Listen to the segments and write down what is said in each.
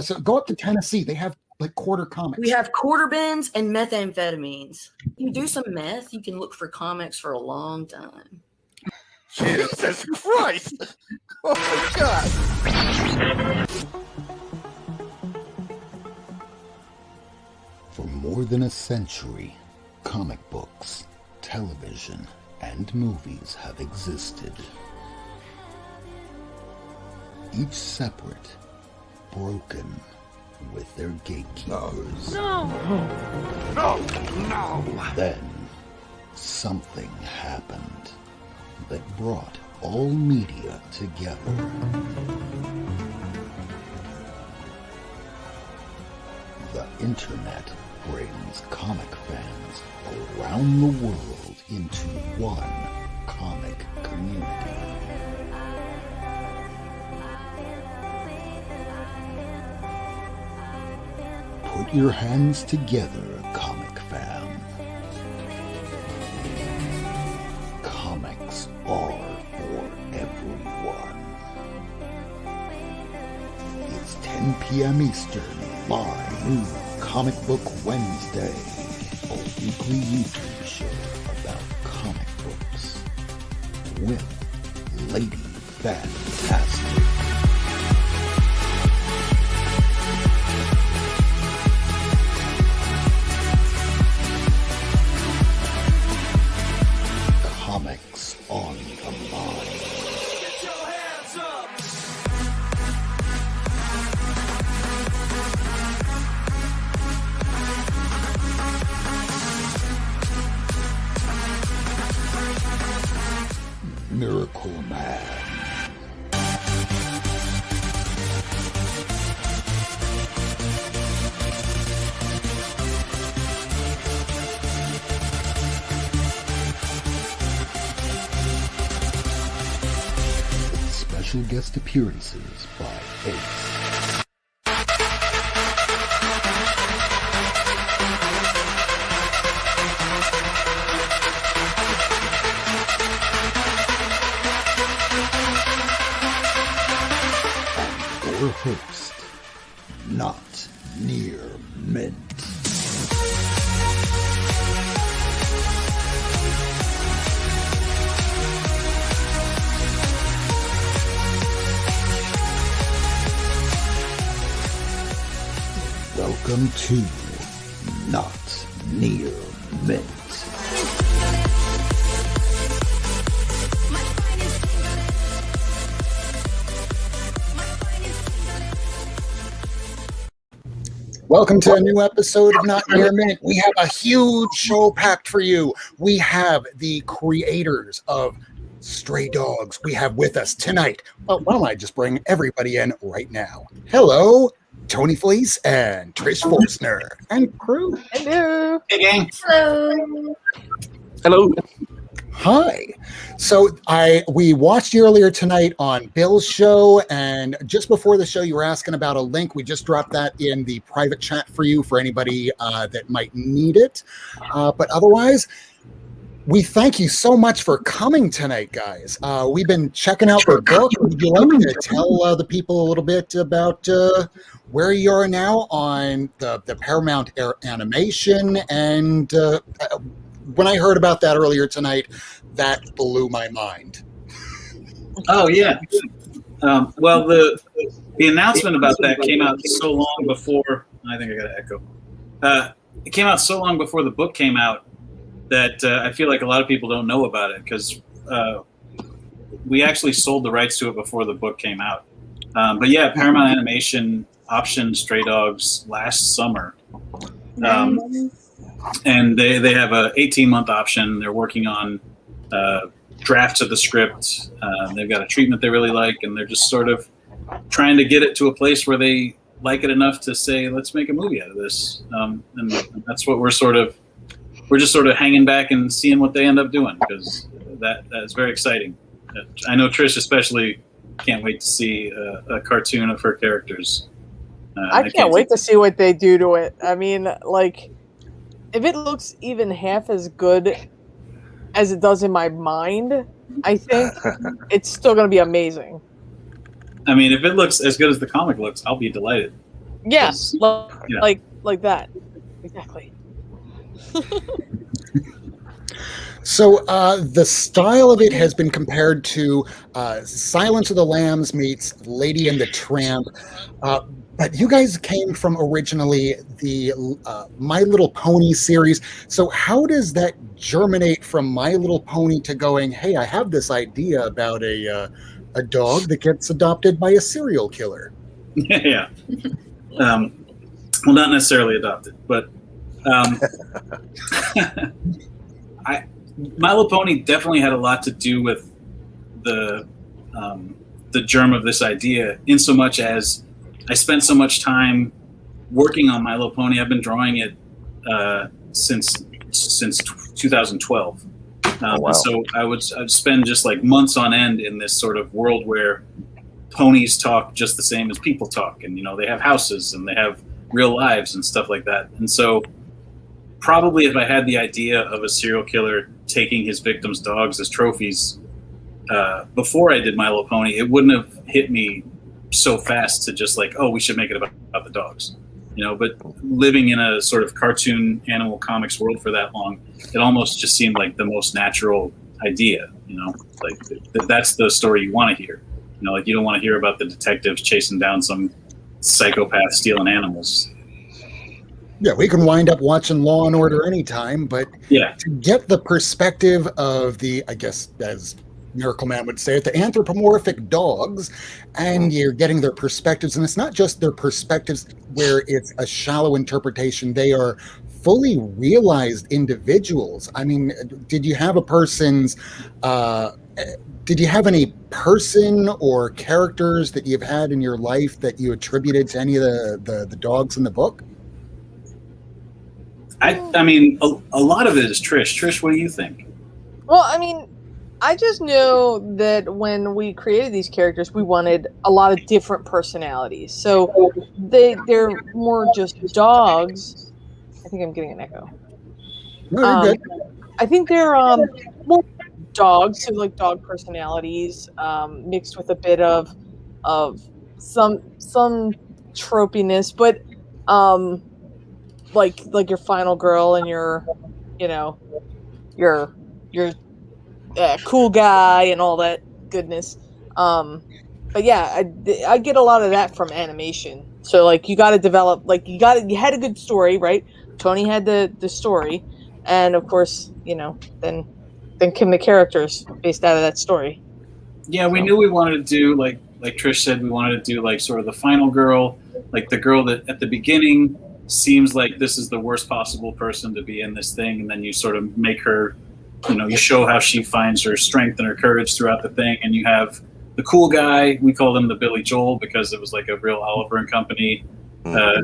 So go up to Tennessee. They have like quarter comics. We have quarter bins and methamphetamines. If you do some meth, you can look for comics for a long time. Jesus Christ! Oh my God! For more than a century, comic books, television, and movies have existed. Each separate, broken, with their gatekeepers. No! Then, something happened that brought all media together. The internet brings comic fans around the world into one comic community. Put your hands together, comic fan. Comics are for everyone. It's 10 p.m. Eastern, live Comic Book Wednesday, a weekly YouTube show about comic books with Lady Fantastic. Comics on the mind. Get your hands up! Miracle Man. With special guest appearances by Ace. Your host, Not Near Mint. Welcome to Not Near Mint. Welcome to a new episode of Not Near Mint. We have a huge show packed for you. We have the creators of Stray Dogs. We have with us tonight. Well, why don't I just bring everybody in right now? Hello, Tony Fleecs and Trish Forstner and crew. Hello. Hey, gang. Hello. Hello. Hi. So we watched you earlier tonight on Bill's show, and just before the show, you were asking about a link. We just dropped that in the private chat for you for anybody that might need it. But otherwise, we thank you so much for coming tonight, guys. We've been checking out the book. Would you like to tell the people a little bit about where you are now on the Paramount animation? And when I heard about that earlier tonight, that blew my mind. Oh, yeah. Well, the announcement about that came out so long before. I think I got to echo. It came out so long before the book came out that I feel like a lot of people don't know about it because we actually sold the rights to it before the book came out. But yeah, Paramount Animation optioned Stray Dogs last summer. And they have a 18-month option. They're working on drafts of the script. They've got a treatment they really like, and they're just sort of trying to get it to a place where they like it enough to say, let's make a movie out of this. And that's what we're just sort of hanging back and seeing what they end up doing, because that's very exciting. I know Trish especially can't wait to see a cartoon of her characters. I can't wait to see what they do to it. I mean, like, if it looks even half as good as it does in my mind, I think it's still going to be amazing. I mean, if it looks as good as the comic looks, I'll be delighted. Yes, Yeah. like that. Exactly. So the style of it has been compared to Silence of the Lambs meets Lady and the Tramp. But you guys came from originally the My Little Pony series. So how does that germinate from My Little Pony to going, hey, I have this idea about a dog that gets adopted by a serial killer? Yeah. Well, not necessarily adopted, but My Little Pony definitely had a lot to do with the germ of this idea, in so much as I spent so much time working on My Little Pony. I've been drawing it since 2012. Wow. And so I'd spend just like months on end in this sort of world where ponies talk just the same as people talk, and they have houses and they have real lives and stuff like that. And so probably if I had the idea of a serial killer taking his victims' dogs as trophies before I did My Little Pony, it wouldn't have hit me so fast to just like, oh, we should make it about the dogs. But living in a sort of cartoon animal comics world for that long, it almost just seemed like the most natural idea. Like that's the story you want to hear. Like you don't want to hear about the detectives chasing down some psychopath stealing animals. Yeah, we can wind up watching Law and Order anytime, but Yeah. to get the perspective of the, I guess, as Miracle Man would say it, the anthropomorphic dogs, and you're getting their perspectives, and it's not just their perspectives where it's a shallow interpretation. They are fully realized individuals. I mean, did you have any person or characters that you've had in your life that you attributed to any of the dogs in the book? I mean, a lot of it is Trish. Trish, what do you think? Well, I mean, I just know that when we created these characters, we wanted a lot of different personalities. So they're more just dogs. I think I'm getting an echo. No, you're good. I think they're more dogs, so like dog personalities, mixed with a bit of some tropiness, but like your final girl and your cool guy and all that goodness. But yeah, I get a lot of that from animation. So like you got to develop, you had a good story, right? Tony had the story, and of course, then came the characters based out of that story. Yeah, we knew we wanted to do like Trish said, we wanted to do like sort of the final girl, like the girl that at the beginning seems like this is the worst possible person to be in this thing, and then you sort of make her, you show how she finds her strength and her courage throughout the thing. And you have the cool guy, we called him the Billy Joel because it was like a real Oliver and Company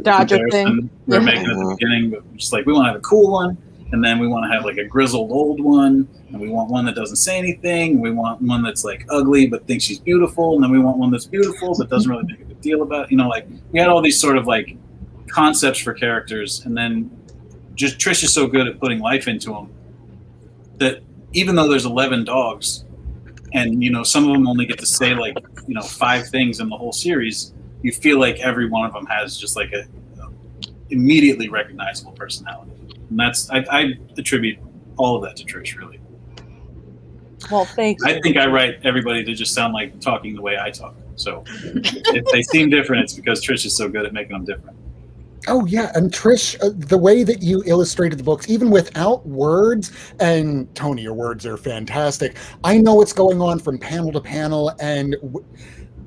Dodger thing we're making at the beginning, but just like we want to have a cool one, and then we want to have like a grizzled old one, and we want one that doesn't say anything, and we want one that's like ugly but thinks she's beautiful, and then we want one that's beautiful but doesn't really make a big deal about it. Like we had all these sort of like concepts for characters, and then just Trish is so good at putting life into them that even though there's 11 dogs and some of them only get to say like 5 things in the whole series, you feel like every one of them has just like a immediately recognizable personality, and that's I attribute all of that to Trish, really. Well, thanks. I think I write everybody to just sound like talking the way I talk, so if they seem different, it's because Trish is so good at making them different. Oh, yeah. And Trish, the way that you illustrated the books, even without words, and Tony, your words are fantastic. I know what's going on from panel to panel, and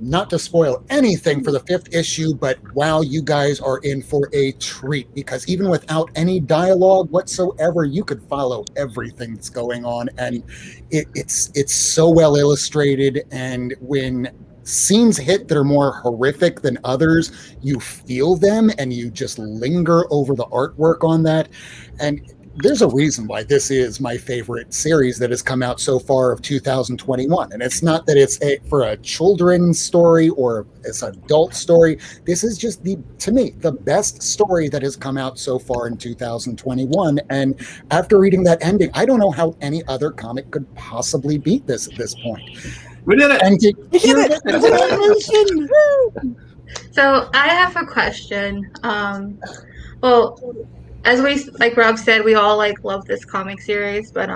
not to spoil anything for the 5th issue, but wow, you guys are in for a treat, because even without any dialogue whatsoever, you could follow everything that's going on. And it's so well illustrated. And when scenes hit that are more horrific than others, you feel them and you just linger over the artwork on that. And there's a reason why this is my favorite series that has come out so far of 2021. And it's not that it's for a children's story or it's an adult story. This is just to me, the best story that has come out so far in 2021. And after reading that ending, I don't know how any other comic could possibly beat this at this point. We did it. And to hear that So I have a question. Well, as like Rob said, we all like love this comic series, but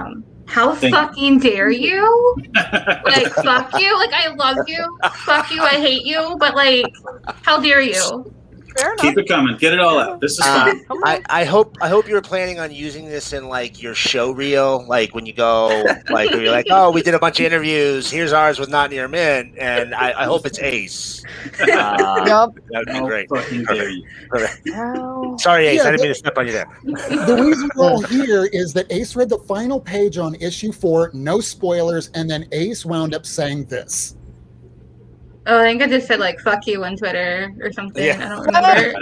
how Thank you. fucking dare you? Like, fuck you. Like, I love you. Fuck you. I hate you. But like, how dare you? Fair enough. Keep it coming. Get it all out. This is fun. I hope you were planning on using this in like your show reel, like when you go, like where you're like, oh, we did a bunch of interviews. Here's ours with Not Near Min, and I hope it's Ace. Yep. That'd be great. Fucking dare you. Sorry, Ace. Yeah, I didn't mean to step on you there. The reason we're all here is that Ace read the final page on issue 4, no spoilers, and then Ace wound up saying this. Oh, I think I just said like "fuck you" on Twitter or something. Yeah. I don't remember.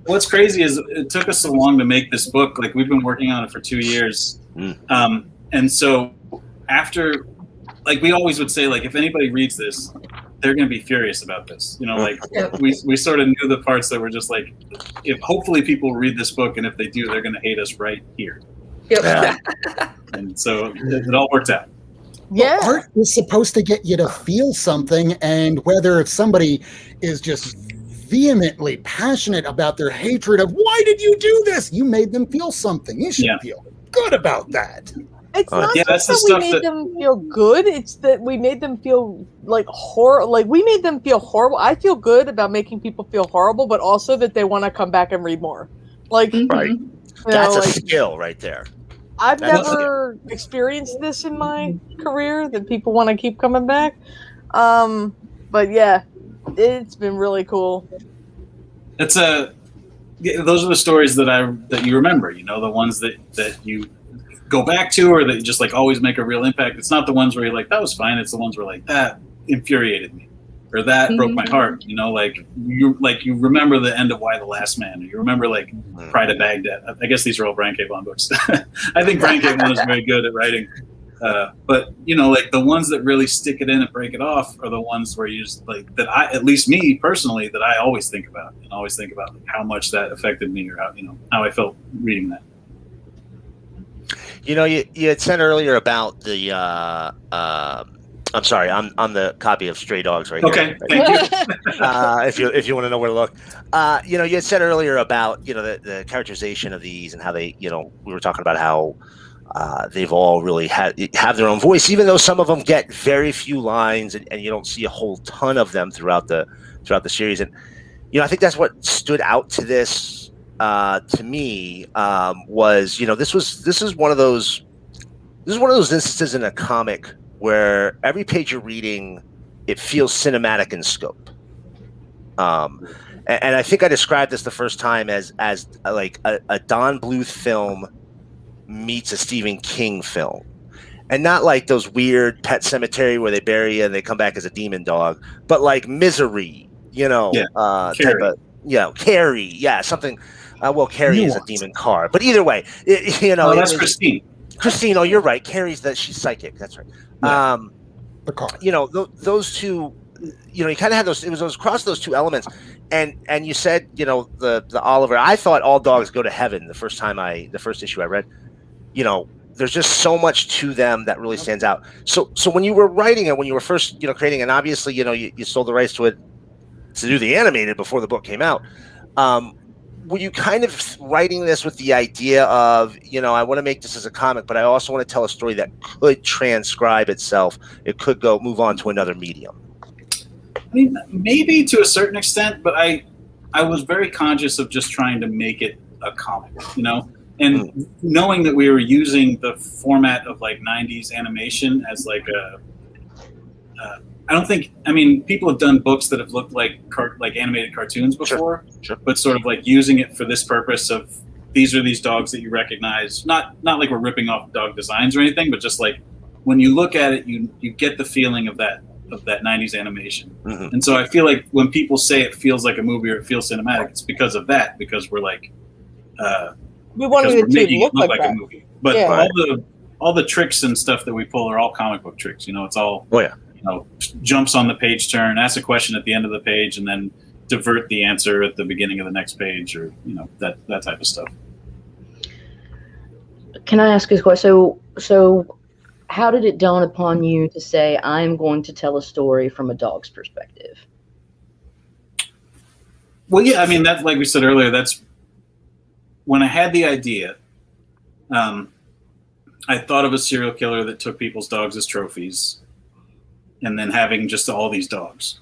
What's crazy is it took us so long to make this book. Like we've been working on it for 2 years, and so after, like we always would say, like if anybody reads this, they're going to be furious about this. You know, like we sort of knew the parts that were just like, if hopefully people read this book, and if they do, they're going to hate us right here. Yep. And so it all worked out. Yeah. Well, art is supposed to get you to feel something, and whether if somebody is just vehemently passionate about their hatred of why did you do this, you made them feel something. You should feel good about that. It's not that's just the that we stuff made them feel good. It's that we made them feel like Like we made them feel horrible. I feel good about making people feel horrible, but also that they want to come back and read more. Like, Right. you That's know, a like, skill right there. I've That's never experienced this in my career that people want to keep coming back. But yeah, it's been really cool. Those are the stories that you remember. You know, the ones that you go back to, or that you just like always make a real impact. It's not the ones where you're like that was fine. It's the ones where like that infuriated me, or that broke my heart. You know, like you remember the end of Y the Last Man, or you remember like Pride of Baghdad. I guess these are all Brian K. Vaughan books. I think Brian K. Vaughan is very good at writing. But you know, like the ones that really stick it in and break it off are the ones where you just like that. At least me personally, that I always think about like how much that affected me, or how I felt reading that. You know, you had said earlier about the. I'm sorry, I'm on the copy of Stray Dogs right here. Okay, thank you. If you want to know where to look, you know, you had said earlier about the characterization of these and how they, we were talking about how they've all really have their own voice, even though some of them get very few lines and you don't see a whole ton of them throughout the series. And I think that's what stood out to this to me was this is one of those instances in a comic where every page you're reading, it feels cinematic in scope. And I think I described this the first time as like a Don Bluth film meets a Stephen King film. And not like those weird Pet Sematary where they bury you and they come back as a demon dog, but like Misery, type of, Carrie, something. Carrie is a demon car, but either way, that's Christine. Christine, oh, you're right. Carrie's she's psychic. That's right. The car. Those two. You kind of had those. It was across those two elements, and you said the Oliver. I thought All Dogs Go to Heaven the first issue I read. There's just so much to them that really stands out. So when you were writing it, when you were first creating, and obviously you sold the rights to it to do the animated before the book came out. Were you kind of writing this with the idea of, I want to make this as a comic, but I also want to tell a story that could transcribe itself. It could move on to another medium. I mean, maybe to a certain extent, but I was very conscious of just trying to make it a comic, and knowing that we were using the format of like 90s animation as like people have done books that have looked like animated cartoons before, sure. But sort of like using it for this purpose of these are these dogs that you recognize, not like we're ripping off dog designs or anything, but just like when you look at it, you get the feeling of that 90s animation. Mm-hmm. And so I feel like when people say it feels like a movie or it feels cinematic, it's because of that, because we're like, we wanted it to look like a movie. But all the tricks and stuff that we pull are all comic book tricks. It's all jumps on the page turn, ask a question at the end of the page, and then divert the answer at the beginning of the next page, or that type of stuff. Can I ask you a question? So how did it dawn upon you to say, I'm going to tell a story from a dog's perspective? Well, yeah, I mean, that's like we said earlier, that's when I had the idea. I thought of a serial killer that took people's dogs as trophies and then having just all these dogs.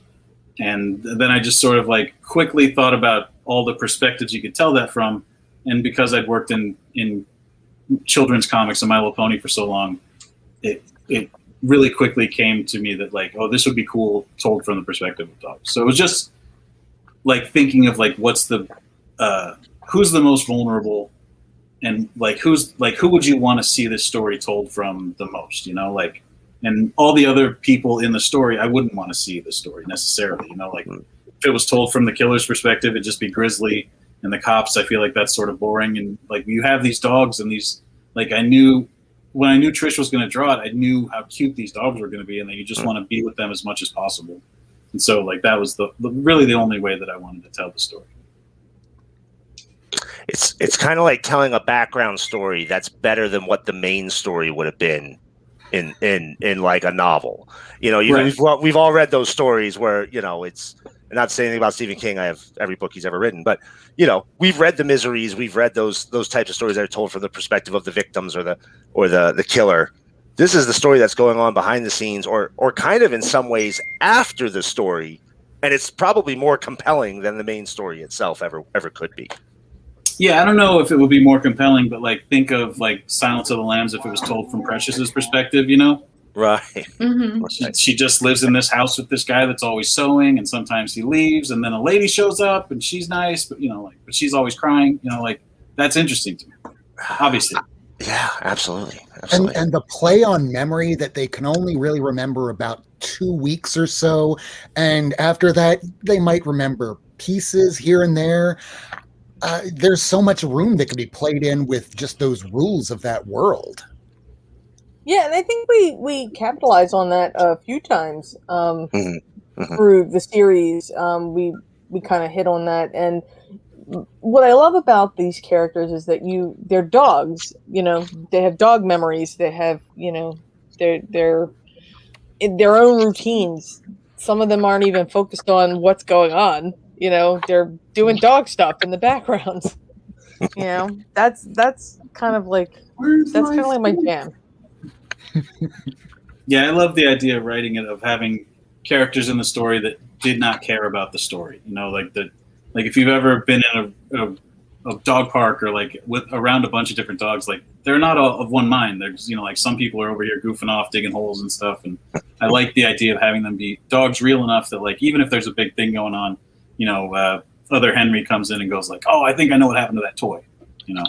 And then I just sort of like quickly thought about all the perspectives you could tell that from. And because I'd worked in children's comics and My Little Pony for so long, it really quickly came to me that like, oh, this would be cool told from the perspective of dogs. So it was just like thinking of like, what's the, who's the most vulnerable, and like who would you want to see this story told from the most, you know, like, and all the other people in the story, I wouldn't want to see the story necessarily, you know, like if it was told from the killer's perspective, it'd just be grisly, and the cops, I feel like that's sort of boring. And like you have these dogs and these, like I knew when I knew Trish was going to draw it, I knew how cute these dogs were going to be, and that you just want to be with them as much as possible. And so like that was the really the only way that I wanted to tell the story. It's kind of like telling a background story that's better than what the main story would have been in like a novel. You know, we've all read those stories where, you know, it's not saying anything about Stephen King. I have every book he's ever written, but you know, we've read the miseries, we've read those types of stories that are told from the perspective of the victims or the killer. This is the story that's going on behind the scenes, or kind of in some ways after the story, and it's probably more compelling than the main story itself ever could be. Yeah, I don't know if it would be more compelling, but like think of like Silence of the Lambs if it was told from Precious's perspective, you know? Right. Mm-hmm. She just lives in this house with this guy that's always sewing, and sometimes he leaves, and then a lady shows up and she's nice, but you know, like, but she's always crying, you know, like that's interesting to me, obviously. Yeah, absolutely. And the play on memory that they can only really remember about 2 weeks or so, and after that they might remember pieces here and there. There's so much room that can be played in with just those rules of that world. Yeah, and I think we capitalize on that a few times through the series. We kind of hit on that, and what I love about these characters is that they're dogs. You know, they have dog memories. They have, you know, they're in their own routines. Some of them aren't even focused on what's going on. You know, they're doing dog stuff in the background. You know, that's kind of like my jam. Yeah, I love the idea of writing it, of having characters in the story that did not care about the story. You know, like if you've ever been in a dog park or like around a bunch of different dogs, like they're not all of one mind. There's, you know, like some people are over here goofing off, digging holes and stuff. And I like the idea of having them be dogs real enough that like, even if there's a big thing going on, you know, other Henry comes in and goes like, oh, I think I know what happened to that toy, you know?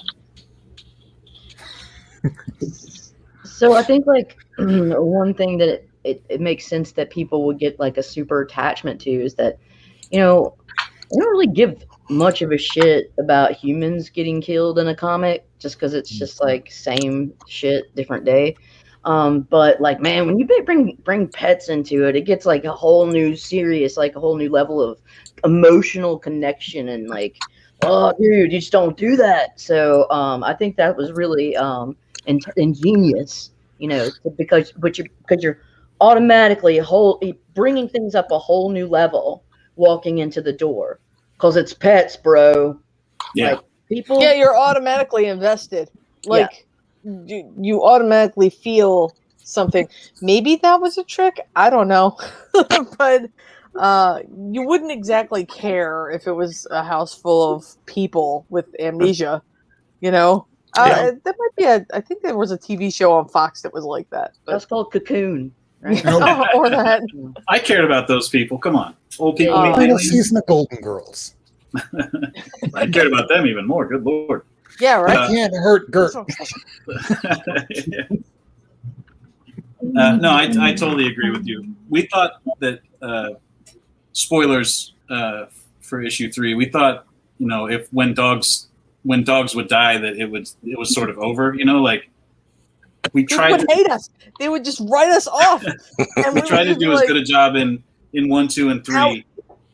So I think like one thing that it makes sense that people would get like a super attachment to is that, you know, I don't really give much of a shit about humans getting killed in a comic just because it's just like same shit, different day. But like, man, when you bring pets into it, it gets like a whole new serious, like a whole new level of emotional connection and like, oh, dude, you just don't do that. So I think that was really ingenious, you know, because you're automatically bringing things up a whole new level walking into the door because it's pets, bro. Yeah. Like, people. Yeah, you're automatically invested. Like you automatically feel something. Maybe that was a trick. I don't know, but you wouldn't exactly care if it was a house full of people with amnesia. You know, that might be I think there was a TV show on Fox that was like that. But. That's called Cocoon. Right? Or that. I cared about those people. Come on. Old people. Final season of Golden Girls. I cared about them even more. Good Lord. Yeah, right. Can't hurt Gert. No, I totally agree with you. We thought that spoilers for issue 3. We thought, you know, if when dogs would die, that it was sort of over. You know, like we tried. They would hate us. They would just write us off. And we tried to do as good a job in 1, 2, and 3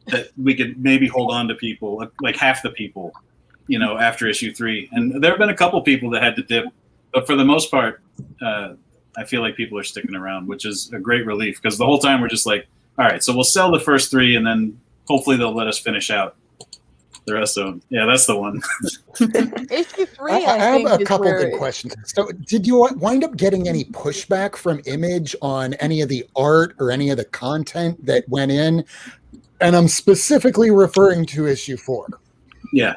that we could maybe hold on to people, like half the people, you know, after issue 3. And there have been a couple people that had to dip, but for the most part, I feel like people are sticking around, which is a great relief because the whole time we're just like, all right, so we'll sell the first 3 and then hopefully they'll let us finish out the rest of them. Yeah, that's the one. Issue 3, I have think, a is couple where good questions. So, did you wind up getting any pushback from Image on any of the art or any of the content that went in? And I'm specifically referring to issue 4. Yeah.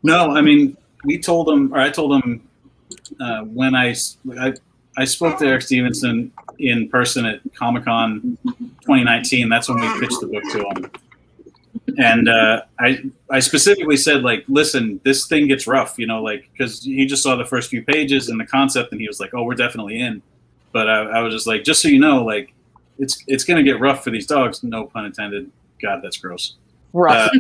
No, I mean, we told them, or I told them when I spoke to Eric Stevenson in person at Comic-Con 2019. That's when we pitched the book to him. And I specifically said, like, listen, this thing gets rough, like, because he just saw the first few pages and the concept, and he was like, oh, we're definitely in. But I was just like, just so you know, like, it's going to get rough for these dogs, no pun intended. God, that's gross. rough.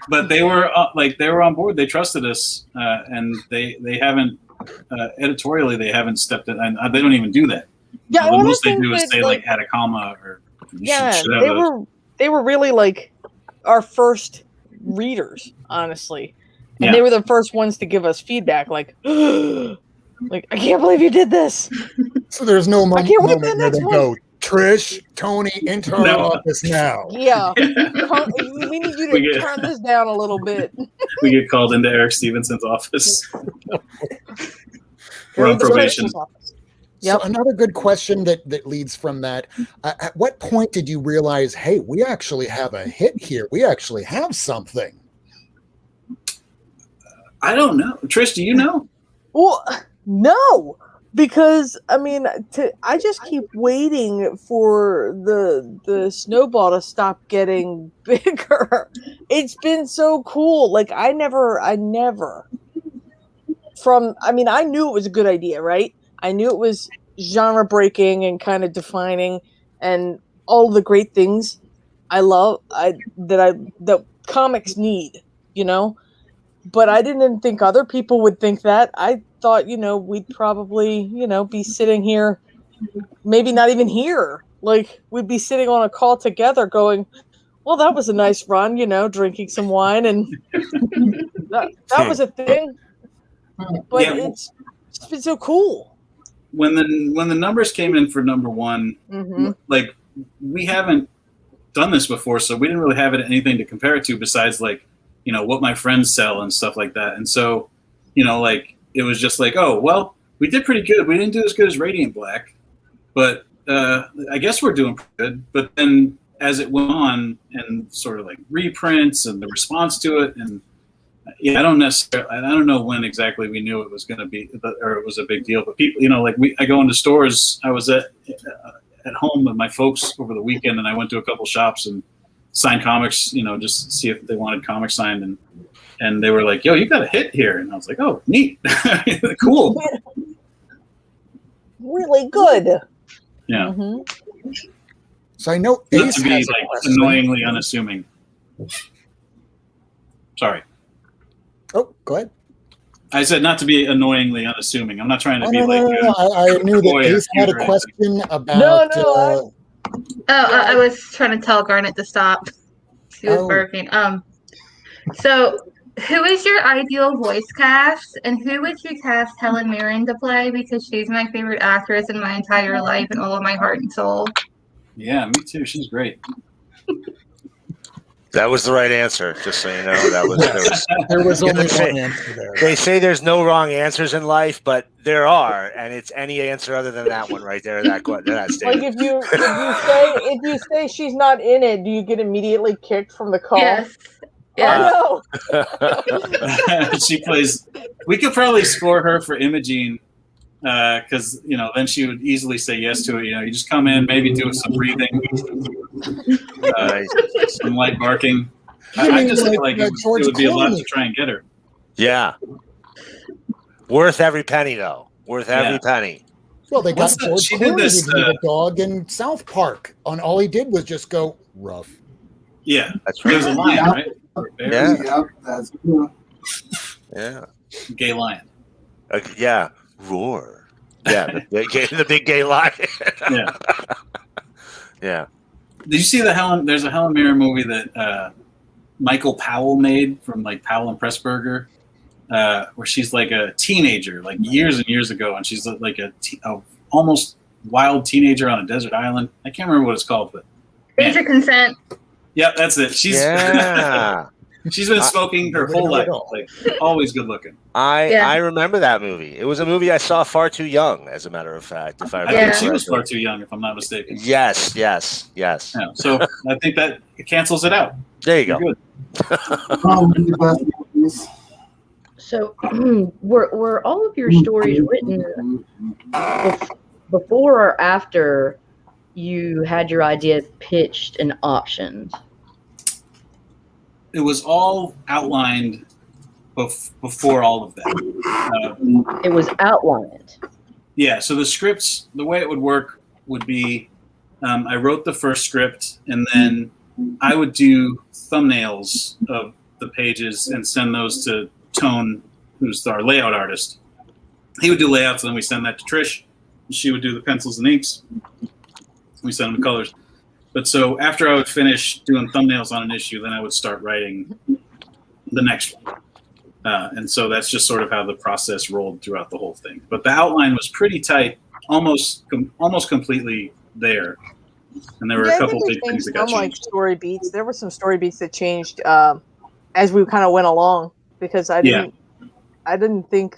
But they were they were on board. They trusted us, and they haven't editorially they haven't stepped in, and they don't even do that. Yeah, the most they do is say like add a comma or they were really like our first readers, honestly, and they were the first ones to give us feedback. Like, like I can't believe you did this. So there's no moment where they go, Trish, Tony, into our office now. Yeah. We need you to turn this down a little bit. We get called into Eric Stevenson's office. We're on probation. So another good question that leads from that. At what point did you realize, hey, we actually have a hit here. We actually have something. I don't know. Trish, do you know? Well, no. Because I mean, I just keep waiting for the snowball to stop getting bigger. It's been so cool. Like I never. I knew it was a good idea, right? I knew it was genre breaking and kind of defining, and all the great things I love. That comics need, But I didn't think other people would think that. I thought, we'd probably, be sitting here, maybe not even here. Like, we'd be sitting on a call together going, well, that was a nice run, drinking some wine. And that was a thing. But it's been so cool. When the numbers came in for number 1, like, we haven't done this before, so we didn't really have anything to compare it to besides, like, what my friends sell and stuff like that. And so, like, it was just like, oh, well, we did pretty good. We didn't do as good as Radiant Black, but I guess we're doing pretty good. But then as it went on and sort of like reprints and the response to it, and I don't know when exactly we knew it was going to be, or it was a big deal. But people, like I go into stores. I was at home with my folks over the weekend, and I went to a couple shops and signed comics, just to see if they wanted comics signed, and they were like, yo, you got a hit here. And I was like, oh, neat. Cool. Really good. Yeah. So I know Not Ace to be has a like question. annoyingly unassuming. Sorry. Oh, go ahead. I said not to be annoyingly unassuming. I'm not trying to be No. I knew that Ace had a question about. I was trying to tell Garnet to stop. She was barking. So, who is your ideal voice cast, and who would you cast Helen Mirren to play? Because she's my favorite actress in my entire life and all of my heart and soul. Yeah, me too. She's great. That was the right answer, just so you know. There was only one answer there. They say there's no wrong answers in life, but there are, and it's any answer other than that one right there. That statement. Like if you say she's not in it, do you get immediately kicked from the call? Yes. Oh, no. She plays. We could probably score her for Imogene, because then she would easily say yes to it. You just come in, maybe do some breathing, some light barking. I just feel like it would be a lot to try and get her. Yeah, worth every penny, though. Worth every penny. Well, they got George she Clooney did this, to be the dog in South Park. All he did was just go rough. Yeah, that's right. It was a lion, right? Yeah. That's Yeah. Gay lion. Yeah. Roar. Yeah. The big gay lion. Yeah. Yeah. Did you see there's a Helen Mirren movie that Michael Powell made from like Powell and Pressburger? where she's like a teenager, like years and years ago, and she's like a almost wild teenager on a desert island. I can't remember what it's called, but Age of Consent. Yep, that's it. She's she's been smoking her whole life, like always good looking. I remember that movie. It was a movie I saw far too young, as a matter of fact. If I remember, I think she was far too young, if I'm not mistaken. Yes. Yeah, so I think that it cancels it out. There you go. So, were all of your stories written before or after you had your idea pitched and optioned? It was all outlined before all of that. It was outlined. Yeah, so the scripts, the way it would work would be I wrote the first script, and then I would do thumbnails of the pages and send those to Tone, who's our layout artist. He would do layouts, and then we send that to Trish. She would do the pencils and inks. We send them the colors. But so after I would finish doing thumbnails on an issue, then I would start writing the next one. And so that's just sort of how the process rolled throughout the whole thing. But the outline was pretty tight, almost completely there. And there were a couple big things that got changed. Like story beats. There were some story beats that changed as we kind of went along, because I didn't think.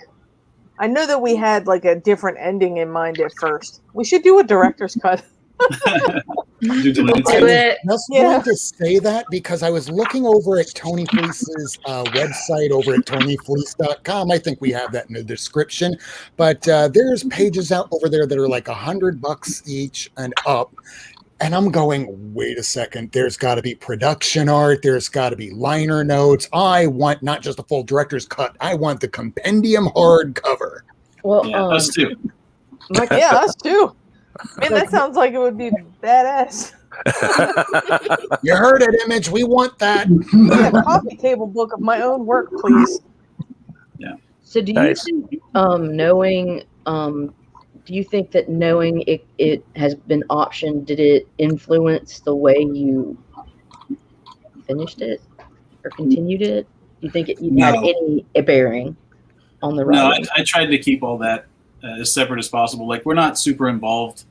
I know that we had like a different ending in mind at first. We should do a director's cut. I was going to say that because I was looking over at Tony Fleecs' website over at tonyfleecs.com. I think we have that in the description. But there's pages out over there that are like $100 each and up. And I'm going, wait a second, there's got to be production art. There's got to be liner notes. I want not just a full director's cut. I want the compendium hardcover. Well, us too. Us too. Man, that sounds like it would be badass. You heard it, Image. We want that. A coffee table book of my own work, please. Yeah. So do you think do you think that knowing it has been optioned, did it influence the way you finished it or continued it? Do you think it had any bearing on the writing? No, I tried to keep all that as separate as possible. Like, we're not super involved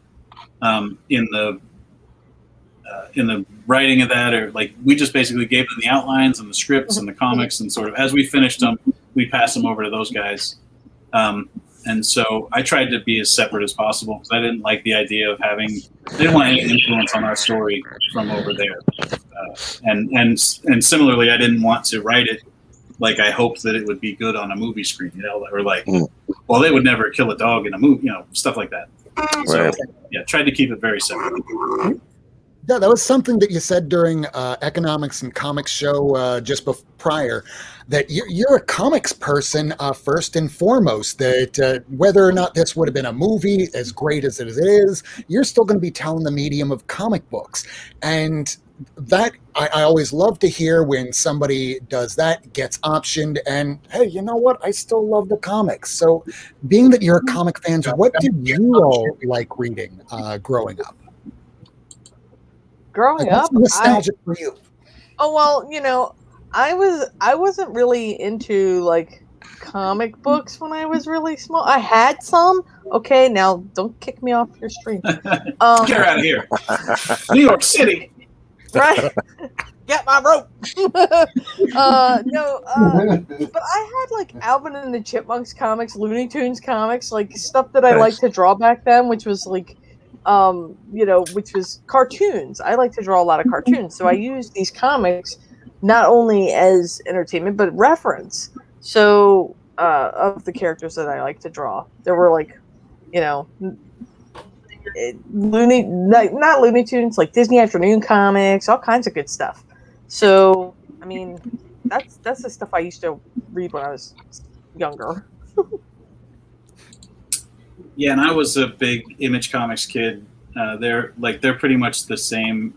in the writing of that, or like we just basically gave them the outlines and the scripts and the comics, and sort of as we finished them, we passed them over to those guys. And so I tried to be as separate as possible because I didn't like the idea of I didn't want any influence on our story from over there. And similarly, I didn't want to write it like I hoped that it would be good on a movie screen, or like, well, they would never kill a dog in a movie, stuff like that. So, tried to keep it very separate. Yeah, that was something that you said during Economics and Comics show just prior, that you're a comics person first and foremost, that whether or not this would have been a movie, as great as it is, you're still going to be telling the medium of comic books. And that I always love to hear when somebody does that, gets optioned, and hey, you know what? I still love the comics. So being that you're a comic fan, what did you all like reading growing up? Growing up, nostalgic for you. Oh well, I wasn't really into like comic books when I was really small. I had some. Okay, now don't kick me off your stream. Get her out of here, New York City. Right? Get my rope. But I had like Alvin and the Chipmunks comics, Looney Tunes comics, like stuff that I liked to draw back then, which was like. Which was cartoons. I like to draw a lot of cartoons. So I used these comics not only as entertainment, but reference. So, of the characters that I like to draw, there were like, not Looney Tunes, like Disney Afternoon comics, all kinds of good stuff. So, I mean, that's the stuff I used to read when I was younger. Yeah, and I was a big Image Comics kid. They're pretty much the same.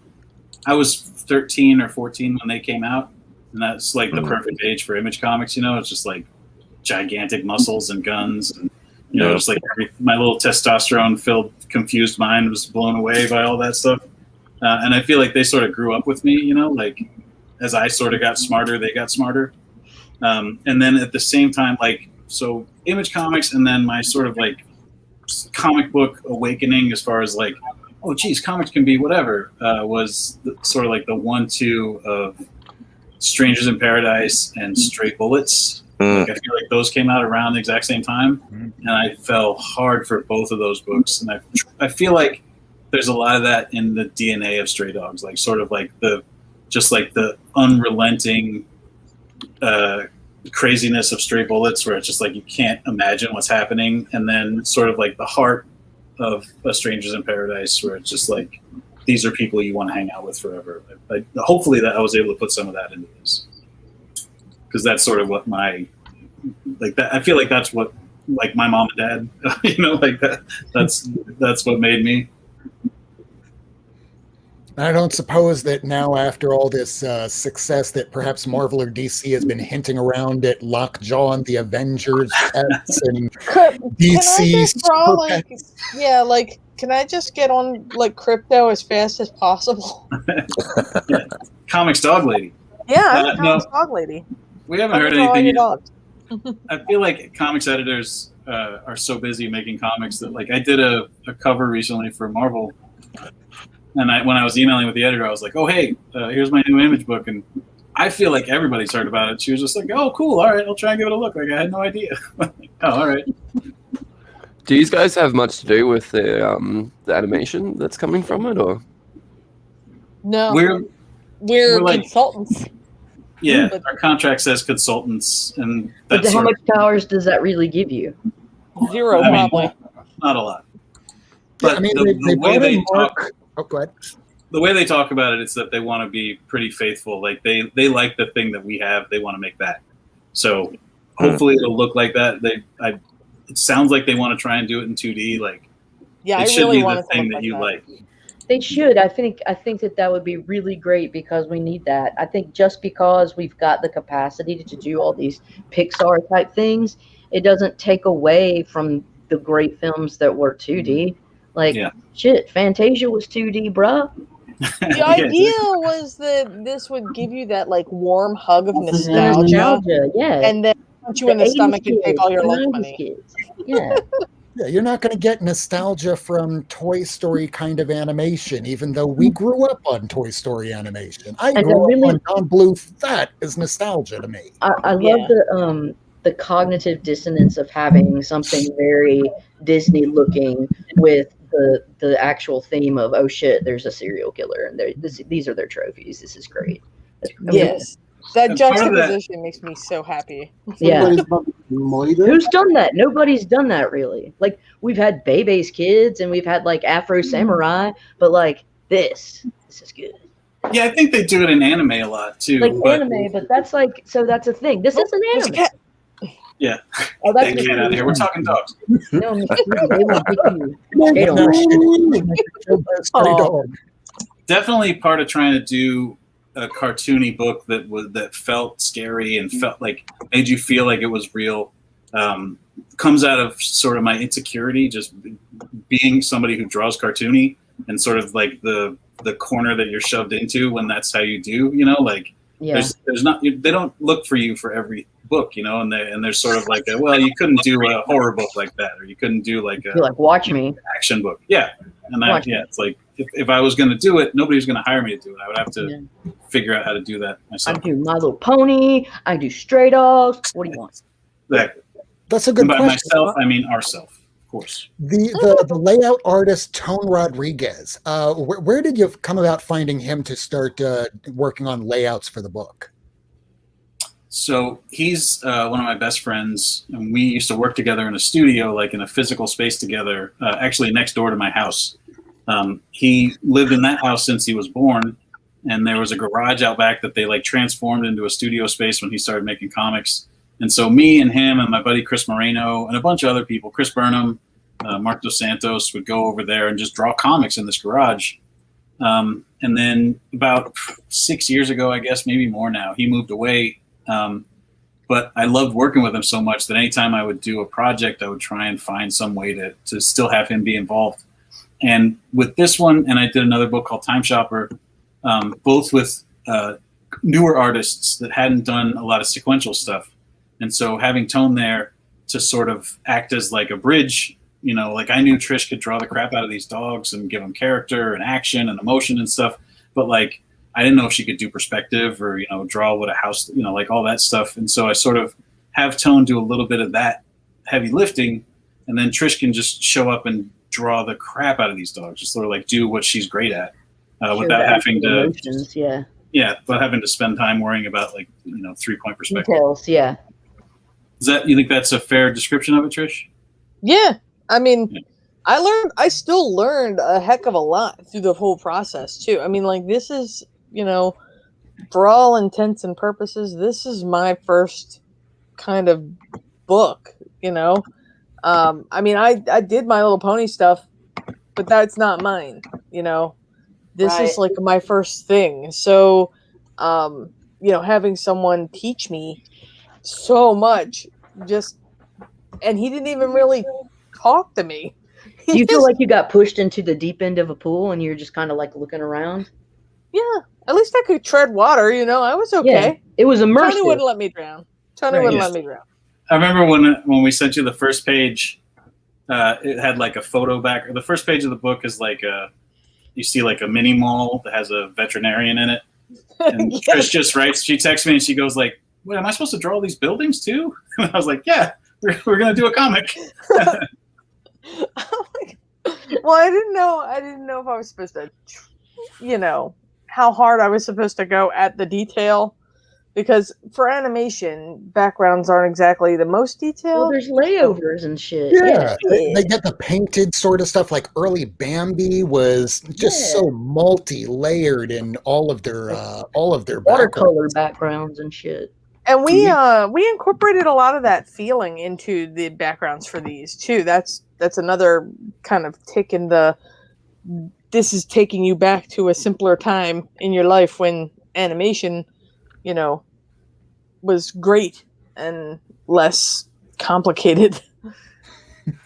I was 13 or 14 when they came out, and that's like the perfect age for Image Comics. It's just like gigantic muscles and guns, and just like my little testosterone-filled, confused mind was blown away by all that stuff. And I feel like they sort of grew up with me. Like as I sort of got smarter, they got smarter. And then at the same time, like, so Image Comics, and then my sort of like comic book awakening as far as like, oh geez, comics can be whatever, was sort of like the 1-2 of Strangers in Paradise and Stray Bullets. Like, I feel like those came out around the exact same time, and I fell hard for both of those books. And I feel like there's a lot of that in the DNA of Stray Dogs, like sort of like the unrelenting craziness of Stray Bullets, where it's just like you can't imagine what's happening, and then sort of like the heart of Strangers in Paradise, where it's just like these are people you want to hang out with forever. Hopefully that I was able to put some of that into this, because that's sort of what my that. I feel like that's what like my mom and dad, like that. That's what made me. I don't suppose that now, after all this success, that perhaps Marvel or DC has been hinting around at Lockjaw and the Avengers pets and DC super pets. Yeah, like, can I just get on like crypto as fast as possible? Yeah. Comics Dog Lady. Yeah, I'm a Comics Dog Lady. We haven't heard anything yet. I feel like comics editors are so busy making comics that, like, I did a cover recently for Marvel. And when I was emailing with the editor, I was like, oh, hey, here's my new Image book. And I feel like everybody's heard about it. She was just like, oh, cool. All right, I'll try and give it a look. Like, I had no idea. Oh, all right. Do you guys have much to do with the animation that's coming from it, or? No. We're like, consultants. Yeah, our contract says consultants. And that's how much powers does that really give you? Zero, probably. Not a lot. But yeah, I mean, the way they talk... Oh, go ahead. The way they talk about it is that they want to be pretty faithful. Like they like the thing that we have. They want to make that. So hopefully it'll look like that. It sounds like they want to try and do it in 2D. Like, yeah, it I should really be want the thing that you like. They should. I think that would be really great, because we need that. I think just because we've got the capacity to do all these Pixar type things, it doesn't take away from the great films that were 2D. Like, shit, Fantasia was 2D, bruh. The idea was that this would give you that, like, warm hug of nostalgia. Yeah. And then punch you in the stomach and take all your lunch money. Yeah. Yeah, you're not going to get nostalgia from Toy Story kind of animation, even though we grew up on Toy Story animation. I grew up on Don Bluth. That is nostalgia to me. I love the cognitive dissonance of having something very Disney looking with the actual theme of, oh shit, there's a serial killer and these are their trophies. This is great. Yes. That juxtaposition makes me so happy. Yeah. Who's done that? Nobody's done that, really. Like, we've had Bebe's Kids and we've had like Afro Samurai, but like this is good. Yeah, I think they do it in anime a lot too. Like anime, but that's like, so that's a thing. This is an anime. Yeah. Oh, that's get out of here. We're talking dogs. No, they will get you. Definitely part of trying to do a cartoony book that felt scary and felt like made you feel like it was real. Comes out of sort of my insecurity, just being somebody who draws cartoony, and sort of like the corner that you're shoved into when that's how you do. Like there's not, they don't look for you for every book, and there's sort of like you couldn't do a horror book like that, or you couldn't do like a Watch Me action book. Yeah. And it's like if I was going to do it, nobody was going to hire me to do it. I would have to figure out how to do that myself. I do My Little Pony. I do Stray Dogs. What do you want? Exactly. That's a good question. By myself, I mean ourself, of course. The layout artist Tone Rodriguez. Where did you come about finding him to start working on layouts for the book? So he's one of my best friends, and we used to work together in a studio, like in a physical space together, actually next door to my house. He lived in that house since he was born, and there was a garage out back that they like transformed into a studio space when he started making comics. And so me and him and my buddy Chris Moreno and a bunch of other people, Chris Burnham, Mark Dos Santos, would go over there and just draw comics in this garage. And then about 6 years ago, I guess, maybe more now, he moved away. But I loved working with him so much that anytime I would do a project, I would try and find some way to still have him be involved. And with this one, and I did another book called Time Shopper, both with newer artists that hadn't done a lot of sequential stuff. And so having Tone there to sort of act as like a bridge, you know, like I knew Trish could draw the crap out of these dogs and give them character and action and emotion and stuff. But like, I didn't know if she could do perspective or, you know, draw what a house, you know, like all that stuff. And so I sort of have Tone do a little bit of that heavy lifting, and then Trish can just show up and draw the crap out of these dogs, just sort of like do what she's great at without having to, emotions, without having to spend time worrying about like, you know, 3-point perspective. Details, yeah. You think that's a fair description of it, Trish? Yeah. I mean, I still learned a heck of a lot through the whole process too. I mean, like this is, you know, for all intents and purposes, this is my first kind of book, you know. I mean, I did My Little Pony stuff, but that's not mine, you know. This is like my first thing. So, you know, having someone teach me so much, and he didn't even really talk to me. Do you feel like you got pushed into the deep end of a pool and you're just kind of like looking around? Yeah, at least I could tread water, you know. I was okay. Yeah, it was immersive. Tony wouldn't let me drown. Tony wouldn't let me drown. I remember when we sent you the first page, it had like a photo back. The first page of the book is like you see like a mini mall that has a veterinarian in it. And Yes. Trish just writes, she texts me and she goes like, "Wait, am I supposed to draw all these buildings too?" And I was like, "Yeah, we're gonna do a comic." Well, I didn't know if I was supposed to, you know, how hard I was supposed to go at the detail, because for animation, backgrounds aren't exactly the most detailed. Well, there's layovers and shit. Yeah, they get the painted sort of stuff. Like early Bambi was just so multi-layered in all of their watercolor backgrounds and shit. And we incorporated a lot of that feeling into the backgrounds for these too. That's another kind of tick in the. This is taking you back to a simpler time in your life when animation, you know, was great and less complicated.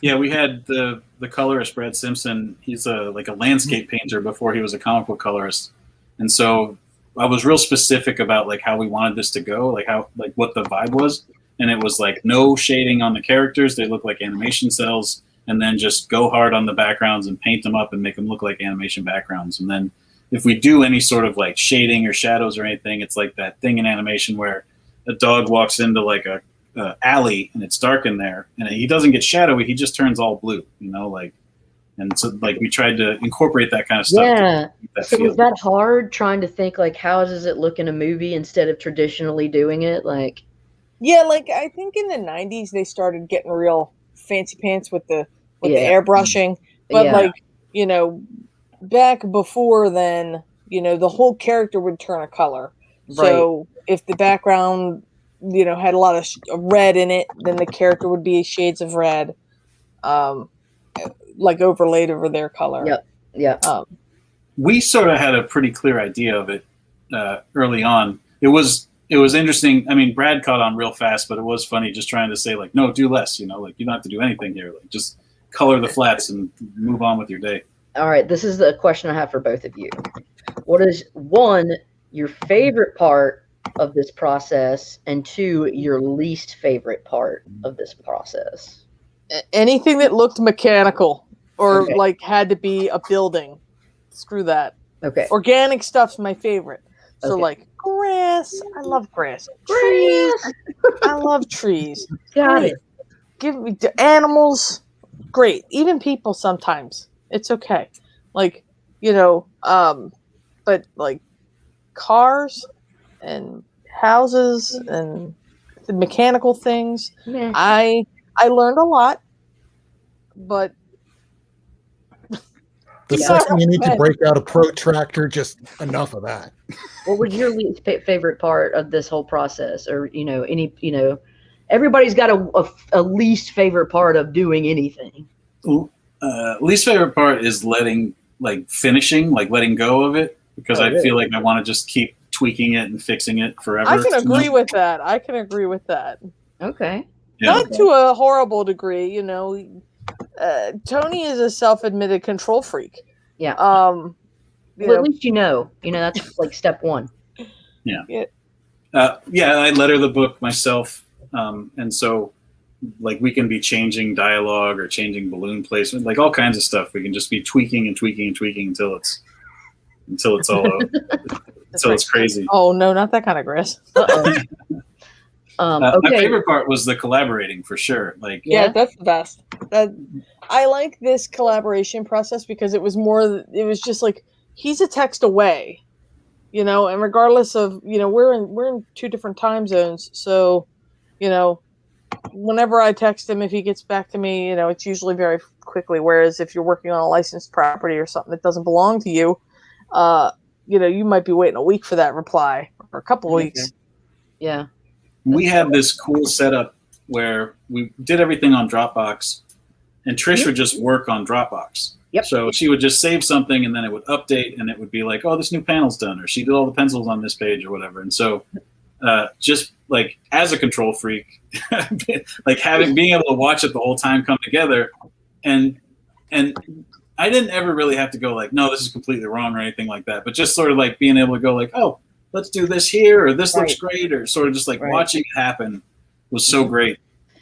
Yeah, we had the colorist Brad Simpson. He's like a landscape painter before he was a comic book colorist, and so I was real specific about like how we wanted this to go, like what the vibe was, and it was like no shading on the characters; they look like animation cells, and then just go hard on the backgrounds and paint them up and make them look like animation backgrounds. And then if we do any sort of like shading or shadows or anything, it's like that thing in animation where a dog walks into like a alley and it's dark in there and he doesn't get shadowy, he just turns all blue, you know, like, and so like we tried to incorporate that kind of stuff. Yeah. So was that hard trying to think like how does it look in a movie instead of traditionally doing it? Like, yeah, like I think in the 90s they started getting real fancy pants with the airbrushing, but like, you know, back before then, you know, the whole character would turn a color. So if the background, you know, had a lot of red in it, then the character would be shades of red, like overlaid over their color. We sort of had a pretty clear idea of it early on. It was interesting. I mean, Brad caught on real fast, but it was funny just trying to say like, no, do less, you know, like you don't have to do anything here. Like just color the flats and move on with your day. All right, this is the question I have for both of you. What is, one, your favorite part of this process, and two, your least favorite part of this process? Anything that looked mechanical or like had to be a building. Screw that. Okay. Organic stuff's my favorite. So like grass, I love grass. Trees, I love trees. Got it. Give me the animals. Great. Even people sometimes. It's okay. Like, you know, but like cars and houses and the mechanical things. Yeah. I learned a lot, but the second you need to break out a protractor, just enough of that. What was your least favorite part of this whole process? Or, you know, any, you know, everybody's got a least favorite part of doing anything. Least favorite part is finishing, letting go of it, because I feel like I want to just keep tweaking it and fixing it forever. I can agree with that. Okay. Yeah. Not to a horrible degree, you know. Tony is a self-admitted control freak. Yeah. Well, at least you know that's like step one. Yeah. Yeah. I letter the book myself, and so like we can be changing dialogue or changing balloon placement, like all kinds of stuff. We can just be tweaking and tweaking and tweaking until it's all until it's crazy. Oh no, not that kind of grass. My Okay. favorite part was the collaborating for sure. Like Yeah, that's the best. I like this collaboration process because it was just like he's a text away, you know, and regardless of, you know, we're in two different time zones, so, you know, whenever I text him, if he gets back to me, you know, it's usually very quickly. Whereas if you're working on a licensed property or something that doesn't belong to you, you know, you might be waiting a week for that reply or a couple weeks. Yeah. we had this cool setup where we did everything on Dropbox, and Trish would just work on Dropbox. Yep. So she would just save something, and then it would update, and it would be like, oh, this new panel's done, or she did all the pencils on this page or whatever. And so just like as a control freak, like being able to watch it the whole time come together, and I didn't ever really have to go like, no, this is completely wrong or anything like that, but just sort of like being able to go like, oh, let's do this here, or this looks great, or sort of just like watching it happen was so great.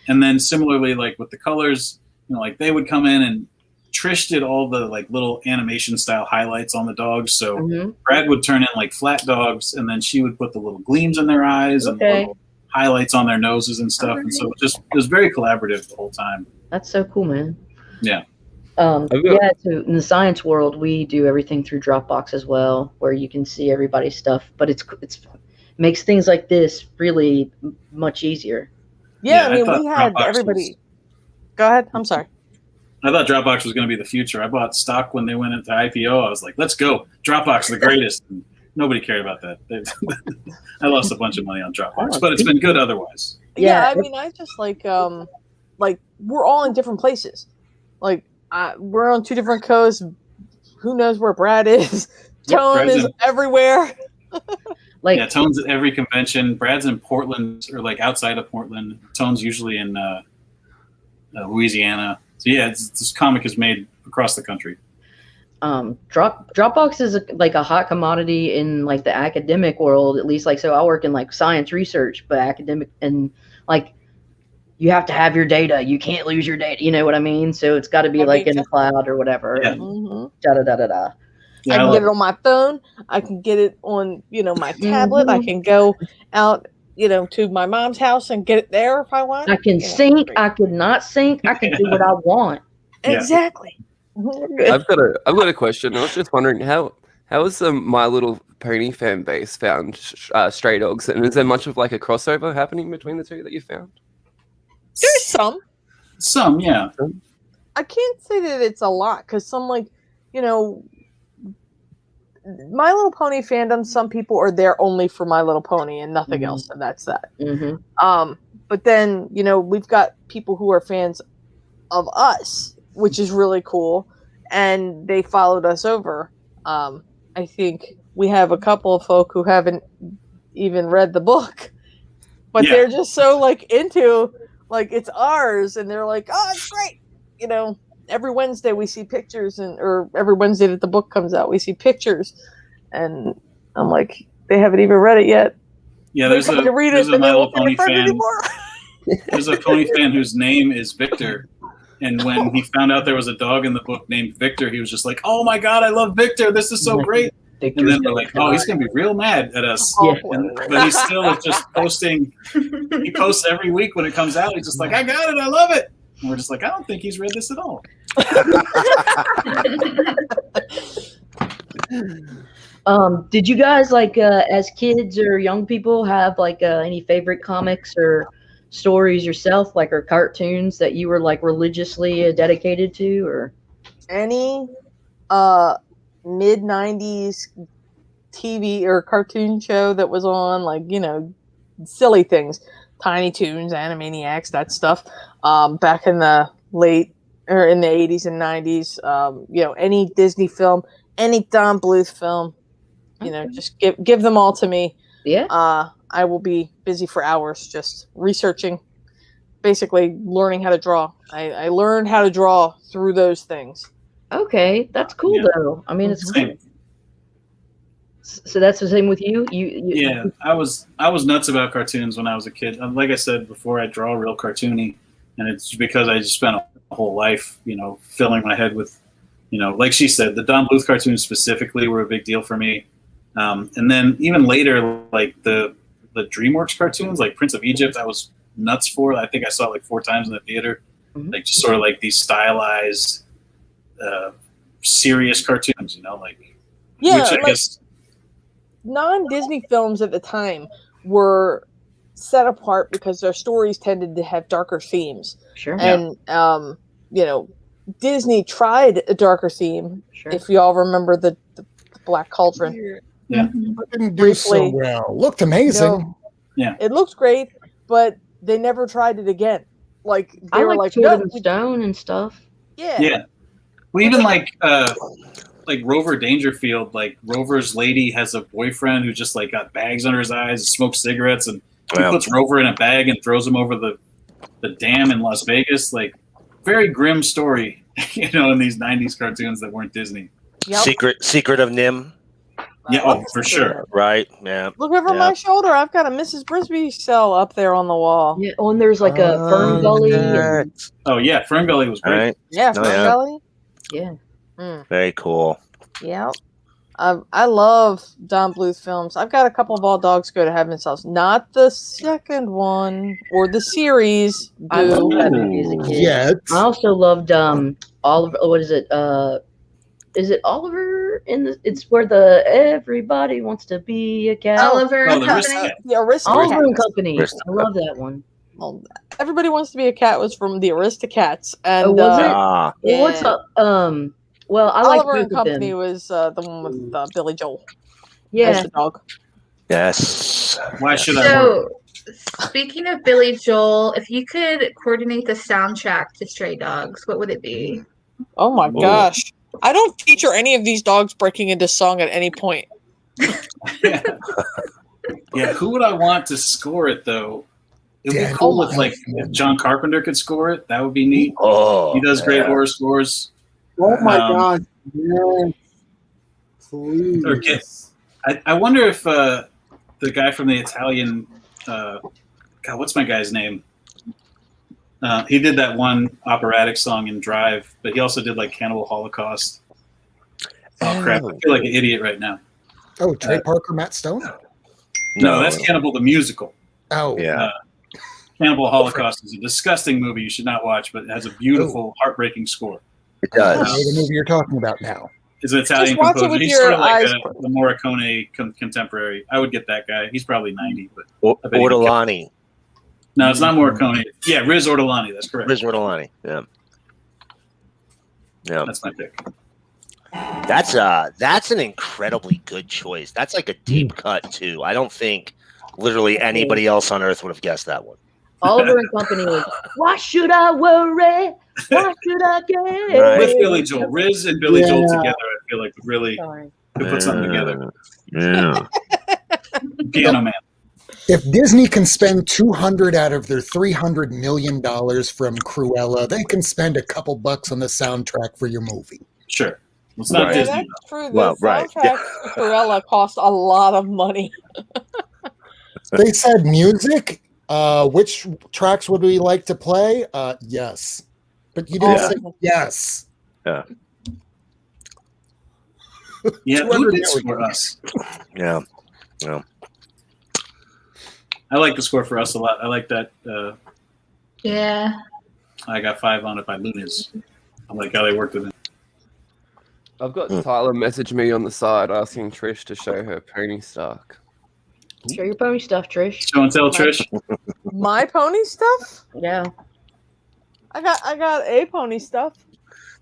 And then similarly, like with the colors, you know, like they would come in and Trish did all the like little animation style highlights on the dogs. So Brad would turn in like flat dogs, and then she would put the little gleams in their eyes and the little highlights on their noses and stuff. And so it was very collaborative the whole time. That's so cool, man. Yeah. So in the science world, we do everything through Dropbox as well, where you can see everybody's stuff. But it's makes things like this really much easier. Yeah, I mean, we had everybody. Go ahead. I'm sorry. I thought Dropbox was going to be the future. I bought stock when they went into IPO. I was like, let's go. Dropbox, the greatest. And nobody cared about that. I lost a bunch of money on Dropbox, but it's been good otherwise. Yeah, I mean, I just like we're all in different places. Like, we're on two different coasts. Who knows where Brad is? Tone is everywhere. Like, yeah, Tone's at every convention. Brad's in Portland, or like outside of Portland. Tone's usually in Louisiana. So yeah, this comic is made across the country. Dropbox is like a hot commodity in like the academic world, at least. Like, so I work in like science research, but academic, and like you have to have your data. You can't lose your data. You know what I mean? So it's got to be like in the cloud or whatever. Yeah. I can get it on my phone. I can get it on, you know, my tablet. I can go out, you know, to my mom's house and get it there if I want. I can sync. I could not sync. I can do what I want. Exactly. I've got a question. I was just wondering how has the My Little Pony fan base found Stray Dogs, and is there much of like a crossover happening between the two that you found? There's some, yeah. I can't say that it's a lot because some, like, you know, My Little Pony fandom, some people are there only for My Little Pony and nothing else, and that's that. But then, you know, we've got people who are fans of us, which is really cool, and they followed us over. I think we have a couple of folk who haven't even read the book, but they're just so like into, like, it's ours, and they're like, oh, it's great. You know, every Wednesday we see pictures, or every Wednesday that the book comes out, we see pictures, and I'm like, they haven't even read it yet. Yeah, there's a My Little Pony fan. There's a pony fan whose name is Victor, and when he found out there was a dog in the book named Victor, he was just like, "Oh my god, I love Victor! This is so great!" And then we're like, "Oh, he's gonna be real mad at us." But he still is just posting. He posts every week when it comes out. He's just like, "I got it, I love it." And we're just like, "I don't think he's read this at all." Did you guys like as kids or young people have like any favorite comics or stories yourself, like, or cartoons that you were like religiously dedicated to, or any mid-90s TV or cartoon show that was on, like, you know, silly things, Tiny Toons, Animaniacs, that stuff, back in the in the 80s and 90s, you know, any Disney film, any Don Bluth film, you know, just give them all to me. I will be busy for hours just researching, basically learning how to draw. I learned how to draw through those things. Okay, that's cool though. I mean, it's cool. So that's the same with you. Yeah, I was nuts about cartoons when I was a kid. Like I said before, I draw real cartoony, and it's because I just spent a whole life, filling my head with, like she said, the Don Bluth cartoons specifically were a big deal for me. And then even later, like the DreamWorks cartoons, like Prince of Egypt, I was nuts for. I think I saw it like 4 times in the theater. Mhm. Like just sort of like these stylized, serious cartoons, Yeah, which I guess. Non-Disney films at the time were set apart because their stories tended to have darker themes. Sure. And Disney tried a darker theme. Sure. If you all remember the Black Cauldron. Yeah. It didn't do so well. Looked amazing. Yeah. It looked great, but they never tried it again. Like they I were like like, Sword no, and Stone and stuff. yeah. Well, even like Rover Dangerfield, like Rover's lady has a boyfriend who just like got bags under his eyes, smokes cigarettes, and he puts Rover in a bag and throws him over the dam in Las Vegas. Like very grim story, in these 90s cartoons that weren't Disney. Yep. Secret of Nim. Yeah, oh, for sure. Right, yeah. Look over my shoulder. I've got a Mrs. Brisby cell up there on the wall. Yeah. Oh, and there's like a Fern Gully. And, Oh yeah, Fern Gully was great. Right. Yeah, Fern Gully. yeah. Very cool. Yeah. I love Don Bluth films. I've got a couple of All Dogs Go to Heaven cells. Not the second one or the series. I loved that movie as a kid. Yeah. I also loved Oliver. What is it? Is it Oliver it's where the everybody wants to be a cat? Oliver and the Company. The Aristocats. Oliver and Company. I love that one. Well, Everybody Wants to Be a Cat was from the Aristocats. And was it? Ah, Well, what's up? Well, I like Oliver and both of Company them. was the one with Billy Joel as Yeah. the dog. yes. Why should I? Work? So, speaking of Billy Joel, if you could coordinate the soundtrack to Stray Dogs, what would it be? Oh my gosh. I don't feature any of these dogs breaking into song at any point. Yeah, who would I want to score it though? It would Dan be cool if Elfman. John Carpenter could score it. That would be neat. Oh, He does great horror scores. Oh my Um, God! Yes. Please. Or I wonder if the guy from the Italian, God, what's my guy's name? He did that one operatic song in Drive, but he also did like Cannibal Holocaust. Oh crap! I feel like an idiot right now. Oh, Trey Parker, Matt Stone? No, that's Cannibal the musical. Oh. Yeah. Cannibal Holocaust is a disgusting movie you should not watch, but it has a beautiful, heartbreaking score. It I know does. the movie you're talking about now. It's an Italian Just watch it composer. with He's your sort of like eyes the Morricone contemporary. I would get that guy. He's probably 90, but I bet he could Ortolani. no, it's not Morricone. Yeah, Riz Ortolani. That's correct. Riz Ortolani. Yeah. Yeah. That's my pick. That's an incredibly good choice. That's like a deep cut too. I don't think literally anybody else on earth would have guessed that one. Oliver and Company was, why should I worry? Why should I care? Right. With Billy Joel, Riz and Billy Joel together, I feel like really Sorry. could put something together. Yeah. Piano Man. If Disney can spend $200 out of their $300 million from Cruella, they can spend a couple bucks on the soundtrack for your movie. Sure. It's not Right. Yeah, Disney. that's true. The Well, right. soundtrack for Cruella cost a lot of money. They said music. Which tracks would we like to play? Yes. But you didn't Yeah. say yes. Yeah. Yeah, who 200 did million. score us? Yeah. Yeah. I like the score for us a lot. I like that. Yeah. I got 5 on it by Lunas. I like how they worked with it. I've got Tyler message me on the side asking Trish to show her pony Stark. Show your pony stuff, Trish. Show and tell, Trish. My pony stuff? Yeah. I got a pony stuff.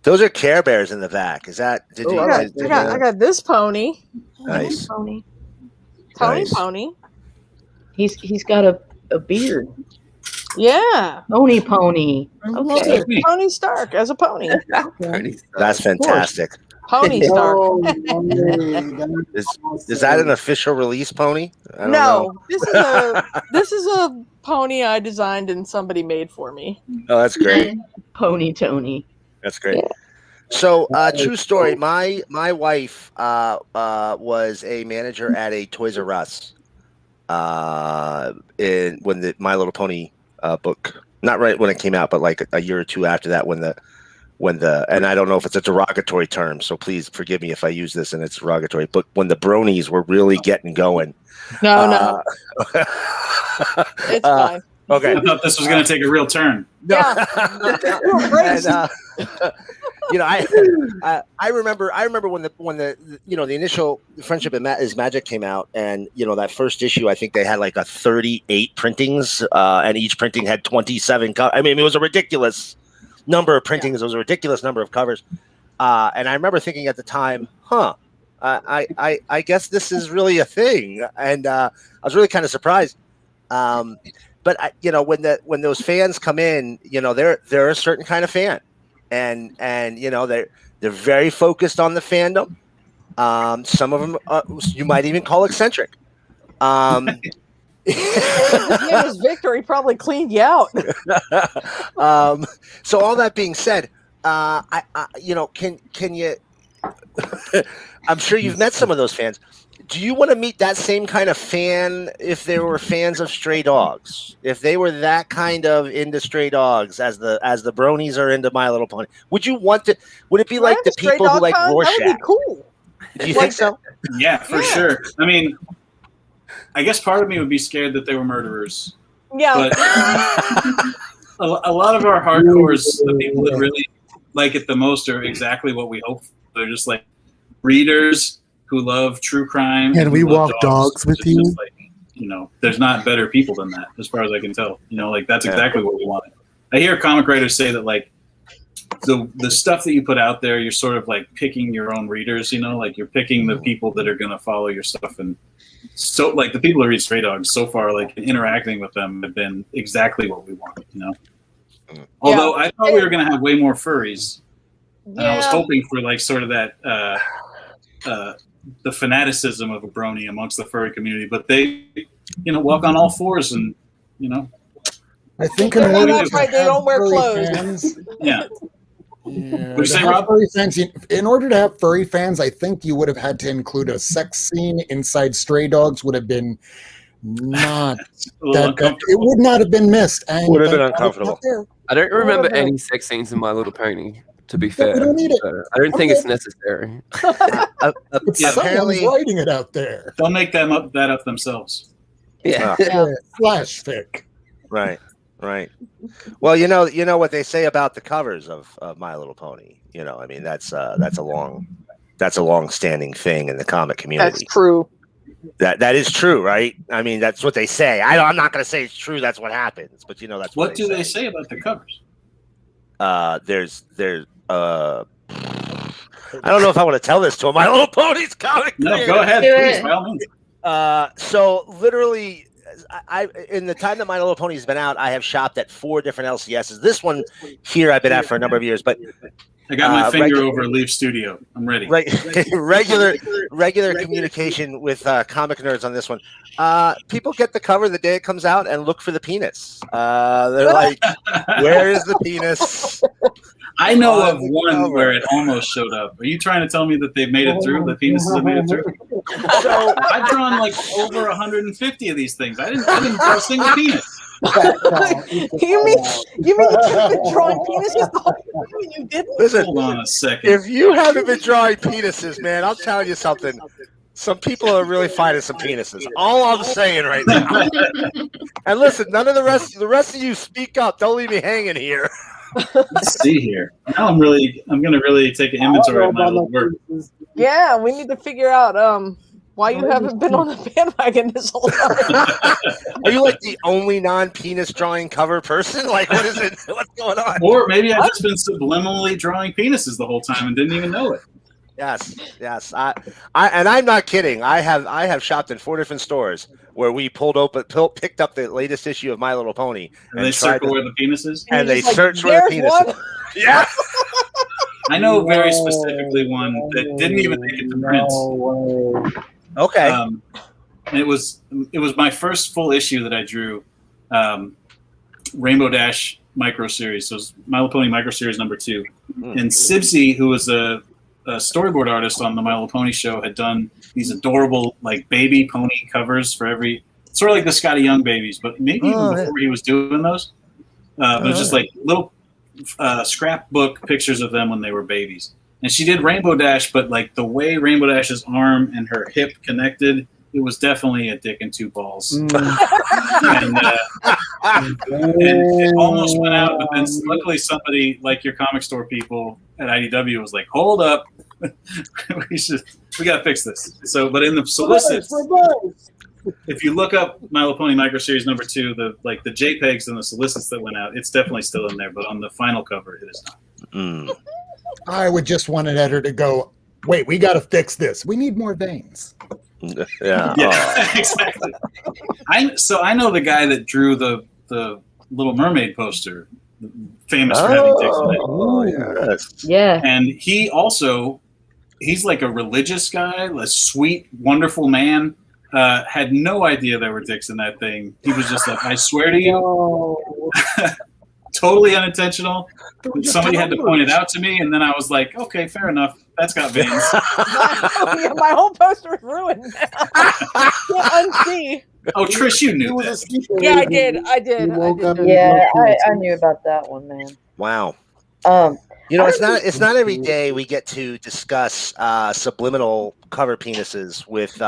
Those are Care Bears in the back. Is that? Did Oh, you? I like I got this pony. Nice. Pony. Tony Nice. Pony. He's got a beard. Yeah. Pony. Okay. Me. Tony Stark as a pony. Pony Stark. That's fantastic. Pony Stark. Oh, man. Is that an official release, Pony? I don't No, know. this is a pony I designed and somebody made for me. Oh, that's great. Pony Tony. That's great. So, true story. My wife was a manager at a Toys R Us when the My Little Pony book, not right when it came out, but like a year or two after that, when the and I don't know if it's a derogatory term, so please forgive me if I use this and it's derogatory, but when the bronies were really getting going. No. It's fine. Okay. I thought this was going to take a real turn. Yeah. And, I remember when the initial Friendship is Magic came out, and that first issue, I think they had like 38 printings, and each printing had 27 I mean, it was a ridiculous number of printings. It was a ridiculous number of covers, and I remember thinking at the time, I guess this is really a thing, and I was really kind of surprised. But when those fans come in, they're a certain kind of fan, and they're very focused on the fandom. Some of them you might even call eccentric. His name was Victor. He probably cleaned you out. So all that being said, can you? I'm sure you've met some of those fans. Do you want to meet that same kind of fan if they were fans of Stray Dogs? If they were that kind of into Stray Dogs as the bronies are into My Little Pony, would you want to? Would it be like the people who like Rorschach? That would be cool. Do you think so? Yeah, for sure. I mean, I guess part of me would be scared that they were murderers. Yeah. But a lot of our hardcores, the people that really like it the most, are exactly what we hope for. They're just like readers who love true crime. Can we walk dogs with you? Like, there's not better people than that, as far as I can tell. That's exactly what we wanted. I hear comic writers say that, like, the stuff that you put out there, you're sort of like picking your own readers, like you're picking the people that are going to follow your stuff. And so, like, the people who read Stray Dogs so far, like, interacting with them have been exactly what we wanted, Although I thought we were going to have way more furries. And I was hoping for, like, sort of that, the fanaticism of a brony amongst the furry community, but they, walk on all fours, and I think in order that's right. They don't wear clothes. Fans, yeah. Would you say, Rob? In order to have furry fans, I think you would have had to include a sex scene inside Stray Dogs. Would have been not that good. It would not have been missed. And would have been uncomfortable. I don't remember any sex scenes in My Little Pony. To be fair, we don't need it. I don't think it's necessary. Someone's writing it out there. They'll make that up themselves. Yeah. Flash fic. Right. Well, you know what they say about the covers of My Little Pony. I mean, that's a long-standing thing in the comic community. That's true. That is true, right? I mean, that's what they say. I'm not going to say it's true. That's what happens, but that's what do they say about the covers? There's I don't know if I want to tell this to My Little Pony's comic. No, go ahead, please, by all means. So literally, I in the time that My Little Pony's been out, I have shopped at 4 different LCSs. This one here I've been at for a number of years, but I got my finger over Leaf Studio. I'm ready. Right, regular communication with comic nerds on this one. People get the cover the day it comes out and look for the penis. They're like, "Where is the penis?" I know of one where it almost showed up. Are you trying to tell me that they've made it through? The penises have made it through? So I've drawn like over 150 of these things. I didn't draw a single penis. you mean you haven't been drawing penises the whole time and you didn't? Listen, hold on a second. If you haven't been drawing penises, man, I'll tell you something. Some people are really finding some penises. All I'm saying right now. And listen, none of the rest of you speak up. Don't leave me hanging here. Let's see here. Now I'm going to really take an inventory of my little work. Yeah, we need to figure out why you haven't been on the bandwagon this whole time. Are you like the only non-penis drawing cover person? Like, what is it? What's going on? Or maybe I've just been subliminally drawing penises the whole time and didn't even know it. Yes. I and I'm not kidding. I have shopped in 4 different stores where we picked up the latest issue of My Little Pony, and they circle where the penis is, and they search where the penis is. Yeah. I know very specifically one that didn't even make it to print. Okay. And it was my first full issue that I drew. Rainbow Dash micro series. So it's My Little Pony micro series number 2. And Sibsy, who was a storyboard artist on the My Little Pony show, had done these adorable like baby pony covers for every sort of like the Scotty Young babies, but maybe even before he was doing those. But it was just like little scrapbook pictures of them when they were babies. And she did Rainbow Dash, but like the way Rainbow Dash's arm and her hip connected, it was definitely a dick and two balls. And it almost went out, but then luckily somebody like your comic store people at IDW was like, hold up. we got to fix this. So, but in the solicits, if you look up My Little Pony micro series number 2, the JPEGs and the solicits that went out, it's definitely still in there, but on the final cover, it is not. I would just want an editor to go, wait, we got to fix this. We need more veins. Yeah, exactly. I know the guy that drew the Little Mermaid poster, famous for having dicks in it. Oh, yes. Yeah. And he's like a religious guy, a sweet, wonderful man. Had no idea there were dicks in that thing. He was just like, I swear to you, totally unintentional. Somebody had to point it out to me, and then I was like, okay, fair enough. That's got veins. My whole poster is ruined now. I can't unsee. Oh, Trish, you knew this. Yeah, I did. Yeah, I knew about that one, man. Wow. It's not every day we get to discuss subliminal cover penises with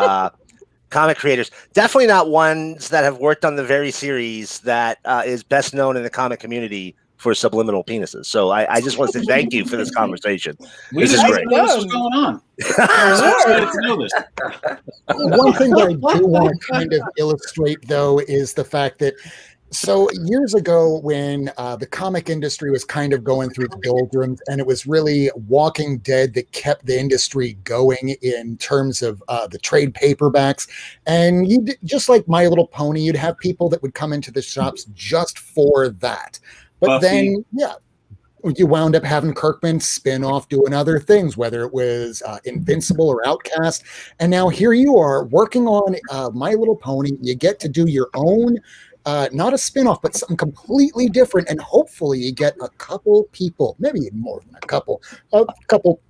comic creators. Definitely not ones that have worked on the very series that is best known in the comic community for subliminal penises. So I just want to say thank you for this conversation. This is great. Know what's going on. To know this. One thing that I do want to kind of illustrate, though, is the fact that so years ago when the comic industry was kind of going through the doldrums, and it was really Walking Dead that kept the industry going in terms of the trade paperbacks. And you just like My Little Pony, you'd have people that would come into the shops just for that. But then, you wound up having Kirkman spin off doing other things, whether it was Invincible or Outcast. And now here you are working on My Little Pony. You get to do your own, not a spin-off, but something completely different. And hopefully you get a couple people, maybe even more than a couple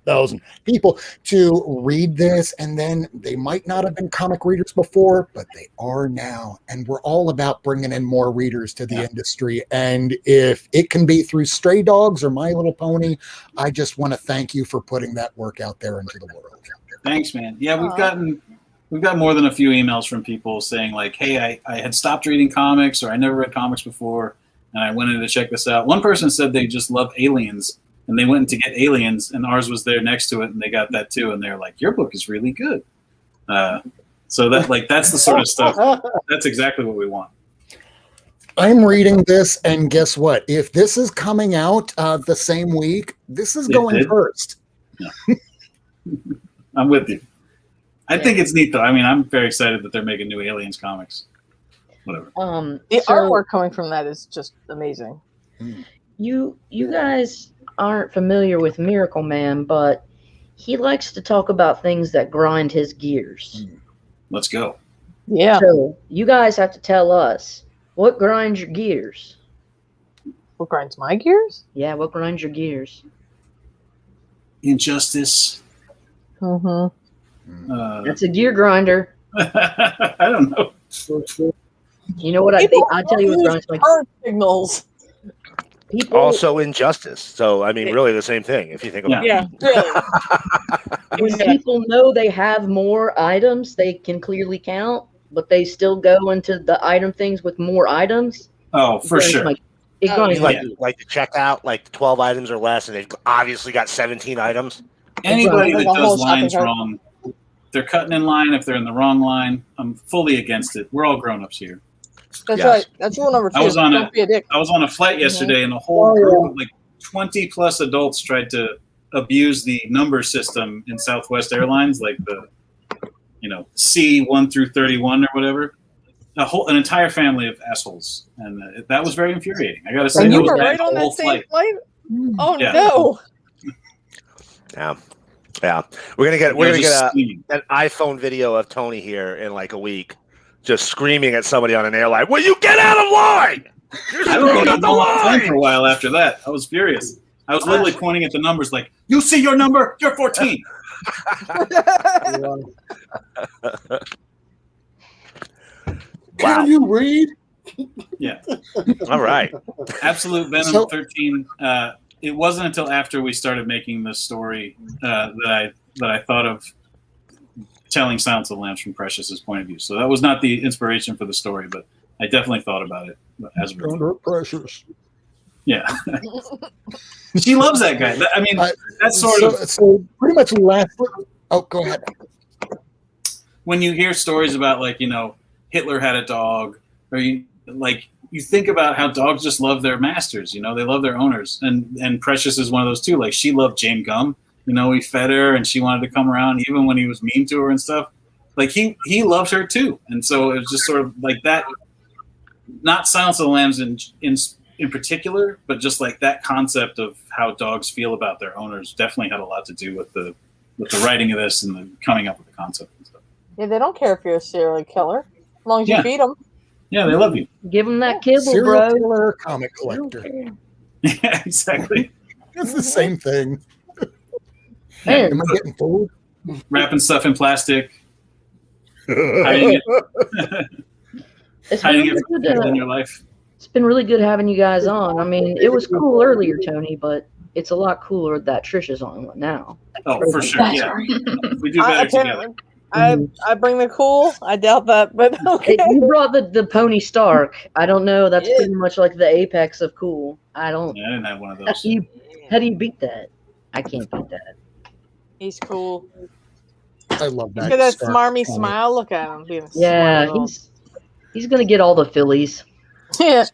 thousand people to read this. And then they might not have been comic readers before, but they are now. And we're all about bringing in more readers to the industry. And if it can be through Stray Dogs or My Little Pony, I just want to thank you for putting that work out there into the world. Thanks, man. Yeah, we've got more than a few emails from people saying like, hey, I had stopped reading comics, or I never read comics before, and I went in to check this out. One person said they just love Aliens, and they went in to get Aliens, and ours was there next to it, and they got that too, and they're like, your book is really good. So that's the sort of stuff. That's exactly what we want. I'm reading this, and guess what? If this is coming out the same week, this is going first. Yeah. I'm with you. I think it's neat, though. I mean, I'm very excited that they're making new Aliens comics. Whatever. The artwork coming from that is just amazing. You guys aren't familiar with Miracle Man, but he likes to talk about things that grind his gears. Let's go. Yeah. So you guys have to tell us what grinds your gears. What grinds my gears? Yeah, what grinds your gears? Injustice. Mm-hmm. That's a gear grinder. I don't know. You know what I think? I'll tell you what grinds my gears. Signals. People Also injustice. So I mean, really the same thing if you think about it. Yeah, really. When people know they have more items, they can clearly count, but they still go into the item things with more items. Oh, for sure. Like the checkout, like 12 items or less, and they've obviously got 17 items. Anybody that does lines wrong, they're cutting in line. If they're in the wrong line, I'm fully against it. We're all grown-ups here. That's right. That's rule number 2. I was on Don't be a dick. I was on a flight yesterday, and a whole group of like 20 plus adults tried to abuse the number system in Southwest Airlines, like the C1 through 31 or whatever. An entire family of assholes, and that was very infuriating. I got to say, and that you was were bad right on the that whole same flight. Oh Yeah. no! Yeah. We're gonna get an iPhone video of Tony here in like a week, just screaming at somebody on an airline. Will you get out of line? I don't think I don't want to play for a while after that. I was furious. I was literally pointing at the numbers like, you see your number? You're 14. Can you read? Yeah. All right. Absolute Venom 13. It wasn't until after we started making this story that I thought of telling Silence of the Lambs from Precious's point of view. So that was not the inspiration for the story, but I definitely thought about it as a Under Precious. Yeah. She loves that guy. I mean, that's sort of. So pretty much last. Oh, go ahead. When you hear stories about, like, Hitler had a dog, or you think about how dogs just love their masters, they love their owners. And Precious is one of those too. Like, she loved Jane Gum, he fed her and she wanted to come around even when he was mean to her and stuff. Like, he loved her too. And so it was just sort of like that, not Silence of the Lambs in particular, but just like that concept of how dogs feel about their owners definitely had a lot to do with the writing of this and the coming up with the concept and stuff. Yeah, they don't care if you're a serial killer, as long as you feed them. Yeah, they love you. Give them that kibble, Serial bro. killer, comic collector. Yeah, exactly. It's the same thing. Man, am I getting fooled? Wrapping stuff in plastic. Hiding it in your life. It's been really good having you guys on. I mean, it was cool earlier, Tony, but it's a lot cooler that Trish is on now. Oh, for sure. Yeah. We do better together. I bring the cool. I doubt that, but okay. You brought the Pony Stark. I don't know. That's pretty much like the apex of cool. I didn't have one of those. How do you beat that? I can't beat that. He's cool. I love that. Look at that smarmy smile. Look at him being he's gonna get all the fillies. Yeah.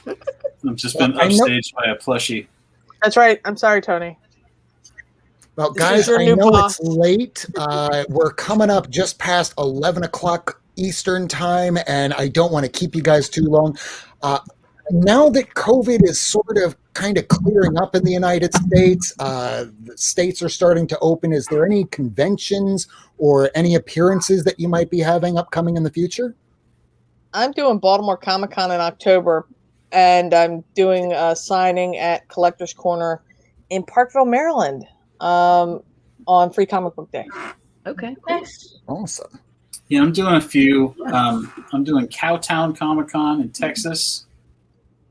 I've just been upstaged by a plushie. That's right. I'm sorry, Tony. Well, guys, I know it's late. We're coming up just past 11 o'clock Eastern time, and I don't want to keep you guys too long. Now that COVID is sort of kind of clearing up in the United States, the states are starting to open. Is there any conventions or any appearances that you might be having upcoming in the future? I'm doing Baltimore Comic-Con in October, and I'm doing a signing at Collector's Corner in Parkville, Maryland. On Free Comic Book Day. Okay, nice. Awesome. Yeah, I'm doing a few. I'm doing Cowtown Comic-Con in Texas.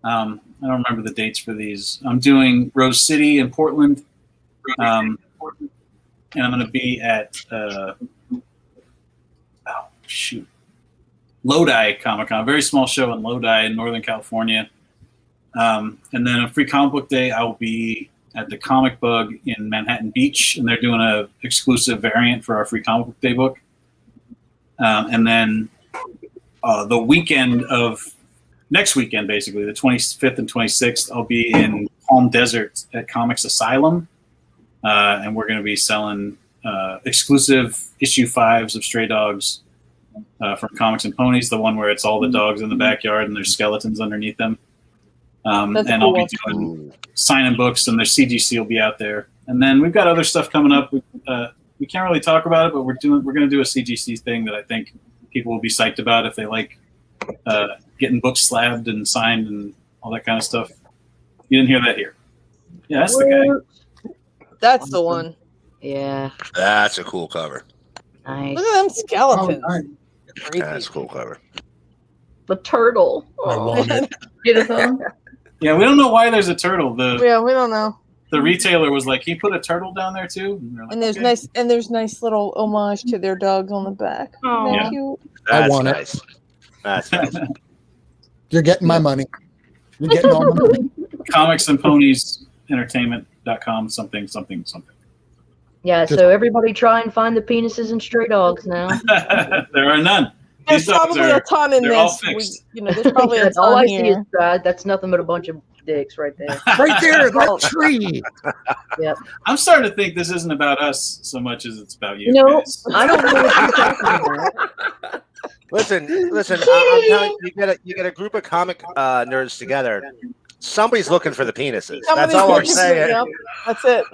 I don't remember the dates for these. I'm doing Rose City in Portland. And I'm going to be at Lodi Comic-Con, very small show in Lodi in Northern California. And then on Free Comic Book Day, I will be at the Comic Bug in Manhattan Beach, and they're doing a exclusive variant for our Free Comic Book Day book. And then the weekend of next weekend, basically the 25th and 26th, I'll be in Palm Desert at Comics Asylum, and we're going to be selling exclusive issue 5s of Stray Dogs from Comics and Ponies, the one where it's all the dogs in the backyard and there's skeletons underneath them. And I'll be doing signing books, and their CGC will be out there. And then we've got other stuff coming up. We can't really talk about it, but we're going to do a CGC thing that I think people will be psyched about if they like getting books slabbed and signed and all that kind of stuff. You didn't hear that here. Yeah, that's the guy. That's the one. Yeah. That's a cool cover. Nice. Look at them skeletons. Oh, That's a cool cover. The turtle. I want it. Beautiful. Yeah, we don't know why there's a turtle. Yeah, we don't know. The retailer was like, "Can you put a turtle down there too?" And, like, And there's okay. there's nice little homage to their dogs on the back. Oh, Yeah. Cute. That's want it. nice. That's nice. You're getting my money. You're getting all my money. Comics and Ponies Entertainment.com something. Yeah, so everybody try and find the penises and stray dogs now. There are none. There's These dogs probably a ton in they're all this. fixed. There's probably a All ton I see is here. that's nothing but a bunch of dicks right there. Right there, that tree. Yep. I'm starting to think this isn't about us so much as it's about you. No, guys. I don't know what you're talking about. Listen. I'm telling you, you get a group of comic nerds together. somebody's looking for the penises. Somebody's That's all I'm looking for- saying. yep, that's it.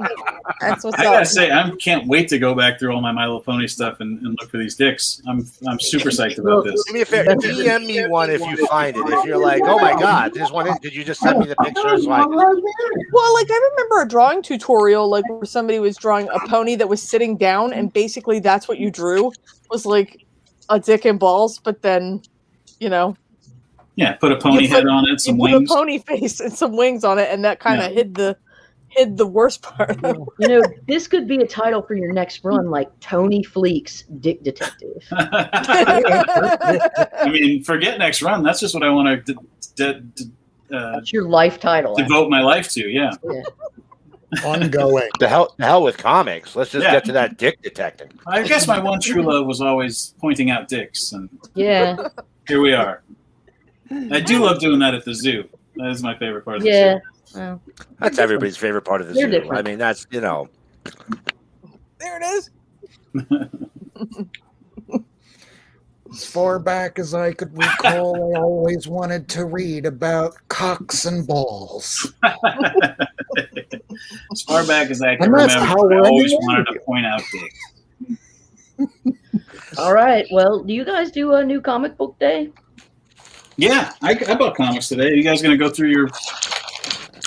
That's what's I gotta up. say, I can't wait to go back through all my My Little Pony stuff and look for these dicks. I'm super psyched about this. Do me a favor, DM me one if you find it. If you're like, oh my god, there's one. Could you just send me the pictures? Like, Well, like I remember a drawing tutorial, like where somebody was drawing a pony that was sitting down, and basically that's what you drew was like a dick and balls, but then, you know, Yeah, put a pony head on it, some you wings. put a pony face and some wings on it, and that kind of hid the worst part. You know, this could be a title for your next run, like Tony Fleecs Dick Detective. I mean, forget next run. That's just what I want to That's your life title. devote my life to. Yeah. Ongoing. the hell with comics. Let's just get to that dick detecting. I guess my one true love was always pointing out dicks, and Yeah. here we are. I do love doing that at the zoo. That is my favorite part of the Yeah. zoo. Well, That's everybody's favorite part of the They're zoo. different. I mean, that's There it is. As far back as I could recall, I always wanted to read about cocks and balls. As far back as I can And that's remember, how we're I always ending the wanted to point out dicks. all right. Well, do you guys do a new comic book day? Yeah, I bought comics today. You guys going to go through your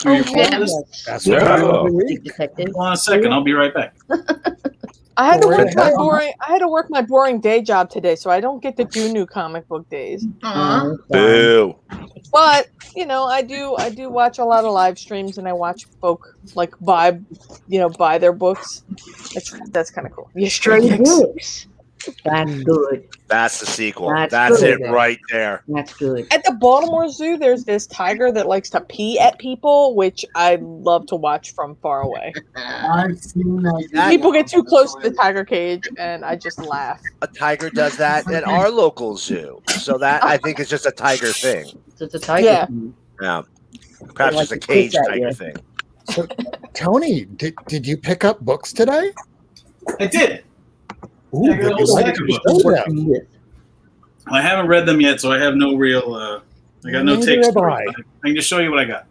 pull list? That's what I do every week. Dick Detective. Hold on a second. I'll be right back. I had to Don't work worry. my boring. I had to work my boring day job today, so I don't get to do new comic book days. Aw. boo. But you know, I do watch a lot of live streams, and I watch folk like buy their books. That's kind of cool. You Stray books. That's good. That's the sequel. That's That's good. it right there. That's good. At the Baltimore Zoo, there's this tiger that likes to pee at people, which I love to watch from far away. I've seen that. People get too close to the tiger cage, and I just laugh. A tiger does that at our local zoo. So that I think is just a tiger thing. It's a tiger. Yeah. Yeah. Perhaps like just a to cage kick at tiger you. thing. So, Tony, did you pick up books today? I did. Ooh, I got a what whole did stack you of books. show them? With. I haven't read them yet, so I have no real. I got no Neither takes. have for I. it. I can just show you what I got.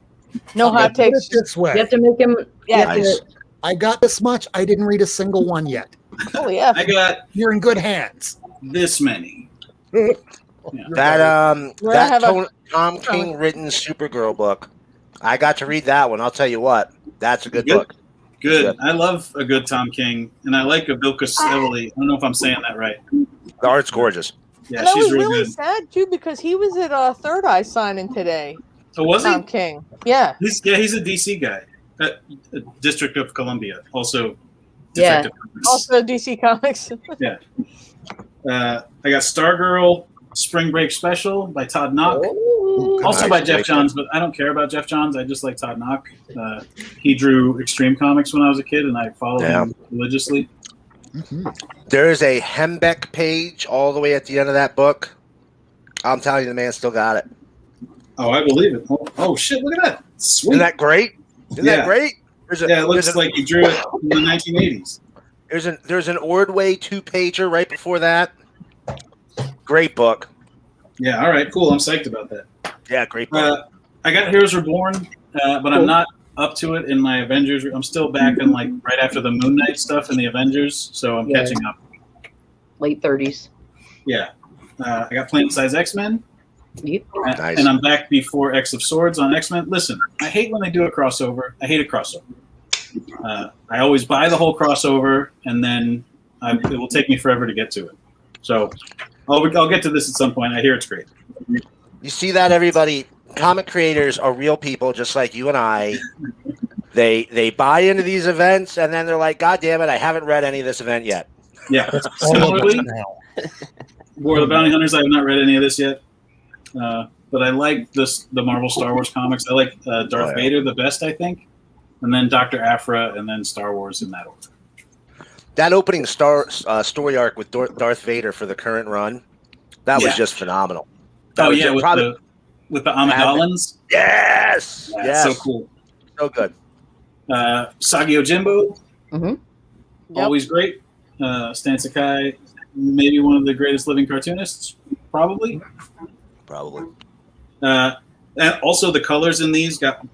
No I'll hot put it takes. this way. You have to make him. Yeah, Nice. I got this much. I didn't read a single one yet. Oh yeah. I got You're in good hands. this many. That We're gonna have a- Tom King written Supergirl book. I got to read that one. I'll tell you what. That's a good Good. book. Good. I love a good Tom King, and I like a Bilquis Evely. I don't know if I'm saying that right. The art's gorgeous. Yeah, And I she's was real really good. sad too because he was at Third Eye signing today. Oh, was Tom he? King. Yeah. He's a DC guy. District of Columbia, also. Yeah. Detective Comics. Also DC Comics. I got Stargirl Spring Break Special by Todd Knock. Ooh. Also Nice. by Jeff Johns, but I don't care about Jeff Johns. I just like Todd Knock. He drew Extreme Comics when I was a kid, and I followed him religiously. Mhm. There is a Hembeck page all the way at the end of that book. I'm telling you, the man still got it. Oh, I believe it. Oh shit! Look at that. Sweet. Isn't that great? Isn't that great? Yeah, it looks like he drew it in the 1980s. There's an Ordway 2-pager right before that. Great book. Yeah. All right. Cool. I'm psyched about that. Yeah, great book. I got Heroes Reborn, but I'm not up to it in my Avengers. I'm still back in like right after the Moon Knight stuff in the Avengers, so I'm Yeah. catching up. Late 30s. Yeah. I got Planet Size X-Men. Yep. Nice. And I'm back before X of Swords on X-Men. Listen, I hate when they do a crossover. I hate a crossover. I always buy the whole crossover, and then it will take me forever to get to it. So I'll get to this at some point. I hear it's great. You see that, everybody? Comic creators are real people, just like you and I. They buy into these events, and then they're like, "God damn it, I haven't read any of this event yet." Yeah. All of us Similarly, now. War of the Bounty Hunters, I have not read any of this yet. But I like the Marvel Star Wars comics. I like Darth Vader the best, I think. And then Dr. Aphra, and then Star Wars in that order. That opening story arc with Darth Vader for the current run, that was just phenomenal. That was just with the Amidalans. Yes, Yeah, yes, so cool. so good. Sagi Ojimbo, Mm-hmm. always great. Stan Sakai, maybe one of the greatest living cartoonists, probably. Probably. And also, the colors in these got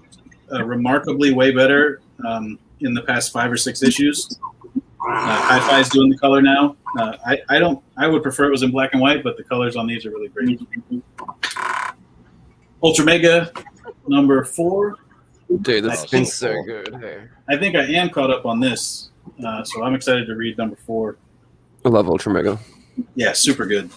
remarkably way better in the past 5 or 6 issues. Hi-Fi's doing the color now. I would prefer it was in black and white, but the colors on these are really great. Ultra Mega number 4. Dude, that's been so good. Hey. I think I am caught up on this, so I'm excited to read number 4. I love Ultra Mega. Yeah, super good.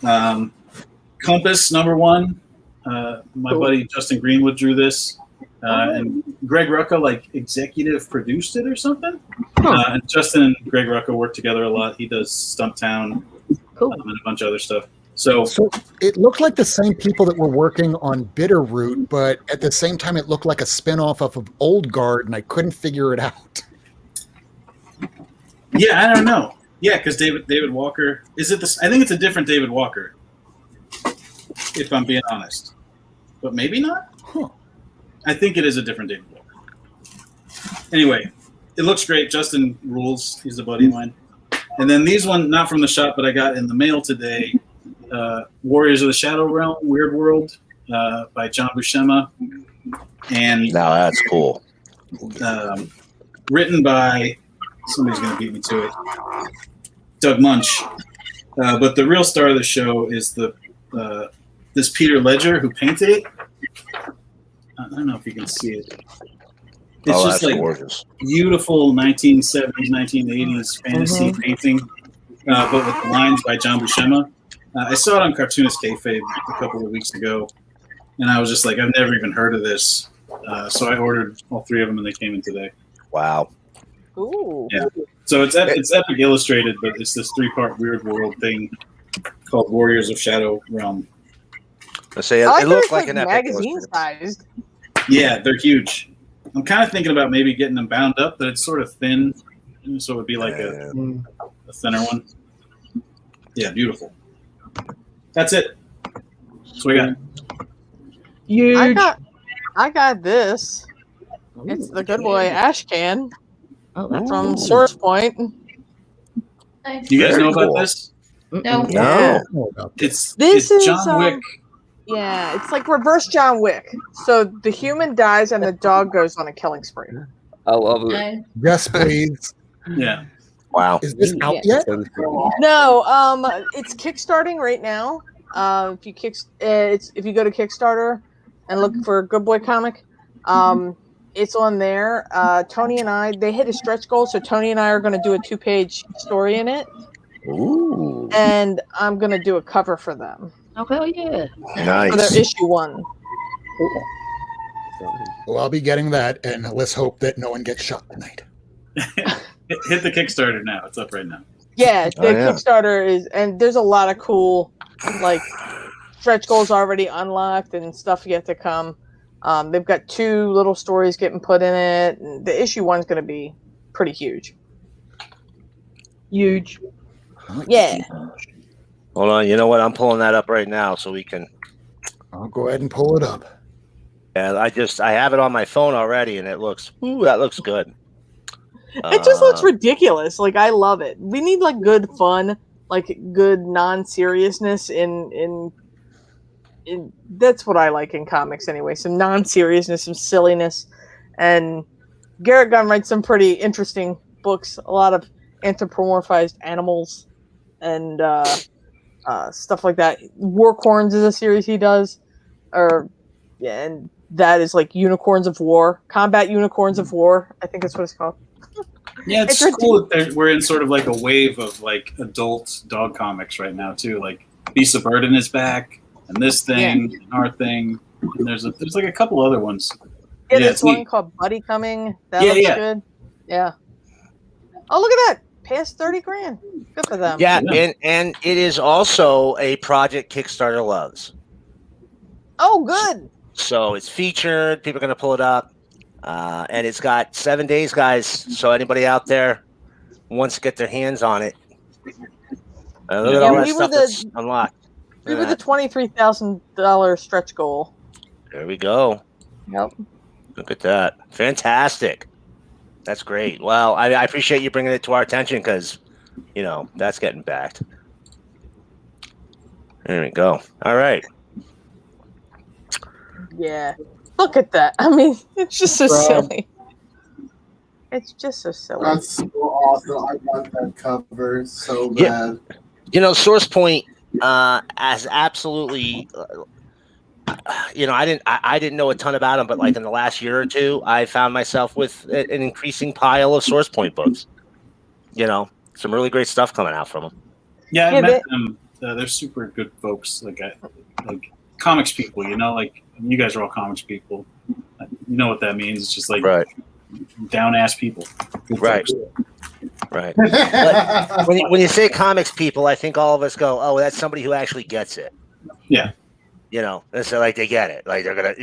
Compass number 1. My buddy Justin Greenwood drew this, and Greg Rucka executive produced it or something. And Justin and Greg Rucka work together a lot. He does Stumptown and a bunch of other stuff. So it looked like the same people that were working on Bitterroot, but at the same time, it looked like a spinoff of Old Guard, and I couldn't figure it out. Yeah, I don't know. Yeah, because David Walker is it this? I think it's a different David Walker, if I'm being honest. But maybe not. Huh. I think it is a different David Walker. Anyway, it looks great. Justin rules. He's a buddy of mine. And then these one, not from the shop, but I got in the mail today. Warriors of the Shadow Realm, Weird World, by John Buscema, and now that's cool. Written by somebody's going to beat me to it, Doug Munch. But the real star of the show is this Peter Ledger who painted it. I don't know if you can see it. It's just like gorgeous. Beautiful 1970s, 1980s fantasy painting, but with the lines by John Buscema. I saw it on Cartoonist Kayfabe a couple of weeks ago, and I was just like, I've never even heard of this. So I ordered all 3 of them, and they came in today. Wow. Ooh. Yeah. So it's Epic Illustrated, but it's this 3-part Weird World thing called Warriors of Shadow Realm. I say it looked like an Epic magazine sized. Yeah, they're huge. I'm kind of thinking about maybe getting them bound up, but it's sort of thin, so it would be like a thinner one. Yeah, beautiful. That's it. So we got. Huge. I got this. It's the Good Boy Ashcan from Source Point. Do you guys know about this? No. No. It's is John Wick. Yeah, it's like reverse John Wick. So the human dies and the dog goes on a killing spree. I love it. Yes, please. Yeah. Wow. Is this out yet? No, it's kickstarting right now. If you go to Kickstarter and look for Good Boy comic, it's on there. Tony and I, they hit a stretch goal, so Tony and I are going to do a 2-page story in it. Ooh. And I'm going to do a cover for them. Oh, hell yeah. Nice. For their issue 1. Well, I'll be getting that, and let's hope that no one gets shot tonight. Hit the Kickstarter now. It's up right now. Yeah, the Kickstarter is, and there's a lot of cool, stretch goals already unlocked and stuff yet to come. They've got 2 little stories getting put in it. And the issue 1's going to be pretty huge. Huge. Yeah. Hold on. You know what? I'm pulling that up right now so we can. I'll go ahead and pull it up. Yeah, I have it on my phone already, and it looks. Ooh, that looks good. It just looks ridiculous. I love it. We need good fun, good non-seriousness in that's what I like in comics anyway. Some non-seriousness, some silliness, and Garrett Gunn writes some pretty interesting books. A lot of anthropomorphized animals and stuff like that. Warcorns is a series he does, and that is Unicorns of War, Combat Unicorns of War. I think that's what it's called. Yeah, it's cool that we're in sort of a wave of adult dog comics right now too. Beast of Burden is back, and this thing, and our thing, and there's a couple other ones. Yeah, there's one called Buddy Coming. That looks good. Yeah. Oh, look at that! Past $30,000. Good for them. Yeah, and it is also a project Kickstarter loves. Oh, good. So it's featured. People are going to pull it up. And it's got 7 days, guys. So anybody out there wants to get their hands on it. Look at all that stuff that's unlocked. We were the $23,000 stretch goal. There we go. Yep. Look at that. Fantastic. That's great. Well, I appreciate you bringing it to our attention because, that's getting backed. There we go. All right. Yeah. Look at that. I mean, it's just so silly. It's just so silly. That's so awesome. I want that cover so bad. You know, Source Point as absolutely. I didn't know a ton about them, but like in the last year or two, I found myself with an increasing pile of Source Point books. You know, some really great stuff coming out from them. Yeah, I met them. They're super good folks. Like comics people. You know, like you guys are all comics people. You know what that means? It's just like down ass people. Good right. folks. Right. But when you say comics people, I think all of us go, "Oh, that's somebody who actually gets it." Yeah. You know, and so like they get it. Like they're gonna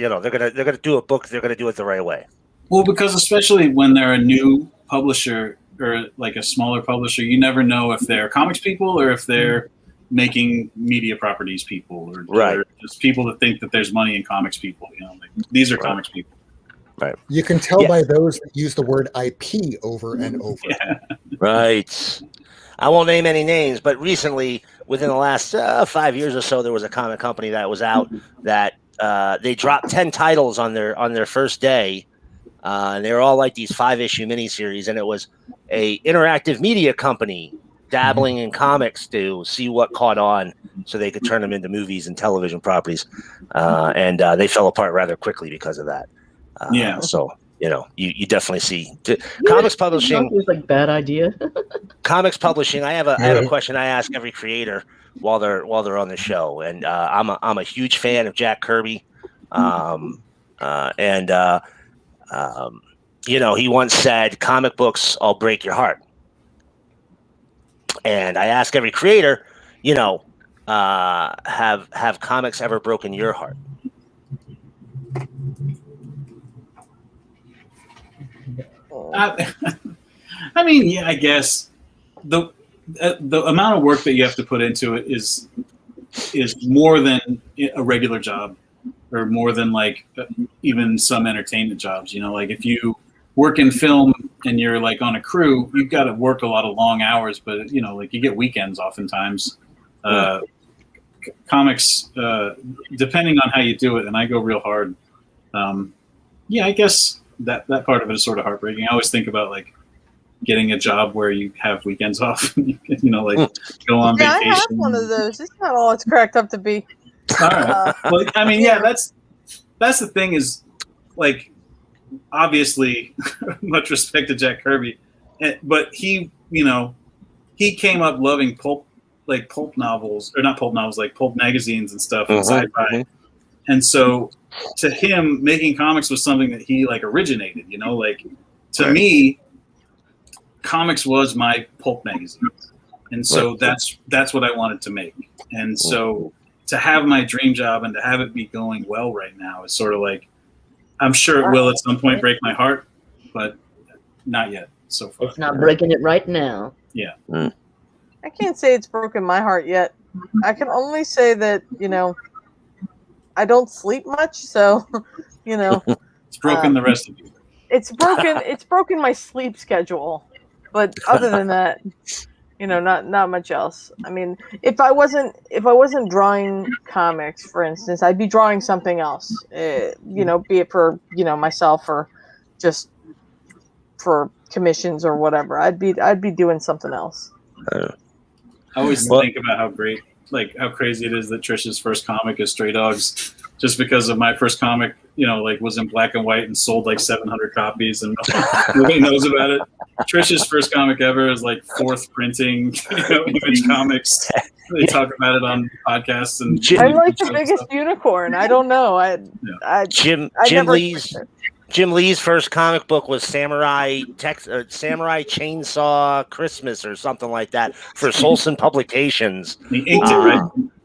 do a book. They're gonna do it the right way. Well, because especially when they're a new publisher or like a smaller publisher, you never know if they're comics people or if they're making media properties people or just people that think that there's money in comics people. You know, like, these are comics people. Right. You can tell by those that use the word IP over and over. Yeah. Right. I won't name any names, but recently, within the last 5 years or so, there was a comic company that was out that they dropped 10 titles on their first day, and they were all like these 5-issue miniseries, and it was a interactive media company dabbling in comics to see what caught on, so they could turn them into movies and television properties, and they fell apart rather quickly because of that. So. You know, you definitely see comics publishing. It's like bad idea. Comics publishing. I have a question I ask every creator while they're on the show, and I'm a huge fan of Jack Kirby, and you know, he once said, "Comic books all break your heart," and I ask every creator, you know, have comics ever broken your heart? I mean, yeah, I guess the amount of work that you have to put into it is more than a regular job, or more than like even some entertainment jobs. You know, like if you work in film and you're like on a crew, you've got to work a lot of long hours, but you know, like you get weekends oftentimes. Comics, depending on how you do it, and I go real hard. Yeah, I guess that part of it is sort of heartbreaking. I always think about like getting a job where you have weekends off, you know, like go on vacation. I have one of those. It's not all it's cracked up to be. All right. Well, I mean, yeah, that's the thing is, like, obviously, much respect to Jack Kirby, but he, you know, he came up loving pulp novels, or not pulp novels, like pulp magazines and stuff, and sci-fi. And so to him, making comics was something that he like originated, you know, like to me, comics was my pulp magazine. And so that's what I wanted to make. And so to have my dream job and to have it be going well right now is sort of like, I'm sure it will at some point break my heart, but not yet so far. It's not breaking it right now. Yeah. I can't say it's broken my heart yet. I can only say that, you know, I don't sleep much, so you know, it's broken the rest of you. It's broken my sleep schedule, but other than that, you know, not much else. I mean, if I wasn't drawing comics, for instance, I'd be drawing something else. You know, be it for, you know, myself or just for commissions or whatever. I'd be doing something else. I always think about how great, like how crazy it is that Trish's first comic is Stray Dogs, just because of my first comic, you know, like was in black and white and sold like 700 copies and nobody knows about it. Trish's first comic ever is like fourth printing, you know, Image Comics. They talk about it on podcasts and I'm like the biggest unicorn. I don't know. Jim Lee's first comic book was Samurai Chainsaw Christmas or something like that for Solson Publications. He inked it, right?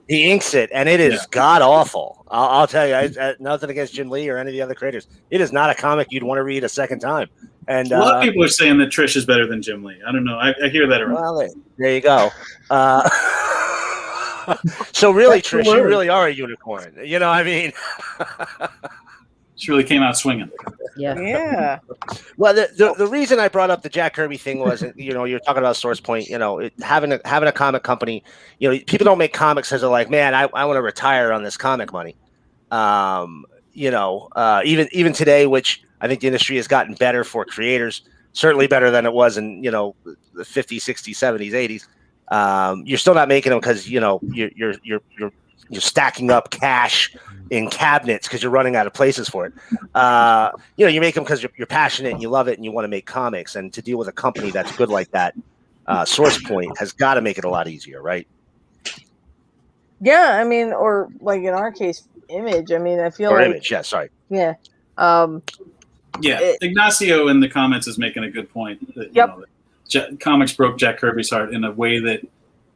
He inks it, and it is god awful. I'll tell you, nothing against Jim Lee or any of the other creators. It is not a comic you'd want to read a second time. And a lot of people are saying that Trish is better than Jim Lee. I don't know. I hear that around. Well, there you go. So really, Trish, you really are a unicorn. You know what I mean? She really came out swinging. Yeah. Well, the reason I brought up the Jack Kirby thing was, you know, you're talking about Source Point. You know, having a comic company. You know, people don't make comics because they're like, man, I want to retire on this comic money. even today, which I think the industry has gotten better for creators, certainly better than it was in the 50s, 60s, 70s, 80s. You're still not making them because you're stacking up cash in cabinets because you're running out of places for it. You make them because you're passionate and you love it and you want to make comics. And to deal with a company that's good like that, Source Point has got to make it a lot easier, right? Yeah, I mean, or like in our case, Image. I mean, I feel like Image. Yeah, sorry. Yeah. Ignacio in the comments is making a good point. That, comics broke Jack Kirby's heart in a way that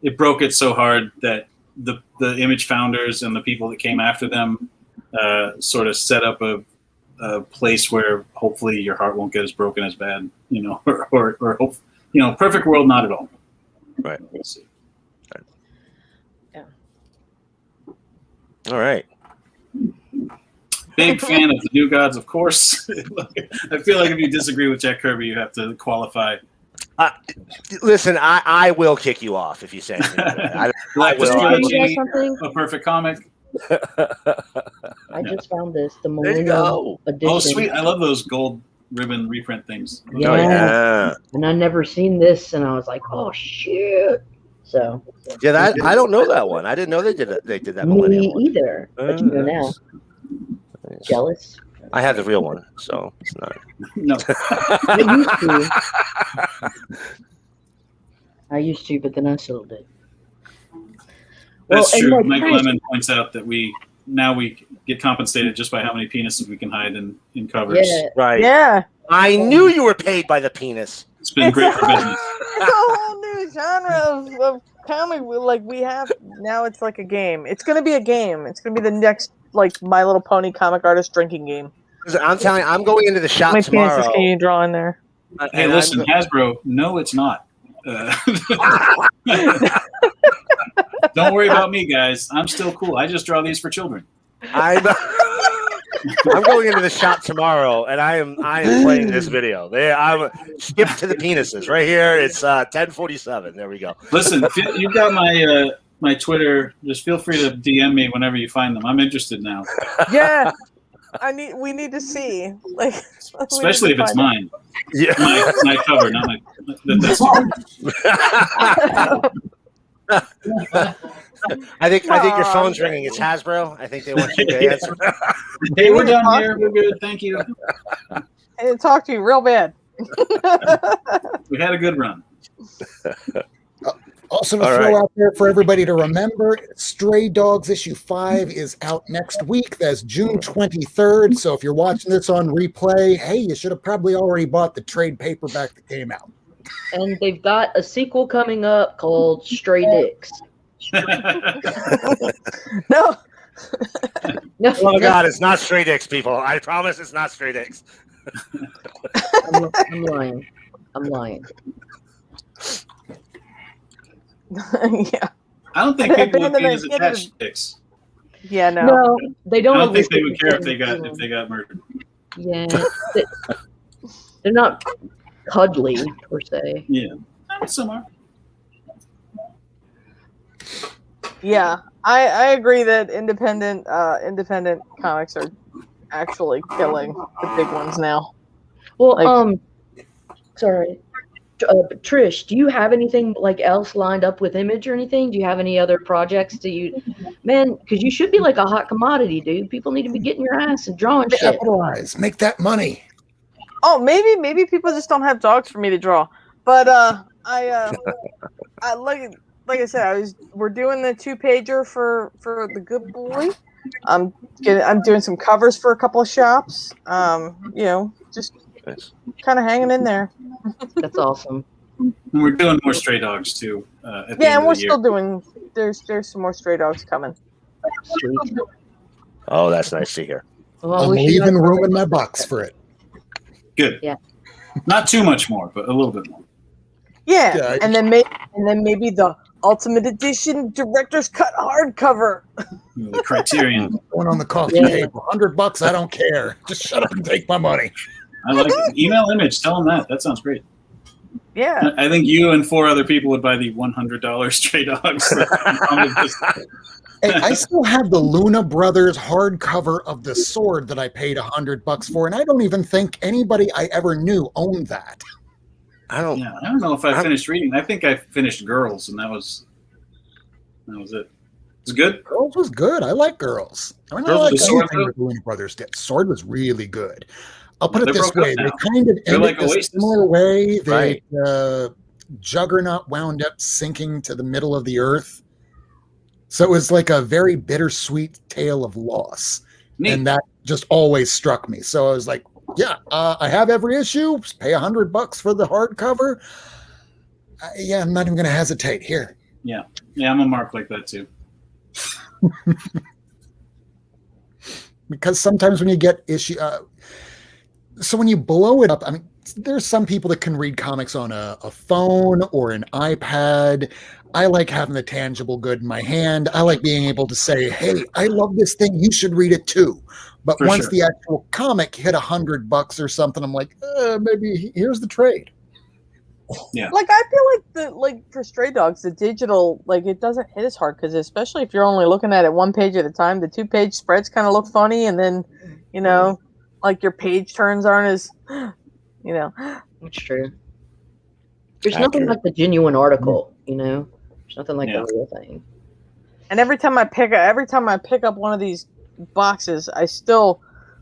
it broke it so hard that the Image founders and the people that came after them sort of set up a place where hopefully your heart won't get as broken as bad, or hope, perfect world, not at all. Right. We'll see. Yeah. All right. Big fan of the New Gods, of course. I feel like if you disagree with Jack Kirby, you have to qualify. Listen, I will kick you off if you say anything. I will. A perfect comic. I just found this, the There you Millennium go. Edition. Oh, sweet. I love those gold ribbon reprint things. Yeah. And I never seen this, and I was like, oh, shit. So. Yeah, I don't know that one. I didn't know they did that Me Millennium one. either. But you know now. Nice. Jealous? I have the real one, so it's not. No. I used to, but then I sold it. That's Well, true. and Mike like, Lemon points out that we get compensated just by how many penises we can hide in covers. Yeah. Right. Yeah. I knew you were paid by the penis. It's been great for business. It's a whole new genre of comic. Like we have now, it's like a game. It's going to be a game. It's going to be the next like My Little Pony comic artist drinking game. I'm telling you, I'm going into the shop How many tomorrow. penises can you draw in there? Hey, listen, Hasbro. No, it's not. Don't worry about me, guys. I'm still cool. I just draw these for children. I'm going into the shop tomorrow, and I am playing this video. I'm skip to the penises right here. It's 10:47. There we go. Listen, you've got my Twitter. Just feel free to DM me whenever you find them. I'm interested now. Yeah, we need to see. Like, especially if it's mine. Yeah, my cover, not my. That's I think your phone's ringing. It's Hasbro. I think they want you to answer. Hey, we're done here. We're good. Thank you. I didn't talk to you real bad. We had a good run. Also to throw out there for everybody to remember, Stray Dogs issue 5 is out next week. That's June 23rd. So if you're watching this on replay, hey, you should have probably already bought the trade paperback that came out. And they've got a sequel coming up called Stray Dicks. No. Oh God, it's not Stray Dicks, people. I promise it's not Stray Dicks. I'm lying. Yeah. I don't think people would be as attached to dicks. Yeah, no. No, they don't. I don't think they would care if they got murdered. Yeah, they're not cuddly per se. Yeah, some are. Yeah, I agree that independent comics are actually killing the big ones now. Well, sorry. Trish, do you have anything like else lined up with Image or anything? Do you have any other projects? Man, because you should be like a hot commodity, dude. People need to be getting your ass and drawing shit. Capitalize, make that money. Oh, maybe people just don't have dogs for me to draw. But I like I said, we're doing the 2-pager for the Good Boy. I'm doing some covers for a couple of shops. Just kind of hanging in there. That's awesome. And we're doing more Stray Dogs too. And we're still doing. There's some more Stray Dogs coming. Sweet. Oh, that's nice to hear. Well, I'm leaving room in my box for it. Good. Yeah. Not too much more, but a little bit more. Yeah, and then maybe the Ultimate Edition Director's Cut hardcover. The Criterion. Going on the coffee table. $100, I don't care. Just shut up and take my money. I like it. Email Image. Tell them that. That sounds great. Yeah. I think you and 4 other people would buy the $100 Stray Dogs. Hey, I still have the Luna Brothers hardcover of the sword that I paid $100 for, and I don't even think anybody I ever knew owned that. I don't know if I finished reading. I think I finished Girls, and that was it. It's good. Girls was good. I like Girls. I mean, I Girls like was Sword, anything that the Luna Brothers did. Sword was really good. I'll put They it this broke up way: they now. kind of They're ended like in a Oasis. similar way. They Right. Juggernaut wound up sinking to the middle of the earth. So it was like a very bittersweet tale of loss. Neat. And that just always struck me. So I was like, yeah, I have every issue. Just pay $100 for the hardcover. Yeah, I'm not even going to hesitate. Here. Yeah, I'm a mark like that too. Because sometimes when you get so when you blow it up, I mean, there's some people that can read comics on a phone or an iPad. I like having the tangible good in my hand. I like being able to say, hey, I love this thing. You should read it too. But For once sure. the actual comic hit $100 or something, I'm like, maybe here's the trade. Yeah. Like I feel like for Stray Dogs, the digital, like it doesn't hit as hard because especially if you're only looking at it one page at a time, the 2-page spreads kind of look funny, and then like your page turns aren't as That's true. There's nothing like the genuine article, There's nothing like the real thing. And every time I pick up one of these boxes, I still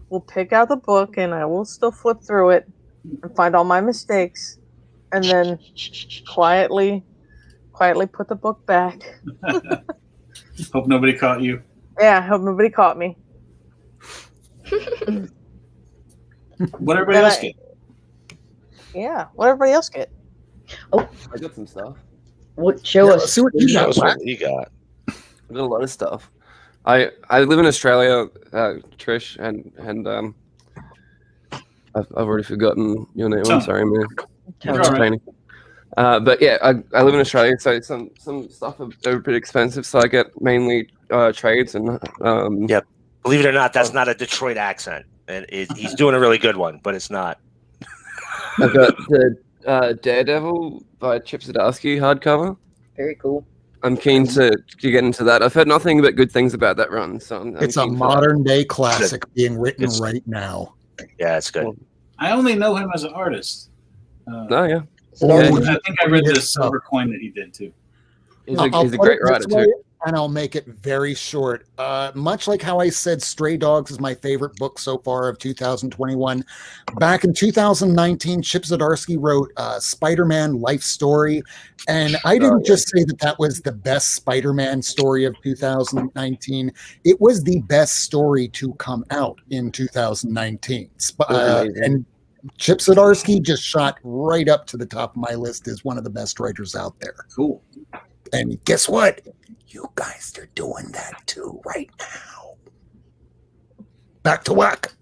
will pick out the book and I will still flip through it and find all my mistakes, and then quietly put the book back. Hope nobody caught you. Yeah, hope nobody caught me. What everybody else get? Yeah, what everybody else get? I got some stuff. What show us? See what you Show got. us what you got. I got a lot of stuff. I live in Australia, Trish, and I've already forgotten your name. I'm sorry, man. You're all right. But yeah, I live in Australia, so some stuff are a bit expensive. So I get mainly trades and Yep. Believe it or not, that's not a Detroit accent, and he's doing a really good one, but it's not. I've got the Daredevil by Chip Zdarsky hardcover. Very cool. I'm keen to get into that. I've heard nothing but good things about that run. So I'm It's a keen for modern day classic being written It's- right now. Yeah, it's good. I only know him as an artist. that. No, yeah. I think I read the Silver Coin that he did too. He's I'll a put great it this writer way, too. and I'll make it very short. Much like how I said Stray Dogs is my favorite book so far of 2021. Back in 2019, Chip Zdarsky wrote Spider-Man Life Story, and I didn't just say that was the best Spider-Man story of 2019. It was the best story to come out in 2019. And Chip Zdarsky just shot right up to the top of my list as one of the best writers out there. Cool. And guess what? You guys are doing that too right now. Back to work.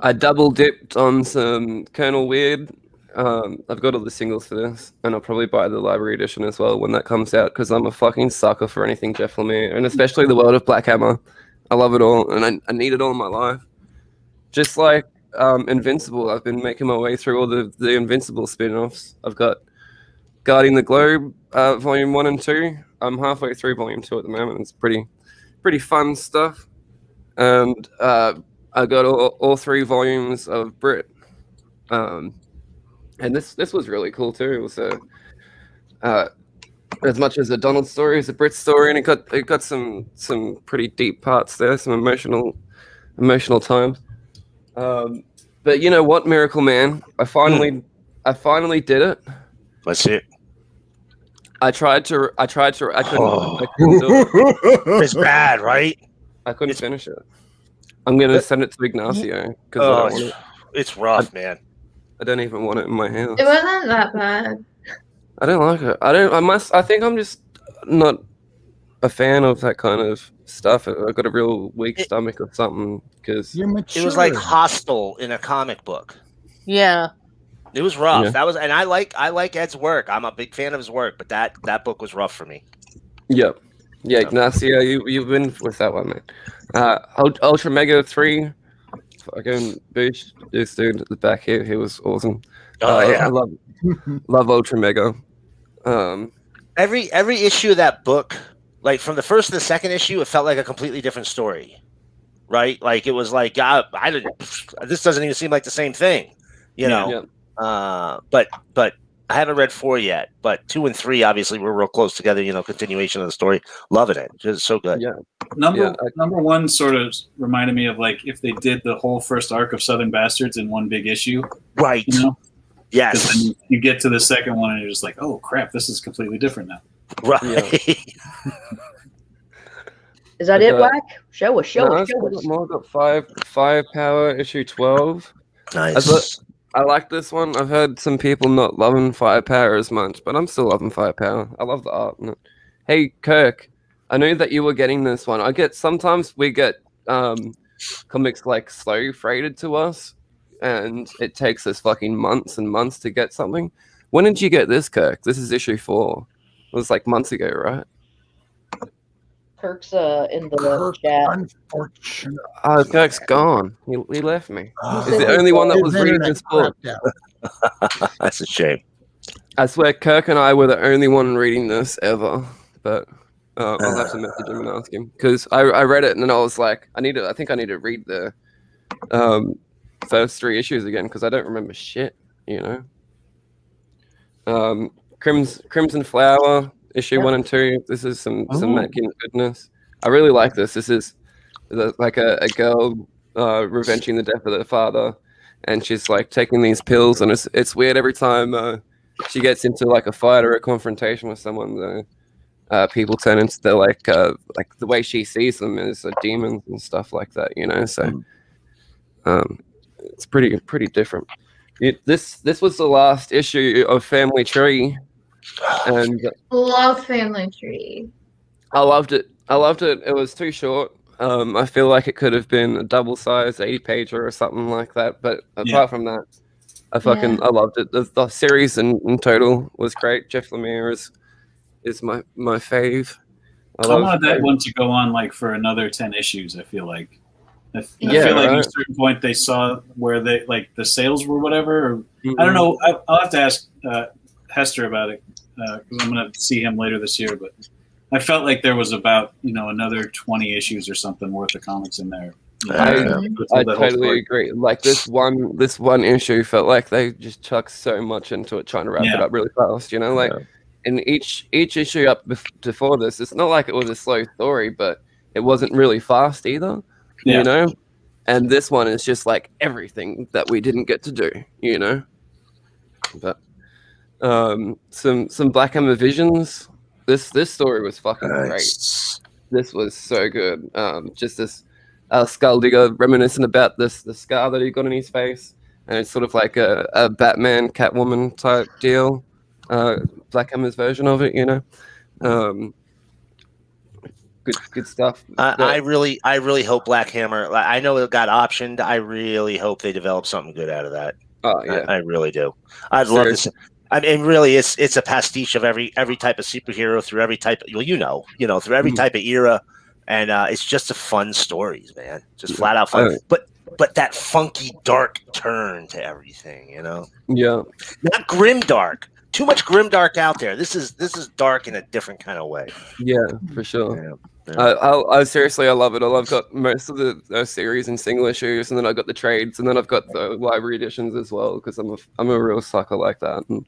I double dipped on some Colonel Weird. I've got all the singles for this, and I'll probably buy the library edition as well when that comes out, because I'm a fucking sucker for anything Jeff Lemire, and especially the world of Black Hammer. I love it all, and I need it all in my life. Just like Invincible, I've been making my way through all the Invincible spin-offs. I've got Guarding the Globe, Volume 1 and 2. I'm halfway through Volume 2 at the moment. It's pretty fun stuff. And I got all 3 volumes of Brit. And this was really cool too. It was as much as a Donald story as a Brit story, and it got some pretty deep parts there, some emotional times. But you know what, Miracle Man? I finally did it. Let's see it. I tried to. I couldn't do it. It's bad, right? I couldn't finish it. I'm gonna send it to Ignacio because it's rough, man. I don't even want it in my house. It wasn't that bad. I don't like it. I think I'm just not a fan of that kind of stuff. I've got a real weak stomach or something because it was like Hostile in a comic book. Yeah. It was rough. Yeah. That was, and I like Ed's work. I'm a big fan of his work, but that book was rough for me. Yep. Yeah, Ignacio, you've been with that one, man. Ultra Mega 3, fucking boost this dude at the back here. He was awesome. Yeah. I love Ultra Mega. Every issue of that book like from the first to the second issue, it felt like a completely different story, right? Like it was like I didn't. This doesn't even seem like the same thing, you know. But I haven't read 4 yet. But 2 and 3 obviously were real close together. You know, continuation of the story. Loving it. Just so good. Yeah. Number 1 sort of reminded me of like if they did the whole first arc of Southern Bastards in one big issue, right? You know. Yes. Then you get to the second one and you're just like, oh crap, this is completely different now. Right. Yeah. Is that it, Black? Show us. I've got 5 power issue 12. Nice. I like this one. I've heard some people not loving 5 power as much, but I'm still loving 5 power. I love the art in it. Hey Kirk, I knew that you were getting this one. Sometimes we get comics like slow freighted to us, and it takes us fucking months and months to get something. When did you get this, Kirk? This is issue 4. It was like months ago, right? Kirk's in the chat. Unfortunately. Kirk's gone. He left me. He's the only one that was reading this book. That's a shame. I swear, Kirk and I were the only one reading this ever. But I'll have to message him and ask him because I read it and then I was like, I think I need to read the first 3 issues again because I don't remember shit. You know. Crimson Flower. Issue 1 and 2. This is some Metkin goodness. I really like this. This is like a girl revenging the death of her father, and she's like taking these pills, and it's weird every time she gets into like a fight or a confrontation with someone. People turn into like the way she sees them is demons and stuff like that. You know, so it's pretty different. This was the last issue of Family Tree. And love Family Tree. I loved it. It was too short. I feel like it could have been a double-sized 80-pager or something like that. But apart from that, I loved it. The series in total was great. Jeff Lemire is my fave. I wanted that one to go on like for another 10 issues. I feel like. I feel like at a certain point they saw where they like the sales were whatever. Or, I don't know. I'll have to ask Hester about it. Because I'm going to see him later this year, but I felt like there was about another 20 issues or something worth of comics in there. I totally agree. Like this one issue felt like they just chucked so much into it, trying to wrap it up really fast. You know, like in each issue up before this, it's not like it was a slow story, but it wasn't really fast either. You know, and this one is just like everything that we didn't get to do. You know, but. Some Black Hammer Visions. This story was fucking great. This was so good. Just this Skull Digger reminiscent about the scar that he got in his face, and it's sort of like a Batman Catwoman type deal. Black Hammer's version of it, you know. Good stuff. I really hope Black Hammer. I know it got optioned. I really hope they develop something good out of that. Oh yeah, I really do. I'd love to. I mean, really, it's a pastiche of every type of superhero through every type. Well, through every type of era, and it's just a fun stories, man. Just flat out fun. But that funky dark turn to everything, you know. Yeah. Not grim dark. Too much grim dark out there. This is dark in a different kind of way. Yeah, for sure. I seriously, I love it. I've got most of the series in single issues, and then I've got the trades, and then I've got the library editions as well because I'm a real sucker like that. And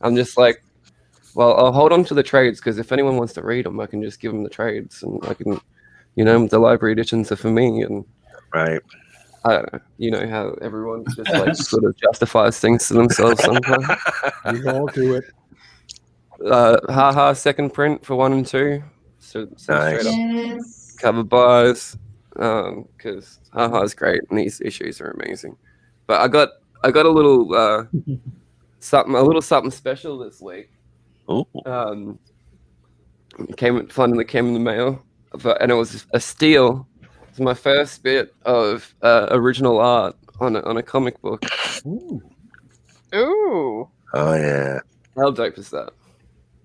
I'm just like, well, I'll hold on to the trades because if anyone wants to read them, I can just give them the trades, and I can, the library editions are for me. And right, I don't know. You know how everyone just like sort of justifies things to themselves sometimes. We all do it. Haha, second print for 1 and 2. So nice. Straight up cover buys because Haha's great and these issues are amazing. But I got a little something special this week. Ooh. Came in the mail, and it was a steal. It's my first bit of original art on a comic book. Ooh. Oh yeah. How dope is that?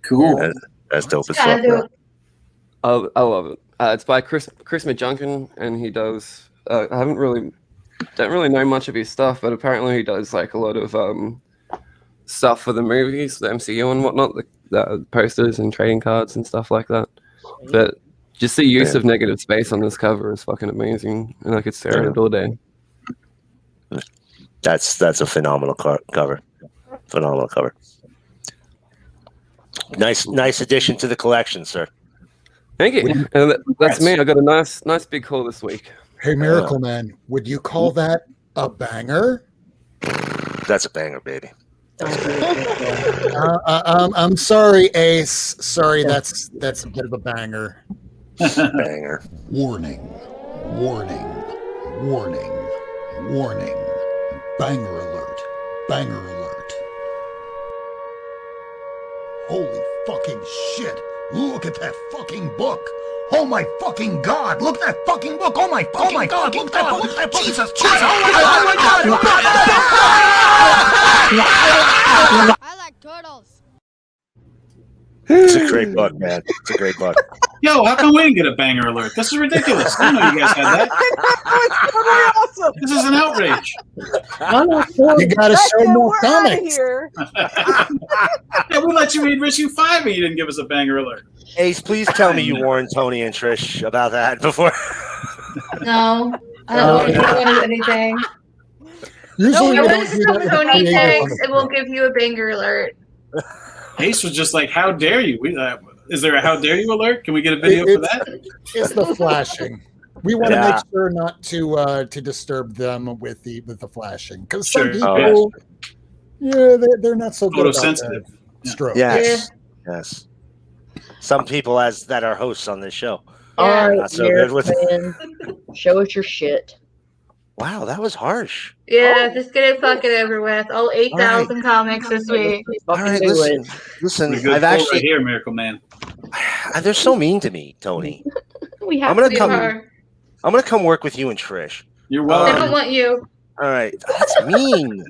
Cool. That's dope as fuck. I love it. It's by Chris McJunkin, and he does. I don't really know much of his stuff, but apparently he does like a lot of stuff for the movies, the MCU and whatnot, the posters and trading cards and stuff like that. But just the use of negative space on this cover is fucking amazing, and I could stare at it all day. That's a phenomenal cover. Phenomenal cover. Nice addition to the collection, sir. Thank you. And that's me. I got a nice big haul this week. Hey, Miracle Man, would you call that a banger? That's a banger, baby. I'm sorry, Ace. Sorry, that's a bit of a banger. Banger. Warning, warning, warning, warning. Banger alert, banger alert. Holy fucking shit. Look at that fucking book. Oh my fucking God. Look at that fucking book. Oh my God. Look at that book. Jesus. Oh my God. I like turtles. It's a great book, man. It's a great book. Yo, how come we didn't get a banger alert? This is ridiculous. I didn't know you guys had that. It's totally awesome. This is an outrage. You gotta show more comics. Yeah, we let you read issue 5 and you didn't give us a banger alert. Ace, please tell me you warned Tony and Trish about that before. No, I don't want to do anything. Usually No, we I don't want do to that some with Tony creative tags on and we'll give you a banger alert. Ace was just like, how dare you? Is there a how dare you alert? Can we get a video for that? It's the flashing. We want to Yeah. make sure not to disturb them with the flashing, because Sure. some people, they're not so good about Photosensitive. that stroke. Yes. Yes. Some people that are hosts on this show. All right, Not so good with man. Show us your shit. Wow, that was harsh. Yeah, just get it fucking over with. All 8,000 comics this week. All right, do listen. Good I've pull actually right here, Miracle Man. they're so mean to me, Tony. We have I'm gonna You come. are. I'm gonna come work with you and Trish. You're They welcome. don't want you. All right, that's mean.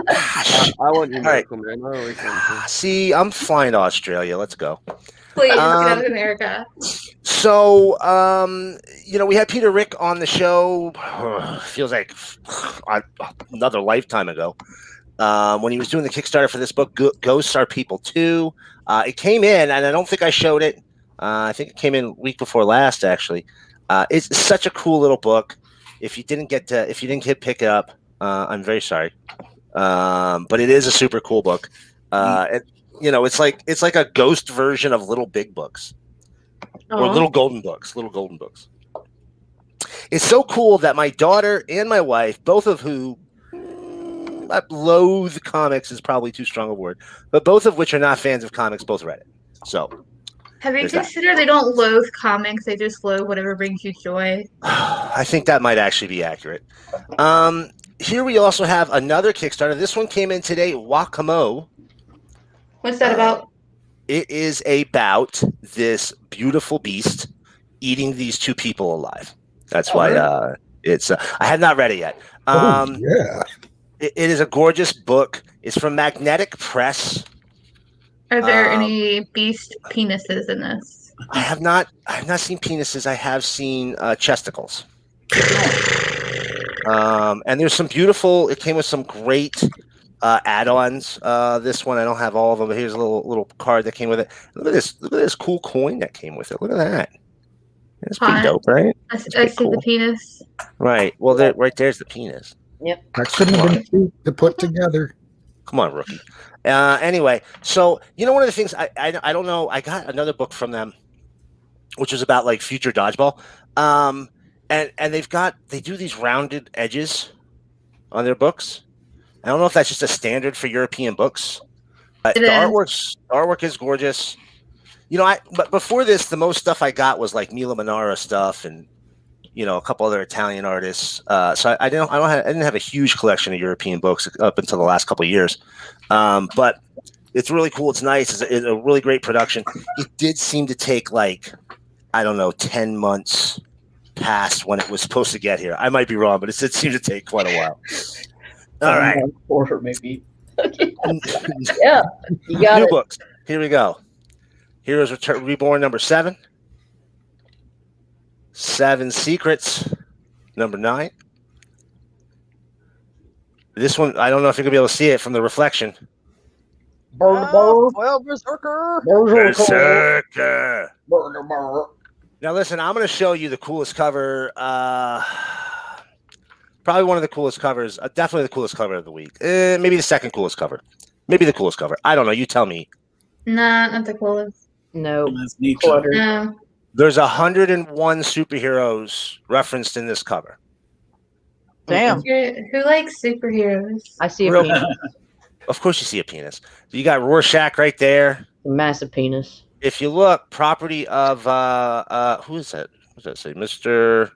I want you, All right. Miracle Man. I always want you. See, I'm flying to Australia. Let's go. Please, get out of America. So, we had Peter Rick on the show. Feels like another lifetime ago. When he was doing the Kickstarter for this book, Ghosts Are People Too. It came in, and I don't think I showed it. I think it came in week before last, actually. It's such a cool little book. If you didn't pick it up, I'm very sorry. But it is a super cool book. It's like a ghost version of Little Big Books. Or Little Golden Books. It's so cool that my daughter and my wife, both of who loathe comics is probably too strong a word, but both of which are not fans of comics, both read it. So Have you there's that. considered they don't loathe comics, they just loathe whatever brings you joy? I think that might actually be accurate. Here we also have another Kickstarter. This one came in today, Wakamo. What's that about? It is about this beautiful beast eating these two people alive. That's why it's. I have not read it yet. Yeah. It is a gorgeous book. It's from Magnetic Press. Are there any beast penises in this? I have not seen penises. I have seen chesticles. And there's some beautiful. It came with some great add-ons. This one I don't have all of them, but here's a little card that came with it. Look at this! Look at this cool coin that came with it. Look at that. That's pretty dope, right? I see the penis. Right. Well, right there's the penis. Yep. That couldn't have been cute to put together. Come on, rookie. Anyway, so one of the things I don't know. I got another book from them, which was about like future dodgeball. And they do these rounded edges on their books. I don't know if that's just a standard for European books. But the artwork is gorgeous. But before this, the most stuff I got was like Mila Manara stuff and a couple other Italian artists. So I didn't have a huge collection of European books up until the last couple of years. But it's really cool. It's nice. It's a really great production. It did seem to take 10 months past when it was supposed to get here. I might be wrong, but it seemed to take quite a while. All right. Quarter maybe. Yeah. You got New it. books. Here we go. Heroes Reborn number 7. 7 Secrets number 9. This one, I don't know if you're going to be able to see it from the reflection. Foil Berserker. Berserker. Now listen, I'm going to show you the coolest cover. Probably one of the coolest covers. Definitely the coolest cover of the week. Maybe the second coolest cover. Maybe the coolest cover. I don't know. You tell me. Nah, not the coolest. No. That's neat. Clutter. No. There's 101 superheroes referenced in this cover. Damn. Who likes superheroes? I see a Real- penis. Of course you see a penis. You got Rorschach right there. A massive penis. If you look, property of who is that? What does that say? Mr.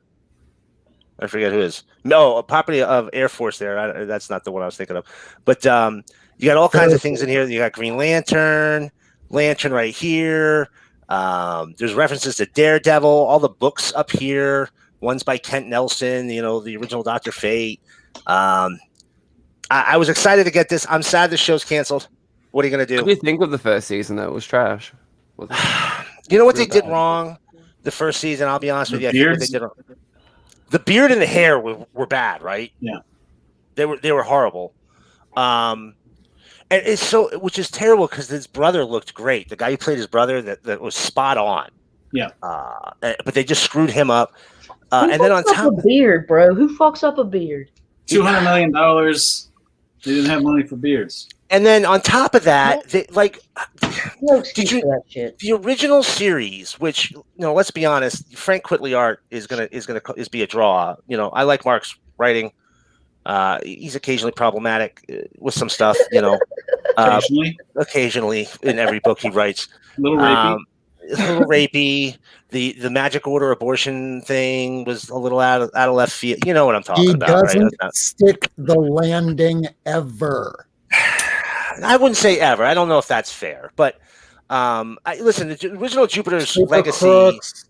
I forget who it is. No, a property of Air Force there. That's not the one I was thinking of. But you got all kinds of things in here. You got Green Lantern right here. There's references to Daredevil, all the books up here. One's by Kent Nelson, the original Dr. Fate. I was excited to get this. I'm sad the show's canceled. What are you going to do? What do you think of the first season? That was trash. You know what they did wrong the first season? I'll be honest with you. I think what they did wrong. The beard and the hair were bad, right? Yeah. They were horrible. And it's so, which is terrible because his brother looked great. The guy who played his brother that was spot on. Yeah. But they just screwed him up. Who And then on fucks top up a beard, bro? Who fucks up a beard? $200 million. They didn't have money for beards. And then on top of that, they No excuse for that shit. the original series, which let's be honest, Frank Quitely art is gonna be a draw. I like Mark's writing. He's occasionally problematic with some stuff. Occasionally in every book he writes, A little rapey. a little rapey. The magic order abortion thing was a little out of left field. You know what I'm talking He about, doesn't right? stick the landing ever. I wouldn't say ever. I don't know if that's fair, but listen, the original Jupiter's Super Legacy. Crooks,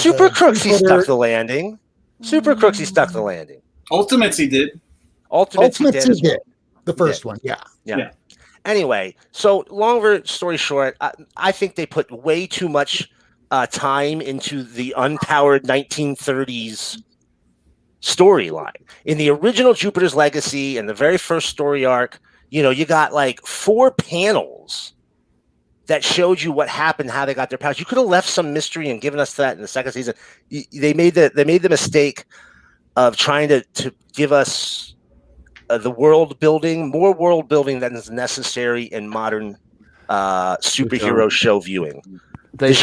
Super the Crooks, he Jupiter- stuck the landing. Super Crooks, he stuck the landing. Ultimates, he did. Ultimates, he Ultimates did. he did. The first one, yeah. Yeah. Anyway, so longer story short, I think they put way too much time into the unpowered 1930s storyline. In the original Jupiter's Legacy and the very first story arc, you got like 4 panels that showed you what happened, how they got their powers. You could have left some mystery and given us that in the second season. They made the mistake of trying to give us the world building, more world building than is necessary in modern superhero show viewing. They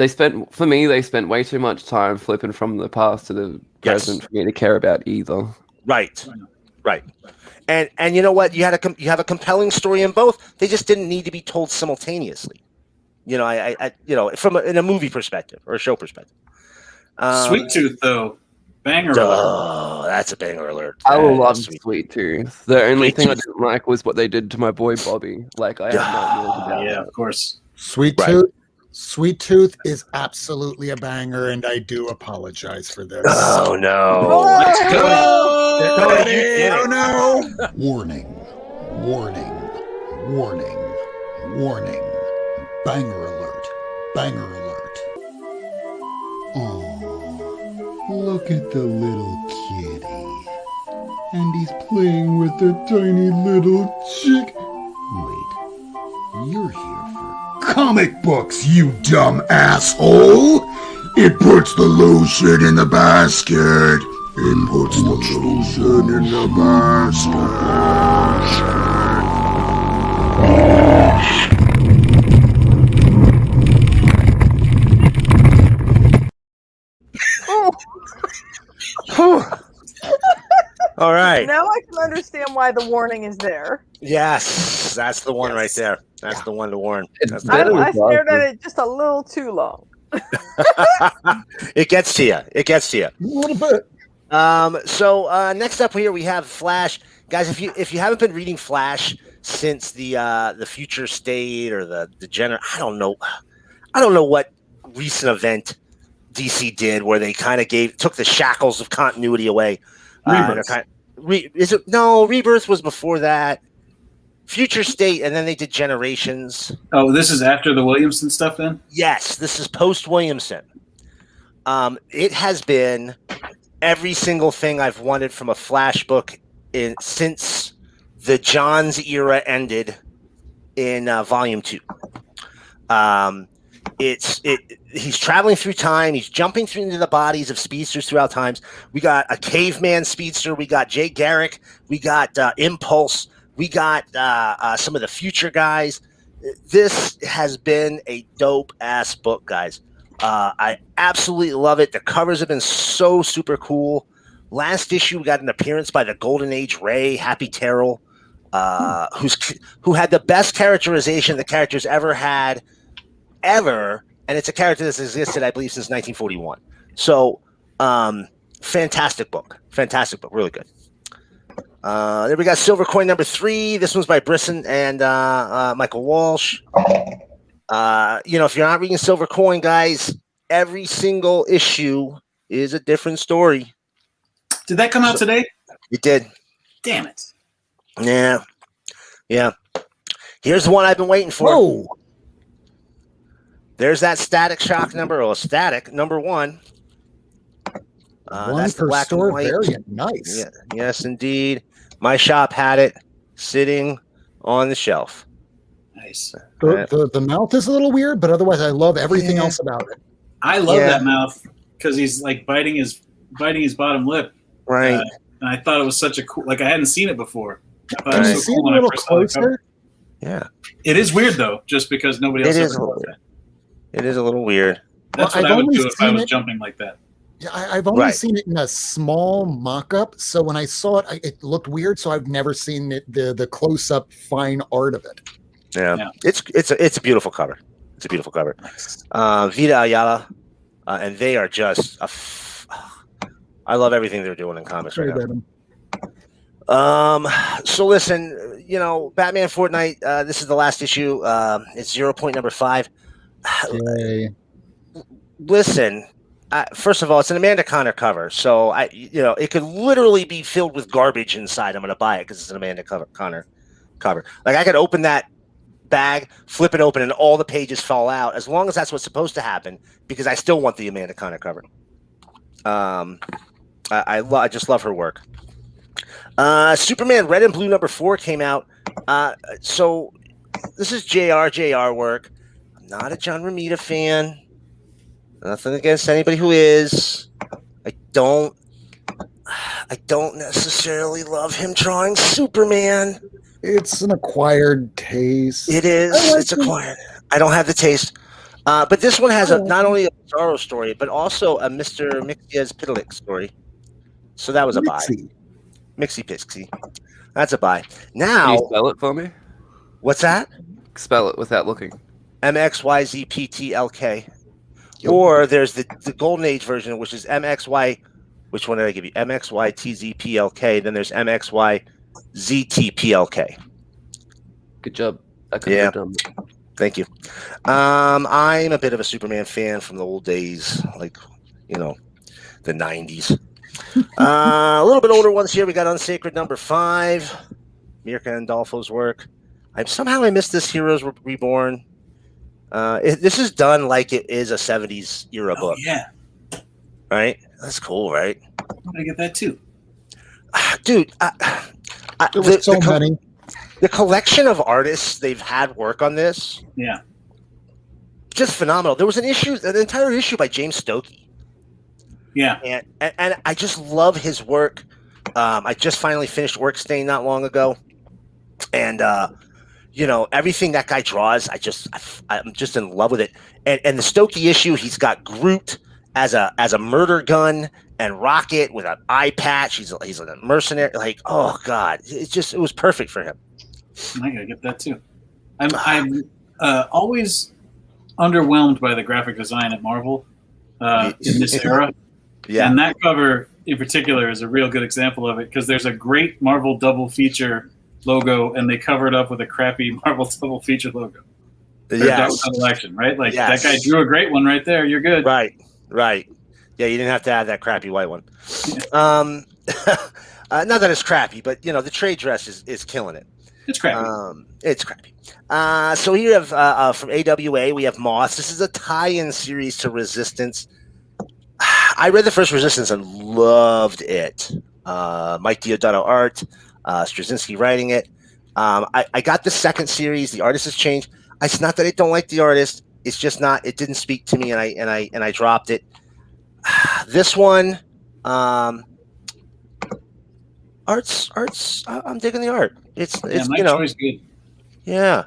spent way too much time flipping from the past to the present for me to care about either. Right. And you know what? You have a compelling story in both. They just didn't need to be told simultaneously. In a movie perspective or a show perspective. Sweet Tooth, though. Banger alert. Oh, that's a banger alert. I love Sweet Tooth. The only thing I didn't like was what they did to my boy Bobby. Like, I had no idea about Yeah, that. of course. Sweet Tooth is absolutely a banger, and I do apologize for this. Oh no! Let's go! Oh no! Warning, warning, warning, warning. Banger alert, banger alert. Oh, look at the little kitty. And he's playing with the tiny little chick. Wait, you're here for comic books, you dumb asshole! It puts the lotion in the basket. It puts the lotion in the All right. Now I can understand why the warning is there. Yes, that's the one right there. That's the one to warn. That's the better one. I stared at it just a little too long. It gets to you. It gets to you. A little bit. So next up here we have Flash, guys. If you haven't been reading Flash since the Future State or the I don't know what recent event DC did where they kind of took the shackles of continuity away. Rebirth was before that. Future State, and then they did Generations. Oh, this is after the Williamson stuff then? Yes, this is post-Williamson. It has been every single thing I've wanted from a Flash book since the Johns era ended in Volume 2. He's traveling through time. He's jumping through into the bodies of speedsters throughout times. We got a caveman speedster. We got Jay Garrick. We got Impulse. We got some of the future guys. This has been a dope ass book, guys. I absolutely love it. The covers have been so super cool. Last issue, we got an appearance by the Golden Age Ray, Happy Terrell, who had the best characterization the character's ever had, and it's a character that's existed, I believe, since 1941. So, fantastic book, really good. There we got Silver Coin number 3. This one's by Brisson and Michael Walsh. If you're not reading Silver Coin, guys, every single issue is a different story. Did that come out today? It did. Damn it. Yeah. Here's the one I've been waiting for. Whoa. There's that Static Shock number 1. One That's the per black store and white. variant. Nice. Yeah, yes, indeed. My shop had it sitting on the shelf. Nice. The mouth is a little weird, but otherwise I love everything else about it. I love that mouth because he's like biting his bottom lip. Right. And I thought it was such a cool. Like I hadn't seen it before. I thought Can it you was see so it cool a when I little first saw the cover. closer? Yeah. It is weird though, just because nobody else It is ever a little does that. It is a little weird. That's Well, what I've I would only do if I seen was it- jumping like that. Yeah, I've only Right. seen it in a small mock-up, so when I saw it, it looked weird. So I've never seen the close-up fine art of it. Yeah. It's a beautiful cover. It's a beautiful cover. Vita Ayala, and they are just I love everything they're doing in comics right now. So listen, Batman Fortnite. This is the last issue. It's 0 point number 5. Yay. Listen, first of all, it's an Amanda Conner cover, so it could literally be filled with garbage inside. I'm going to buy it because it's an Amanda Conner cover. Like I could open that bag, flip it open, and all the pages fall out. As long as that's what's supposed to happen, because I still want the Amanda Conner cover. I just love her work. Superman Red and Blue number 4 came out. So this is JR work. I'm not a John Romita fan. Nothing against anybody who is. I don't necessarily love him drawing Superman. It's an acquired taste. It is. It's acquired. I don't have the taste. But this one has not only a Bizarro story, but also a Mr. Mixia's Pidalic story. So that was a buy. Mixie Pixie. That's a buy. Now, Can you spell it for me? What's that? Spell it without looking. MXYZPTLK. Or there's the Golden Age version, which is MXY. Which one did I give you? MXYTZPLK. Then there's MXYZTPLK. Good job. I could have done that. Thank you. I'm a bit of a Superman fan from the old days, like, the 90s. A little bit older ones here. We got Unsacred number 5. Mirka Andolfo's work. I missed this Heroes Reborn. This is done like it is a 70s era book. Yeah. Right? That's cool, right? I'm going to get that too. Dude, There was so many. The collection of artists they've had work on this. Yeah. Just phenomenal. There was an entire issue by James Stokey. Yeah. And I just love his work. I just finally finished Workstain not long ago. And everything that guy draws, I'm just in love with it. And the Stokey issue, he's got Groot as a murder gun and Rocket with an eye patch. He's a mercenary. Like, oh God, it was perfect for him. I gotta get that too. I'm always underwhelmed by the graphic design at Marvel in this era. Yeah. And that cover in particular is a real good example of it because there's a great Marvel double feature logo and they cover it up with a crappy Marvel double feature logo. Yes. Double action, right? Like Yes. that guy drew a great one right there. You're good. Right. Yeah, you didn't have to add that crappy white one. Not that it's crappy, but the trade dress is killing it. It's crappy. It's crappy. So here you have from AWA, we have Moss. This is a tie-in series to Resistance. I read the first Resistance and loved it. Mike Diodato art. Straczynski writing it. I got the second series. The artist has changed. It's not that I don't like the artist. It's just not. It didn't speak to me, and I dropped it. This one, arts. I'm digging the art. It's my choice good. Yeah,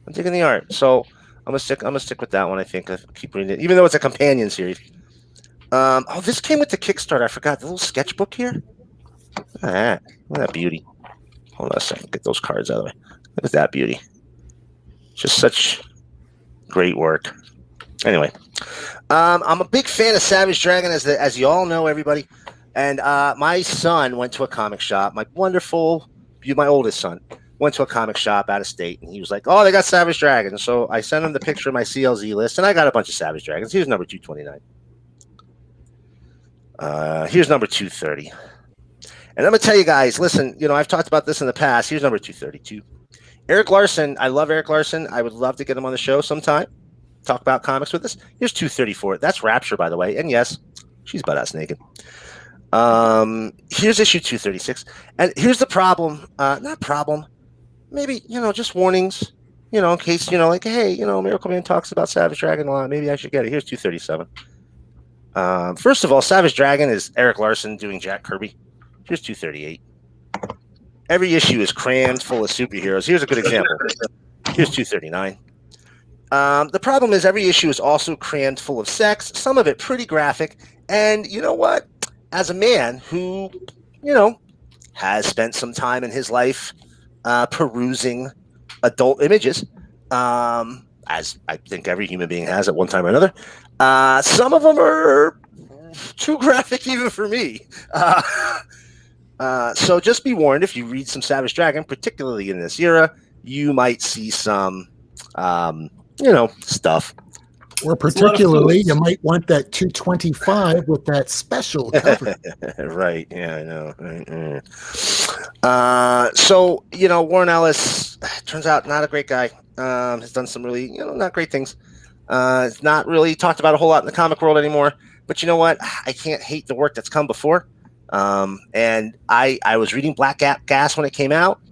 I'm digging the art. So I'm gonna stick with that one. I think I keep reading it, even though it's a companion series. This came with the Kickstarter. I forgot the little sketchbook here. Look at that beauty. Hold on a second. Get those cards out of the way. Look at that beauty. Just such great work. Anyway, I'm a big fan of Savage Dragon, as you all know, everybody. And my son went to a comic shop. My oldest son went to a comic shop out of state, and he was like, "Oh, they got Savage Dragon." So I sent him the picture of my CLZ list, and I got a bunch of Savage Dragons. Here's number 229. Here's number 230. And I'm gonna tell you guys, listen. I've talked about this in the past. Here's number 232. Eric Larson. I love Eric Larson. I would love to get him on the show sometime. Talk about comics with us. Here's 234. That's Rapture, by the way. And yes, she's butt-ass naked. Here's issue 236. And here's the problem. Not problem. Maybe, just warnings, in case, like, hey, Miracle Man talks about Savage Dragon a lot. Maybe I should get it. Here's 237. First of all, Savage Dragon is Eric Larson doing Jack Kirby. Here's 238. Every issue is crammed full of superheroes. Here's a good example. Here's 239. The problem is every issue is also crammed full of sex, some of it pretty graphic. And you know what? As a man who, has spent some time in his life perusing adult images, as I think every human being has at one time or another, some of them are too graphic even for me. So just be warned, if you read some Savage Dragon, particularly in this era, you might see some stuff. Or particularly, you might want that 225 with that special cover. Right. Yeah, I know. So, Warren Ellis, turns out not a great guy. Has done some really, not great things. It's not really talked about a whole lot in the comic world anymore. But you know what? I can't hate the work that's come before. And I was reading Black Gas when it came out.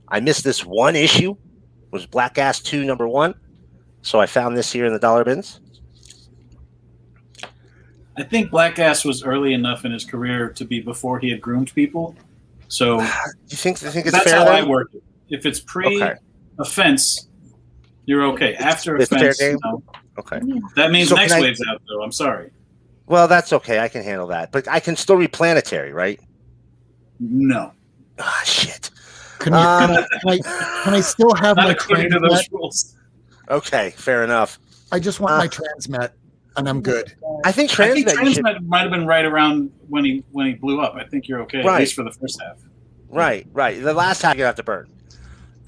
I missed this one issue. It was Black Gas 2, number 1. So I found this here in the dollar bins. I think Black Gas was early enough in his career to be before he had groomed people. So you think it's that's fair? How then? I work it. If it's pre-offense, you're okay. After it's offense, fair game? Okay. That means So next can I- wave's out, though. I'm sorry. Well, that's okay. I can handle that. But I can still read Planetary, right? No. Ah, shit. Can I still have Not my according to those transmet? rules. Okay, fair enough. I just want my transmet, and I'm good. I think I think Transmet might have been right around when he blew up. I think you're okay, Right. at least for the first half. Right. The last half you have to burn.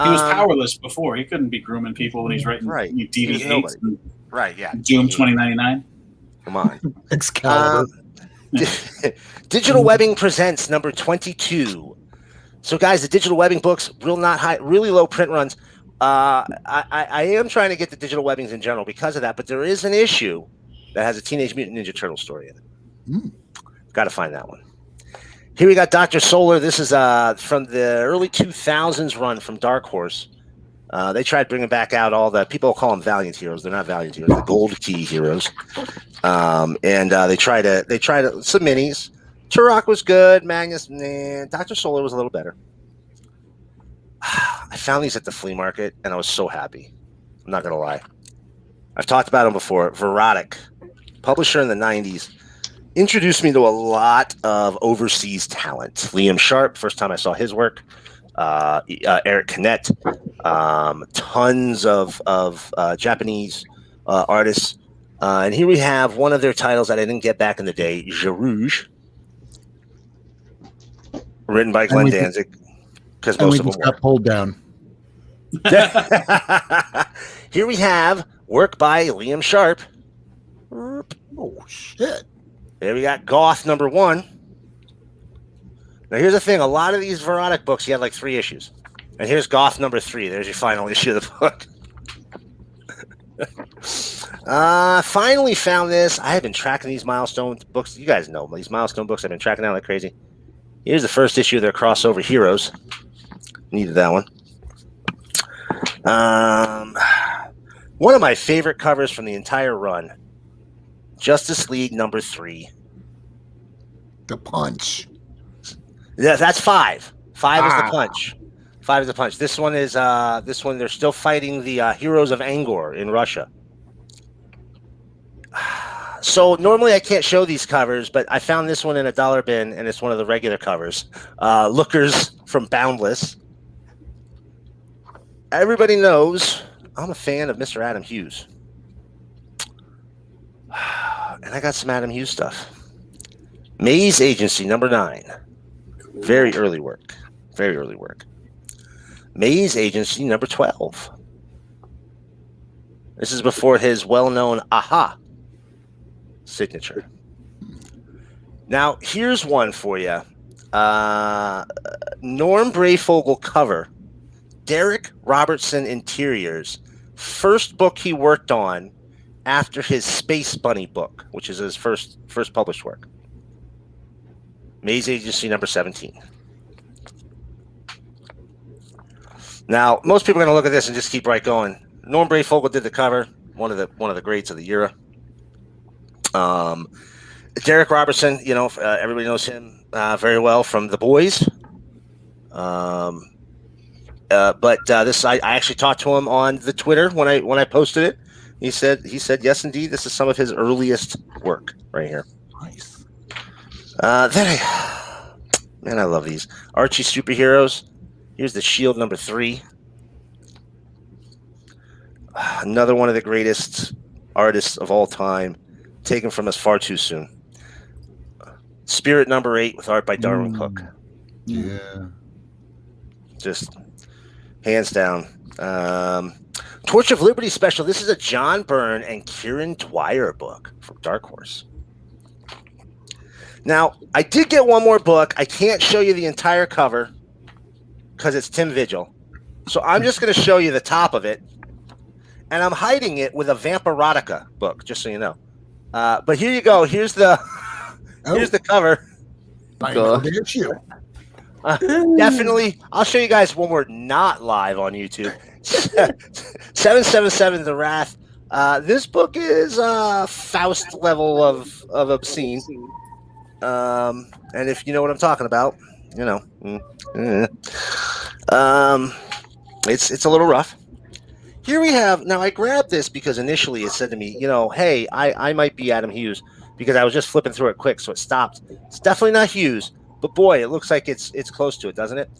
He was powerless before. He couldn't be grooming people when he's writing DV8 and Right, yeah. Doom 2099. Come on. Excalibur. Digital Webbing presents number 22. So, guys, the Digital Webbing books, really low print runs. I am trying to get the Digital Webbings in general because of that, but there is an issue that has a Teenage Mutant Ninja Turtle story in it. Got to find that one. Here we got Dr. Solar. This is from the early 2000s run from Dark Horse. They tried bringing back out all the people call them Valiant Heroes. They're not Valiant Heroes. They're Gold Key Heroes. And they tried some minis. Turok was good. Magnus, Dr. Solar was a little better. I found these at the flea market, and I was so happy. I'm not going to lie. I've talked about them before. Verotic, publisher in the 90s, introduced me to a lot of overseas talent. Liam Sharp, first time I saw his work. Eric Canet, tons of Japanese artists. And here we have one of their titles that I didn't get back in the day, Je Rouge, written by Glenn Danzig. Because most of them got pulled down. Here we have work by Liam Sharp. Oh, shit. There we got Goth number 1. Now, here's the thing. A lot of these Verotic books, you had like 3 issues. And here's Goth number 3. There's your final issue of the book. Finally found this. I have been tracking these Milestone books. You guys know these Milestone books. I've been tracking down like crazy. Here's the first issue of their crossover Heroes. Needed that one. One of my favorite covers from the entire run, Justice League number 3. The Punch. Yeah, that's 5. 5 is the Punch. 5 is the Punch. This one is they're still fighting the Heroes of Angor in Russia. So normally I can't show these covers, but I found this one in a dollar bin, and it's one of the regular covers. Lookers from Boundless. Everybody knows I'm a fan of Mr. Adam Hughes. And I got some Adam Hughes stuff. Maze Agency number 9. Very early work. Very early work. Maze Agency number 12. This is before his well-known Aha signature. Now, here's one for you. Norm Brayfogle cover. Derek Robertson Interiors. First book he worked on after his Space Bunny book, which is his first published work. Maze Agency number 17. Now, most people are going to look at this and just keep right going. Norm Brayfogle did the cover, one of the greats of the era. Derek Robertson, everybody knows him very well from The Boys. But this I actually talked to him on the Twitter when I posted it. He said yes indeed, this is some of his earliest work right here. Nice. Man, I love these Archie superheroes. Here's the Shield number 3. Another one of the greatest artists of all time, taken from us far too soon. Spirit number 8 with art by Darwin Cook. Yeah. Just hands down. Torch of Liberty special. This is a John Byrne and Kieran Dwyer book from Dark Horse. Now, I did get one more book. I can't show you the entire cover because it's Tim Vigil. So I'm just going to show you the top of it. And I'm hiding it with a Vampirotica book, just so you know. But here you go. Here's the cover. You. Definitely. I'll show you guys when we're not live on YouTube. 777 The Wrath. This book is Faust level of obscene. And if you know what I'm talking about, it's a little rough. Here we have, now I grabbed this because initially it said to me, hey, I might be Adam Hughes, because I was just flipping through it quick, so it stopped. It's definitely not Hughes, but boy, it looks like it's close to it, doesn't it?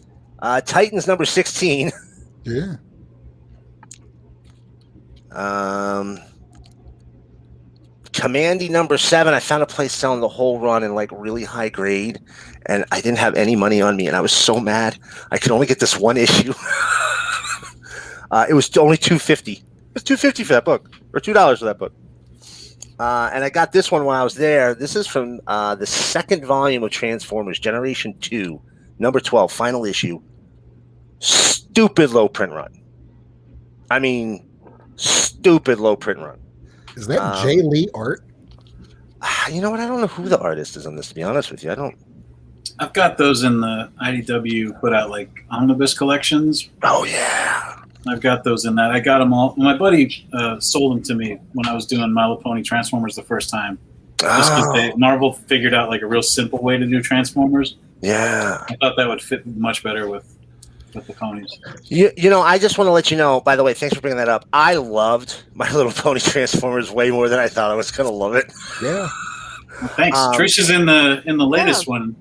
Titans number 16. Yeah. Commandy number 7. I found a place selling the whole run in like really high grade, and I didn't have any money on me, and I was so mad. I could only get this one issue. It was only $2.50. It was $2.50 for that book, or $2 for that book. And I got this one when I was there. This is from the second volume of Transformers, Generation 2, number 12, final issue. Stupid low print run. I mean, stupid low print run. Is that Jay Lee art? You know what? I don't know who the artist is on this, to be honest with you. I've got those in the IDW put out like omnibus collections. Oh, yeah. I've got those in that. I got them all. My buddy sold them to me when I was doing My Little Pony Transformers the first time. Just because Marvel figured out like a real simple way to do Transformers. Yeah. I thought that would fit much better with the ponies. I just want to let you know, by the way, thanks for bringing that up. I loved My Little Pony Transformers way more than I thought I was going to love it. Yeah. Well, thanks. Trish is in the latest one.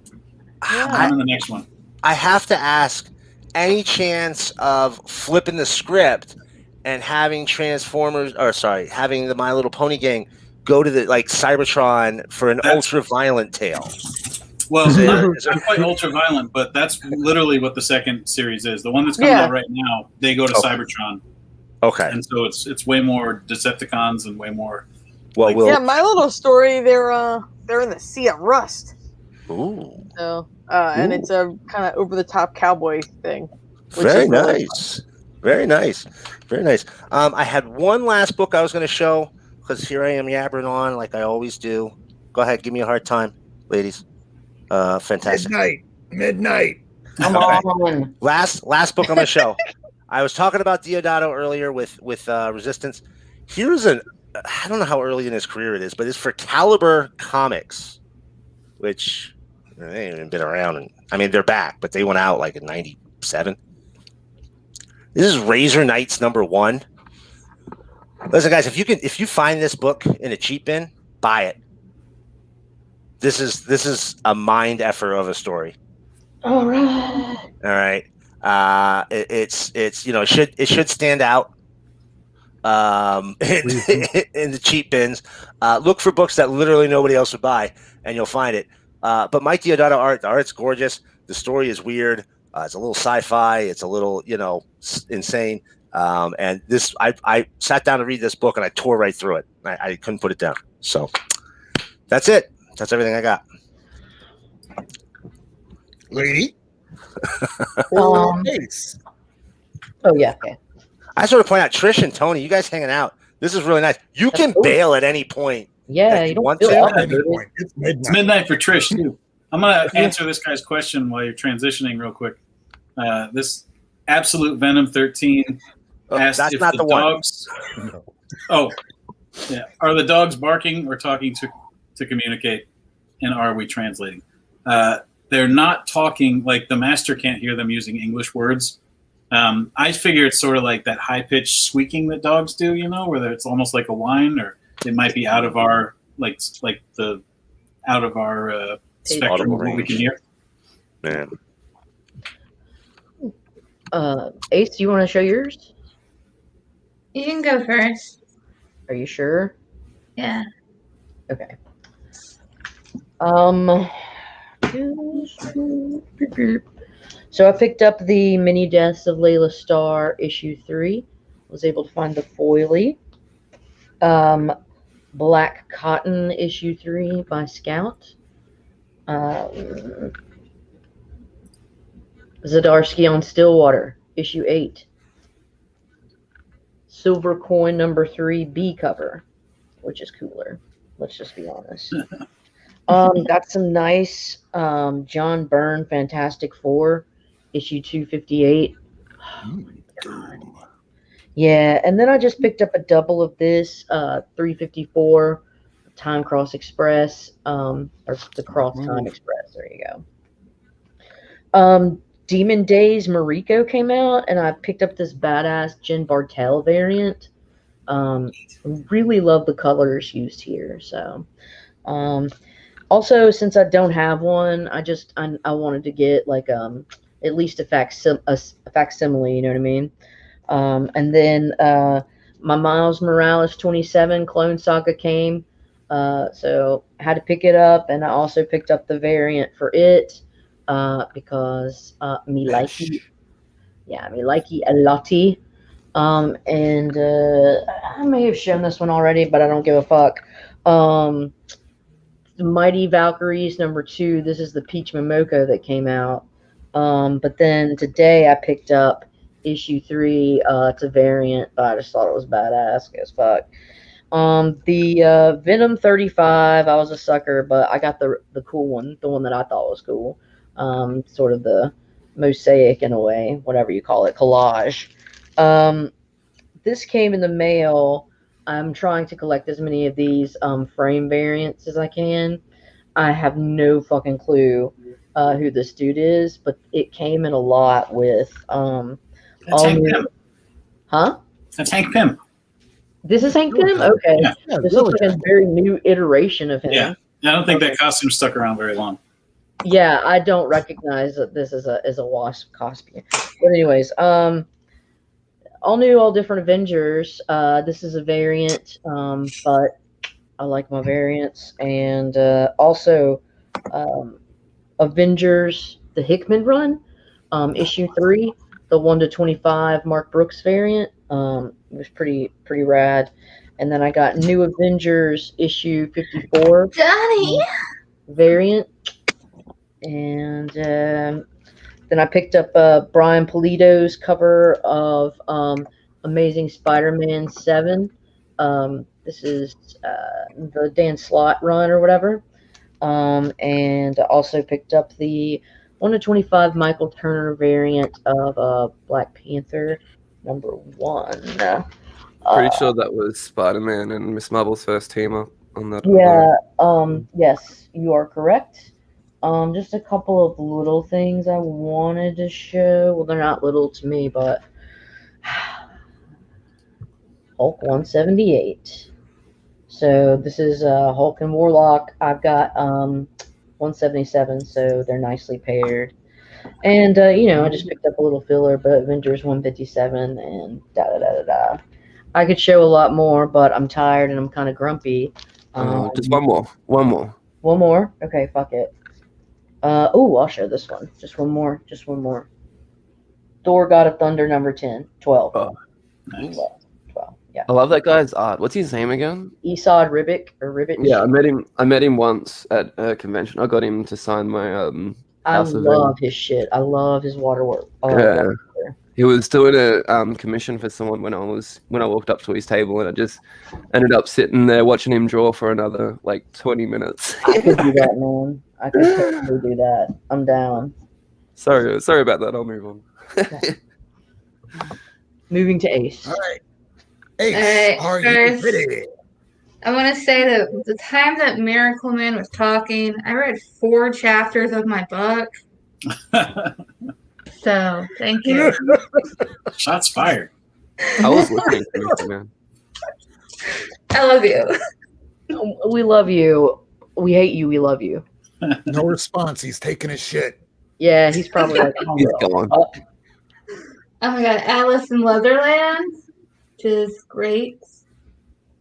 I'm in the next one. I have to ask, any chance of flipping the script and having having the My Little Pony gang go to the Cybertron for an ultra-violent tale? Well, not quite ultra-violent, but that's literally what the second series is. The one that's coming out right now, they go to Cybertron. Okay. And so it's way more Decepticons and way more. Well, My Little Story, they're in the Sea of Rust. Ooh. So, and it's a kind of over-the-top cowboy thing. Very nice. Very nice. Very nice. I had one last book I was going to show, because here I am yabbering on like I always do. Go ahead, give me a hard time, ladies. Fantastic. Midnight. Come Okay. on. Last book on my show. I was talking about Diodato earlier with Resistance. Here's I don't know how early in his career it is, but it's for Caliber Comics, which they ain't even been around. And I mean, they're back, but they went out like in '97. This is Razor Knights #1. Listen, guys, if you find this book in a cheap bin, buy it. This is a mind effort of a story. All right. All right. It's it should stand out in the cheap bins. Look for books that literally nobody else would buy, and you'll find it. But Mike Diodato art, the art's gorgeous. The story is weird. It's a little sci-fi. It's a little insane. And this, I sat down to read this book and I tore right through it. I couldn't put it down. So that's it. That's everything I got. Lady. Ace. Oh yeah. Okay. I just want to point out, Trish and Tony, you guys hanging out. This is really nice. You can bail at any point. Yeah, you don't want to. It's midnight for Trish too. I'm gonna answer this guy's question while you're transitioning real quick. This Absolute Venom 13 asked that's if not the the one. dogs. Oh, yeah. Are the dogs barking or talking to communicate? And are we translating? They're not talking. Like the master can't hear them using English words. I figure it's sort of like that high-pitched squeaking that dogs do, where it's almost like a whine, or it might be out of our spectrum of what we can hear. Man. Ace, do you want to show yours? You can go first. Are you sure? Yeah. Okay. So I picked up the Mini Deaths of Layla Starr issue 3. Was able to find the foily. Black Cotton issue 3 by Scout. Zdarsky on Stillwater issue 8. Silver Coin #3 B cover, which is cooler. Let's just be honest. Got some nice John Byrne Fantastic Four issue 258. Yeah, and then I just picked up a double of this 354 Time Cross Express, or the Cross Time Express. There you go. Demon Days Mariko came out, and I picked up this badass Jen Bartel variant. Really love the colors used here. So, also since I don't have one, I wanted to get like at least a facsimile. You know what I mean? And then my Miles Morales 27 Clone Saga came, so I had to pick it up, and I also picked up the variant for it. Because me likey a lottie. And I may have shown this one already, but I don't give a fuck. The Mighty Valkyries #2. This is the Peach Momoko that came out. But then today I picked up issue 3. It's a variant, but I just thought it was badass as fuck. The Venom 35. I was a sucker, but I got the cool one, the one that I thought was cool. Sort of the mosaic in a way, whatever you call it, collage. This came in the mail. I'm trying to collect as many of these frame variants as I can. I have no fucking clue who this dude is, but it came in a lot with That's Hank Pym. Huh? That's Hank Pym. This is Hank Pym? Okay. Yeah. This is like a very new iteration of him. Yeah. I don't think that costume stuck around very long. Yeah, I don't recognize that this is a Wasp costume. But anyways, all new, all different Avengers. This is a variant, but I like my variants. And also Avengers, the Hickman run, issue 3, the 1-25 Mark Brooks variant. It was pretty rad. And then I got New Avengers issue 54 Johnny variant. And then I picked up Brian Pulido's cover of Amazing Spider-Man 7. This is the Dan Slott run or whatever. And I also picked up the 1 to 25 Michael Turner variant of Black Panther #1. Pretty sure that was Spider-Man and Miss Marvel's first team up on that. Yeah, yes, you are correct. Just a couple of little things I wanted to show. Well, they're not little to me, but Hulk 178. So this is Hulk and Warlock. I've got 177, so they're nicely paired. And I just picked up a little filler, but Avengers 157 and da da da da da. I could show a lot more, but I'm tired and I'm kind of grumpy. Just one more. One more. One more? Okay, fuck it. I'll show this one. Just one more. Just one more. Thor, God of Thunder, number 10. 12. Oh, nice. 12. Yeah. I love that guy's art. What's his name again? Esad Ribic or Ribic. Yeah, I met him once at a convention. I got him to sign my I House of love his shit. I love his waterwork. Yeah. He was doing a commission for someone when I walked up to his table, and I just ended up sitting there watching him draw for another like 20 minutes. I could do that, man. I could totally do that. I'm down. Sorry about that. I'll move on. Moving to Ace. All right. Ace, are first, you ready? I want to say that the time that Miracle Man was talking, I read 4 chapters of my book. So, thank you. Shots fired. I was listening to you, man. I love you. We love you. We hate you. We love you. No response. He's taking his shit. Yeah, he's probably like, He's gone. Oh my god, Alice in Leatherland, which is great.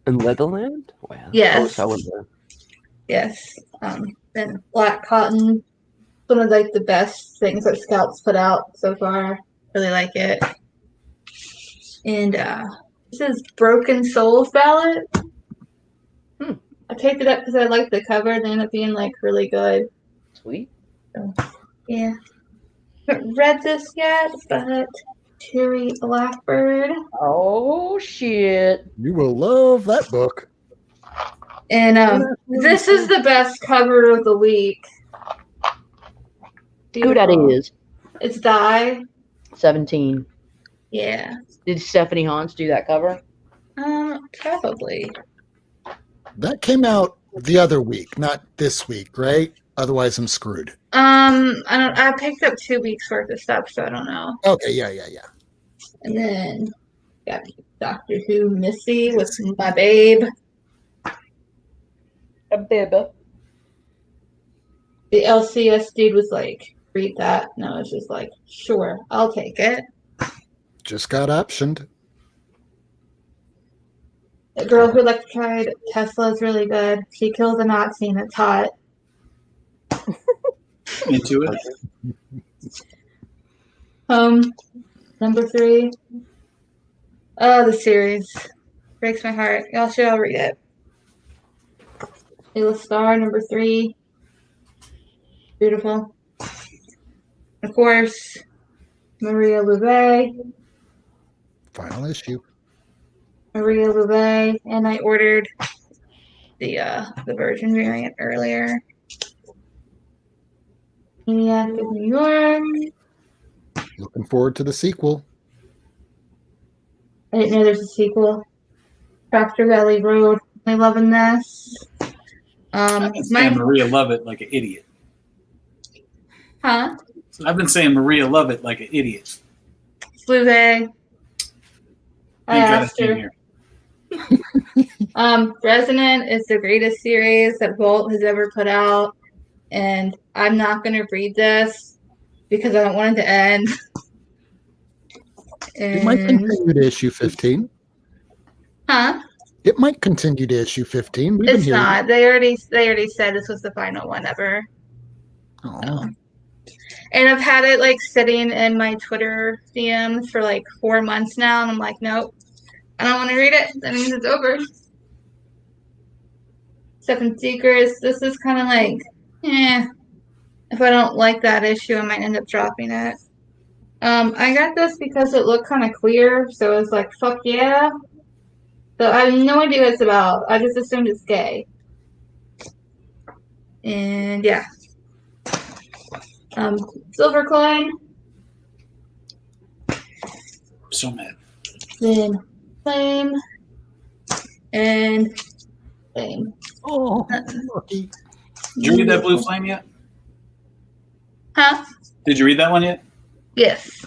In Leatherland? Wow. Yes. I wish I was there. Yes. And Black Cotton, one of like the best things that Scouts put out so far. Really like it. And this is Broken Souls Ballad. I picked it up because I liked the cover. They ended up being like really good. Sweet. So, yeah. Haven't read this yet, but Cherry Blackbird. Oh shit! You will love that book. And this is the best cover of the week. Who that is? It's Die. 17. Yeah. Did Stephanie Hans do that cover? Probably. That came out the other week, not this week, right? Otherwise, I'm screwed. I picked up 2 weeks worth of stuff, so I don't know. Okay, yeah. And then got Doctor Who Missy with my babe. A babe. The LCS dude was like, read that. And I was just like, sure, I'll take it. Just got optioned. The girl who electrified Tesla is really good. She kills a Nazi and it's hot. Into it. Number 3. Oh, the series. Breaks my heart. Y'all should all read it. Layla Star, number 3. Beautiful. Of course, Maria Louvet. Final issue. Maria Louvet, and I ordered the Virgin variant earlier. Maniac of New York. Looking forward to the sequel. I didn't know there's a sequel. Tractor Valley Road. I'm loving this. I've been saying Maria Lovett like an idiot. Huh? I've been saying Maria Lovett like an idiot. Louvet. I Thank God asked it's in her. here. Resonant is the greatest series that Bolt has ever put out, and I'm not going to read this because I don't want it to end. It might continue to issue 15. Huh? It might continue to issue 15. We've been It's hearing not. it. They already said this was the final one ever. Oh. And I've had it like sitting in my Twitter DMs for like 4 months now, and I'm like, nope, I don't want to read it. That means it's over. Seven Secrets. This is kind of like, if I don't like that issue, I might end up dropping it. I got this because it looked kind of queer, so I was like, fuck yeah. So I have no idea what it's about. I just assumed it's gay. And yeah. Silver coin. So mad. Then flame. And flame. Oh, lucky. Did you read that Blue Flame yet? Huh? Did you read that one yet? Yes.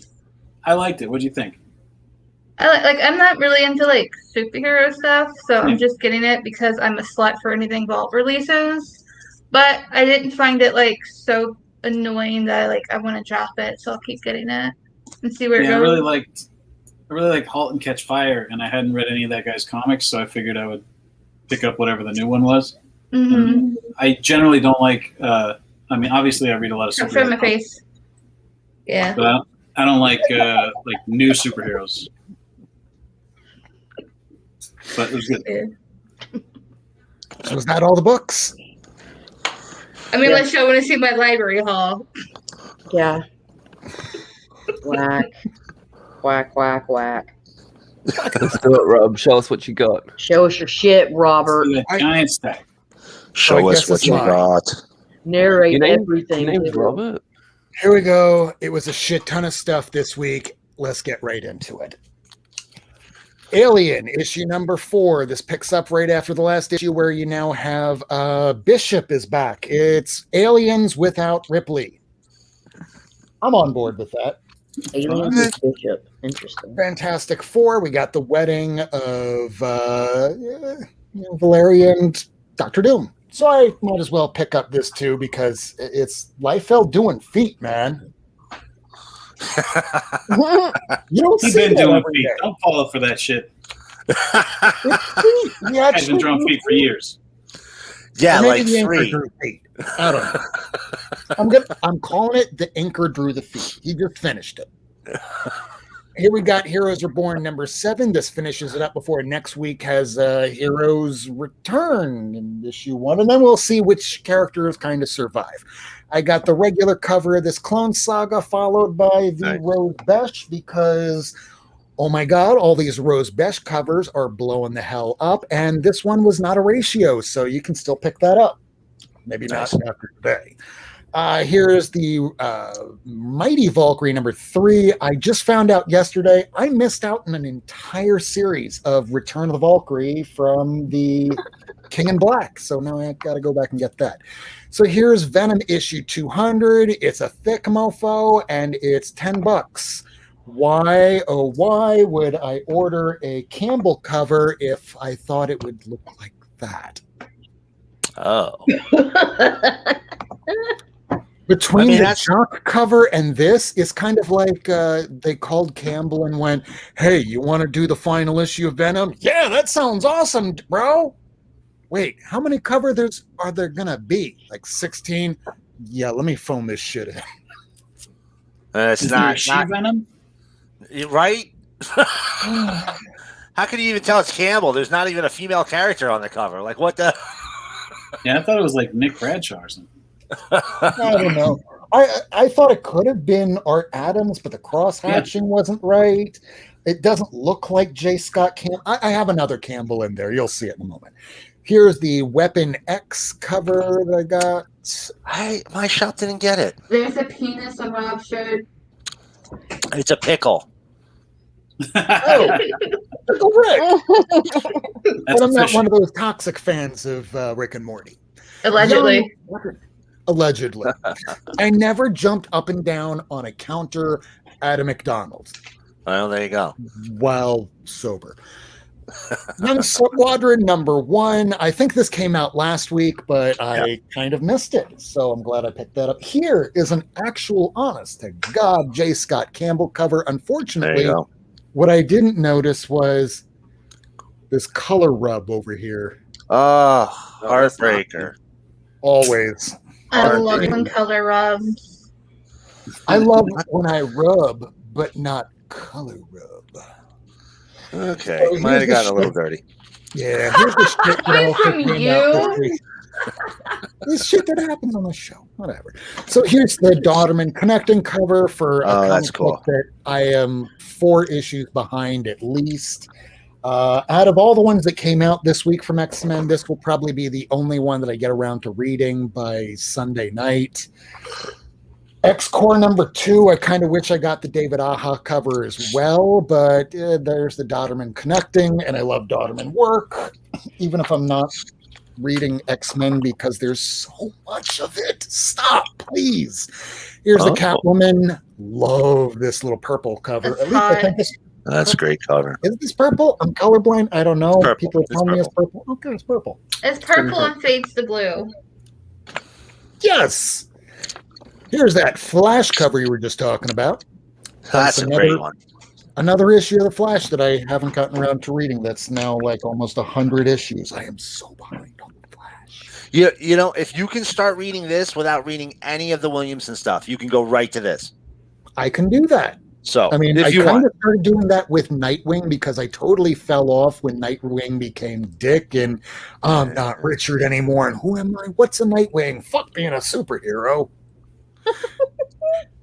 I liked it. What'd you think? I'm not really into like superhero stuff, so I'm just getting it because I'm a slut for anything Vault releases. But I didn't find it like so annoying that I want to drop it, so I'll keep getting it and see where it goes. I really liked Halt and Catch Fire, and I hadn't read any of that guy's comics, so I figured I would pick up whatever the new one was. Mm-hmm. I generally don't like. Obviously, I read a lot of superheroes. From my face. Yeah. But I don't like new superheroes. But it was good. Yeah. So is that all the books? Unless you want to see my library haul. Yeah. Whack. Whack, whack, whack. Let's do it, Rob. Show us what you got. Show us your shit, Robert. Giant stack. Show us what you got. Narrate everything. Your name's Robert? Here we go. It was a shit ton of stuff this week. Let's get right into it. Alien, issue number 4. This picks up right after the last issue where you now have Bishop is back. It's Aliens without Ripley. I'm on board with that. Aliens with Bishop. Interesting. Fantastic Four. We got the wedding of Valeria and Dr. Doom. So I might as well pick up this too because it's Liefeld doing feet, man. You don't He's see been that doing every feet. day. Don't fall for that shit. He He's been drawing feet for years. Yeah, Or like maybe the inker 3. drew feet. I don't know. I'm calling it the inker drew the feet. He just finished it. Here we got Heroes Reborn number 7. This finishes it up before next week has Heroes Return in issue 1, and then we'll see which characters kind of survive. I got the regular cover of this Clone Saga followed by the Rose Besh because, oh my God, all these Rose Besh covers are blowing the hell up, and this one was not a ratio, so you can still pick that up. Maybe not after today. Here's the Mighty Valkyrie number 3. I just found out yesterday I missed out on an entire series of Return of the Valkyrie from the King in Black. So now I got to go back and get that. So here's Venom issue 200. It's a thick mofo and it's $10. Why, oh, why would I order a Campbell cover if I thought it would look like that? Oh. Between the junk cover and this is kind of like they called Campbell and went, hey, you want to do the final issue of Venom? Yeah, that sounds awesome, bro. Wait, how many covers are there going to be? Like 16? Yeah, let me phone this shit in. It's not Venom? Right? How can you even tell it's Campbell? There's not even a female character on the cover. Like, what the? Yeah, I thought it was like Nick Bradshaw or something. I don't know. I thought it could have been Art Adams, but the cross-hatching wasn't right. It doesn't look like J. Scott Campbell. I have another Campbell in there. You'll see it in a moment. Here's the Weapon X cover that I got. My shop didn't get it. There's a penis on Rob's shirt. It's a pickle. Oh, Pickle Rick. But I'm not official. one of those toxic fans of Rick and Morty. Allegedly. Allegedly. I never jumped up and down on a counter at a McDonald's. Well, there you go. While sober. Young Squadron number 1. I think this came out last week, but I kind of missed it. So I'm glad I picked that up. Here is an actual honest to God J. Scott Campbell cover. Unfortunately, what I didn't notice was this color rub over here. Oh, heartbreaker. Always. I love when color rubs. I love when I rub, but not color rub. Okay, So might have here's the gotten a little shit- dirty. Yeah, here's the shit that Coming also from came out this you? week. This shit that happens on the show, whatever. So here's the Dodderman connecting cover for a that's comic cool. book that I am 4 issues behind at least. Out of all the ones that came out this week from X-Men, this will probably be the only one that I get around to reading by Sunday night. X-Core #2, I kind of wish I got the David Aja cover as well, but there's the Dodderman connecting, and I love Dodderman work, even if I'm not reading X-Men because there's so much of it. Stop, please. Here's the Catwoman. Love this little purple cover. That's At least I hot. think this That's a great cover. is this purple. I'm colorblind. I don't know. Purple. People are It's telling me it's purple. Okay, it's purple. It's purple and fades to blue. Yes. Here's that Flash cover you were just talking about. That's a great one. Another issue of the Flash that I haven't gotten around to reading. That's now like almost 100 issues. I am so behind on the Flash. You know, if you can start reading this without reading any of the Williamson stuff, you can go right to this. I can do that. So, I mean, if I you kind want. of started doing that with Nightwing because I totally fell off when Nightwing became Dick and I'm not Richard anymore. And who am I? What's a Nightwing? Fuck being a superhero.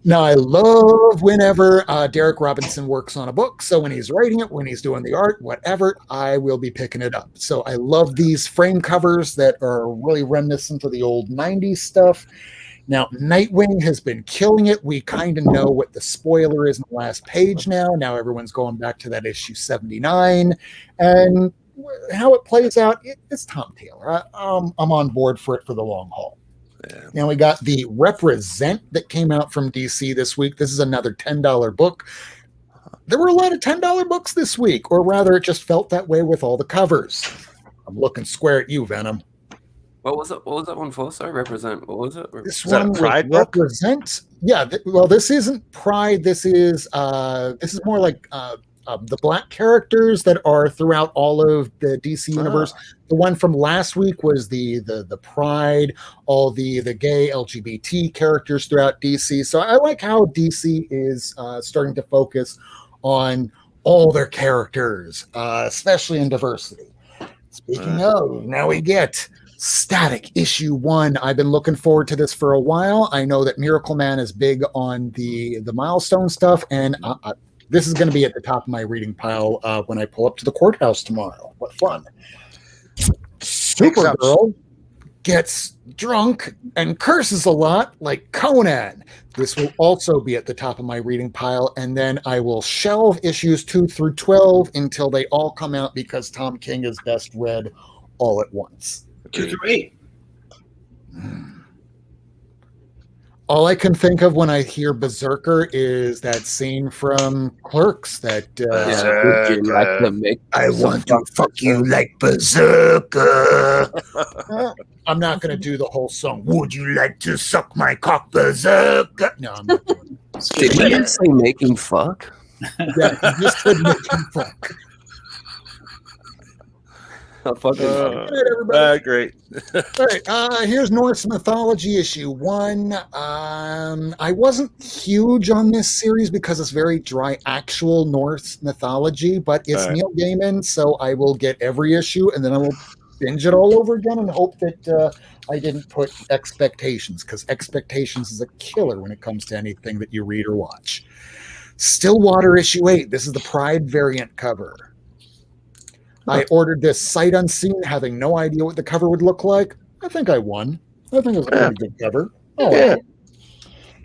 Now, I love whenever Derek Robinson works on a book. So when he's writing it, when he's doing the art, whatever, I will be picking it up. So I love these frame covers that are really reminiscent of the old 90s stuff. Now, Nightwing has been killing it. We kind of know what the spoiler is in the last page now. Now everyone's going back to that issue 79. And how it plays out, it's Tom Taylor. I'm on board for it for the long haul. Yeah. Now we got the Represent that came out from DC this week. This is another $10 book. There were a lot of $10 books this week, or rather it just felt that way with all the covers. I'm looking square at you, Venom. What was it? What was that one for? Sorry, Represent. What was it? This Is that a one Pride was book? Represent. Yeah, well, this isn't Pride. This is more like the black characters that are throughout all of the DC universe. The one from last week was the Pride, all the gay LGBT characters throughout DC. So I like how DC is starting to focus on all their characters, especially in diversity. Speaking of, now we get Static issue 1. I've been looking forward to this for a while. I know that Miracle Man is big on the milestone stuff, and this is going to be at the top of my reading pile when I pull up to the courthouse tomorrow. What fun. Supergirl gets drunk and curses a lot like Conan. This will also be at the top of my reading pile, and then I will shelve issues 2 through 12 until they all come out because Tom King is best read all at once. 2 through 8. All I can think of when I hear Berserker is that scene from Clerks that Would you like to make I some want to fuck you like Berserker. I'm not going to do the whole song. Would you like to suck my cock, Berserker? No, I'm not doing it. Did you just say making fuck? Yeah, you just said making fuck. Oh, fucking All right, everybody. Great. All right, here's Norse Mythology issue 1. I wasn't huge on this series because it's very dry actual Norse mythology, but it's Neil Gaiman, so I will get every issue and then I will binge it all over again and hope that I didn't put expectations, because expectations is a killer when it comes to anything that you read or watch. Stillwater issue 8. This is the Pride variant cover. I ordered this sight unseen, having no idea what the cover would look like. I think I won. I think it was a pretty good cover. Oh, yeah.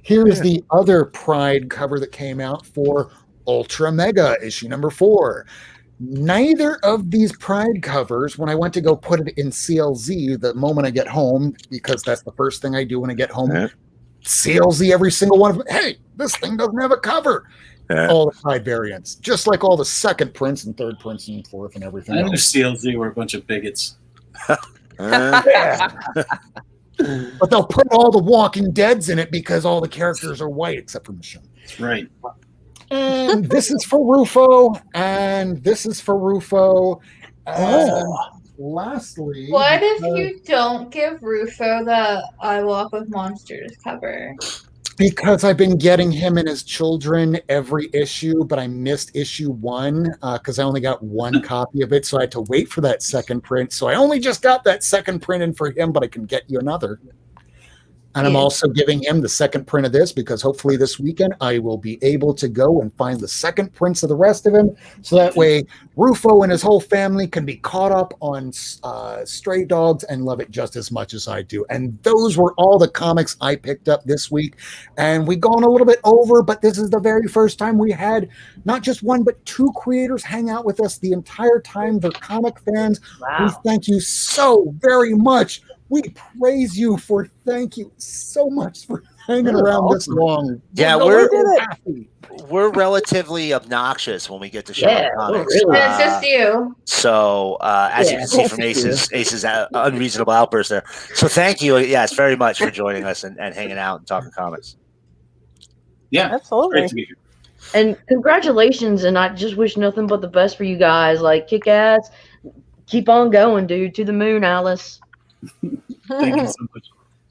Here's the other Pride cover that came out for Ultra Mega issue number 4. Neither of these Pride covers, when I went to go put it in CLZ the moment I get home, because that's the first thing I do when I get home, CLZ every single one of them. Hey, this thing doesn't have a cover. All the Pride variants, just like all the second prints and third prints and fourth and everything I knew else. CLZ were a bunch of bigots. Yeah. But they'll put all the Walking Deads in it because all the characters are white except for Michonne. That's right. And this is for Rufo, and this is for Rufo. And lastly, What if you don't give Rufo the I Walk with Monsters cover? because I've been getting him and his children every issue, but I missed issue 1 because I only got one copy of it, so I had to wait for that second print. So I only just got that second print in for him, but I can get you another. And I'm also giving him the second print of this because hopefully this weekend I will be able to go and find the second prints of the rest of him. So that way Rufo and his whole family can be caught up on Stray Dogs and love it just as much as I do. And those were all the comics I picked up this week. And we've gone a little bit over, but this is the very first time we had not just one, but two creators hang out with us the entire time. They're comic fans. Wow. We thank you so very much. We praise you for thank you so much for hanging around this long. Yeah, we're happy. We're relatively obnoxious when we get to show comics. Really. It's just you. So as you can see from Ace's unreasonable outburst there. So thank you, yes, very much for joining us and hanging out and talking comics. Yeah, absolutely. Great to be here. And congratulations, and I just wish nothing but the best for you guys. Like, kick ass, keep on going, dude. To the moon, Alice. Thank you so much.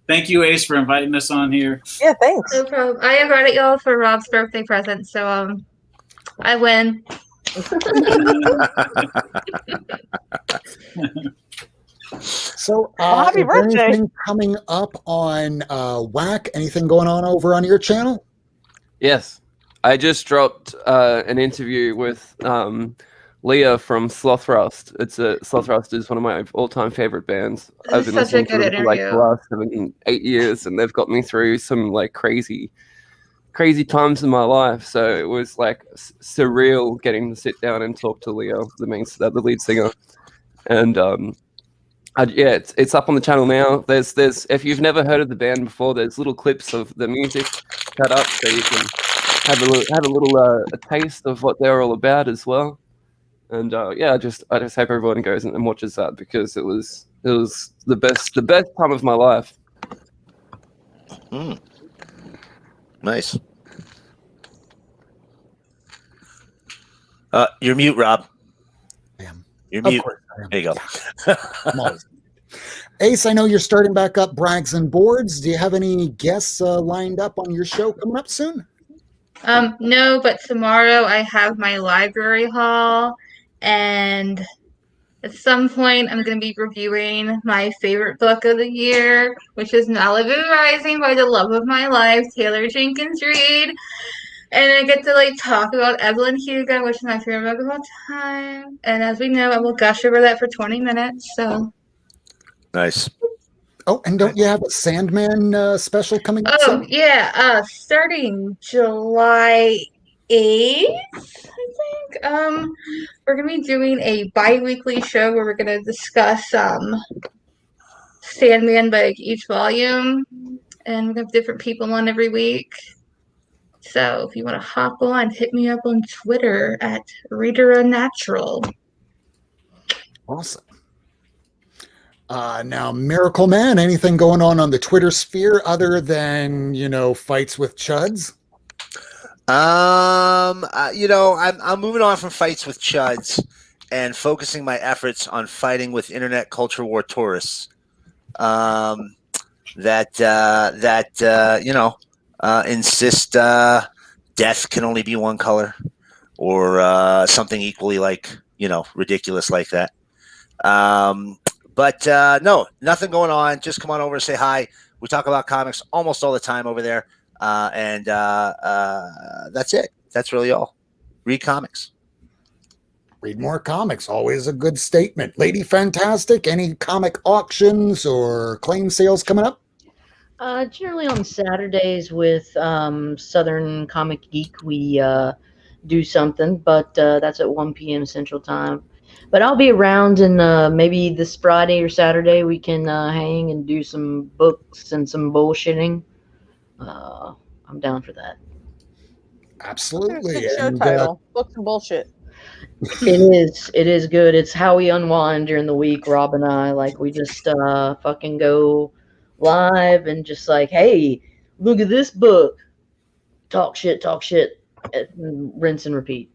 Thank you, Ace, for inviting us on here. Yeah, thanks. No problem. I invited y'all for Rob's birthday present, so I win. So, happy is there birthday. anything coming up on Whack? Anything going on over on your channel? Yes, I just dropped an interview with Leah from Sloth Rust. Sloth Rust is one of my all-time favorite bands. I've been listening to them for like the last 7-8 years, and they've got me through some like crazy times in my life. So it was like surreal getting to sit down and talk to Leah, the lead singer, and it's up on the channel now. There's if you've never heard of the band before, there's little clips of the music cut up so you can have a little a taste of what they're all about as well. And I just hope everyone goes and watches that because it was the best time of my life. Nice. You're mute, Rob. You're mute. There you go. Ace, I know you're starting back up Brags and Boards. Do you have any guests lined up on your show coming up soon? No, but tomorrow I have my library haul, and at some point I'm going to be reviewing my favorite book of the year, which is Malibu Rising by the love of my life, Taylor Jenkins Reid. And I get to like talk about Evelyn Hugo, which is my favorite book of all time. And as we know, I will gush over that for 20 minutes. So nice. Oh, and don't you have a Sandman special coming up soon? Yeah, starting July 8th, I think. We're gonna be doing a bi-weekly show where we're gonna discuss Sandman by each volume, and we have different people on every week. So if you want to hop on, hit me up on Twitter at ReaderUnnatural. Awesome. Now, Miracle Man, anything going on the Twitter sphere other than, fights with chuds? I'm moving on from fights with chuds and focusing my efforts on fighting with internet culture war tourists. Insist death can only be one color, or something equally ridiculous like that. But no, nothing going on. Just come on over and say hi. We talk about comics almost all the time over there. And that's it. That's really all. Read comics. Read more comics. Always a good statement. Lady Fantastic, any comic auctions or claim sales coming up? Generally on Saturdays with Southern Comic Geek, we do something, but that's at 1 p.m. Central Time. But I'll be around, and maybe this Friday or Saturday we can hang and do some books and some bullshitting. I'm down for that. Absolutely. Good show title. Books and bullshit. It is good. It's how we unwind during the week, Rob and I. Like, we just fucking go live and just like, hey, look at this book. Talk shit, and rinse and repeat.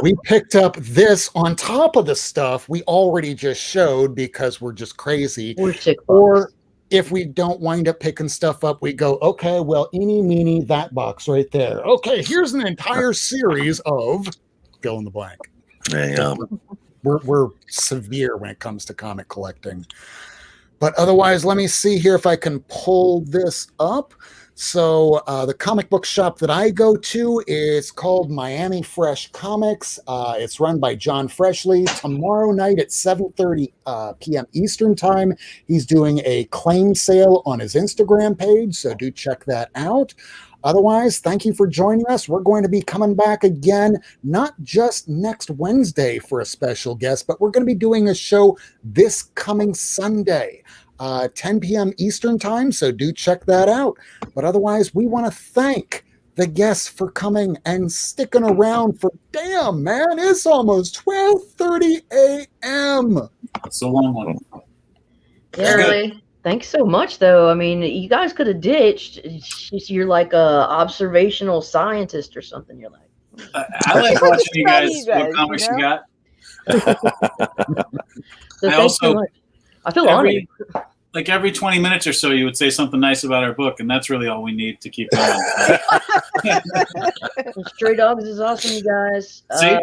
We picked up this on top of the stuff we already just showed because we're just crazy. We're sick. Or if we don't wind up picking stuff up, we go, okay, well, eeny, meeny, that box right there. Okay, here's an entire series of fill in the blank. There you go. We're severe when it comes to comic collecting. But otherwise, let me see here if I can pull this up. So the comic book shop that I go to is called Miami Fresh Comics. It's run by John Freshley. Tomorrow night at 7:30 p.m. Eastern Time, he's doing a claim sale on his Instagram page, so do check that out. Otherwise, thank you for joining us. We're going to be coming back again, not just next Wednesday for a special guest, but we're going to be doing a show this coming Sunday. 10 p.m. Eastern Time, so do check that out. But otherwise, we want to thank the guests for coming and sticking around for, damn, man, it's almost 12:30 a.m. It's a long one. Yeah, Really? thanks so much, though. I mean, you guys could have ditched. It's just, you're like a observational scientist or something. You're like, I like watching you guys. You guys, What comics you you know? got? so I thanks so also- much. I feel honored. Every 20 minutes or so, you would say something nice about our book, and that's really all we need to keep going. Stray Dogs is awesome, you guys. See?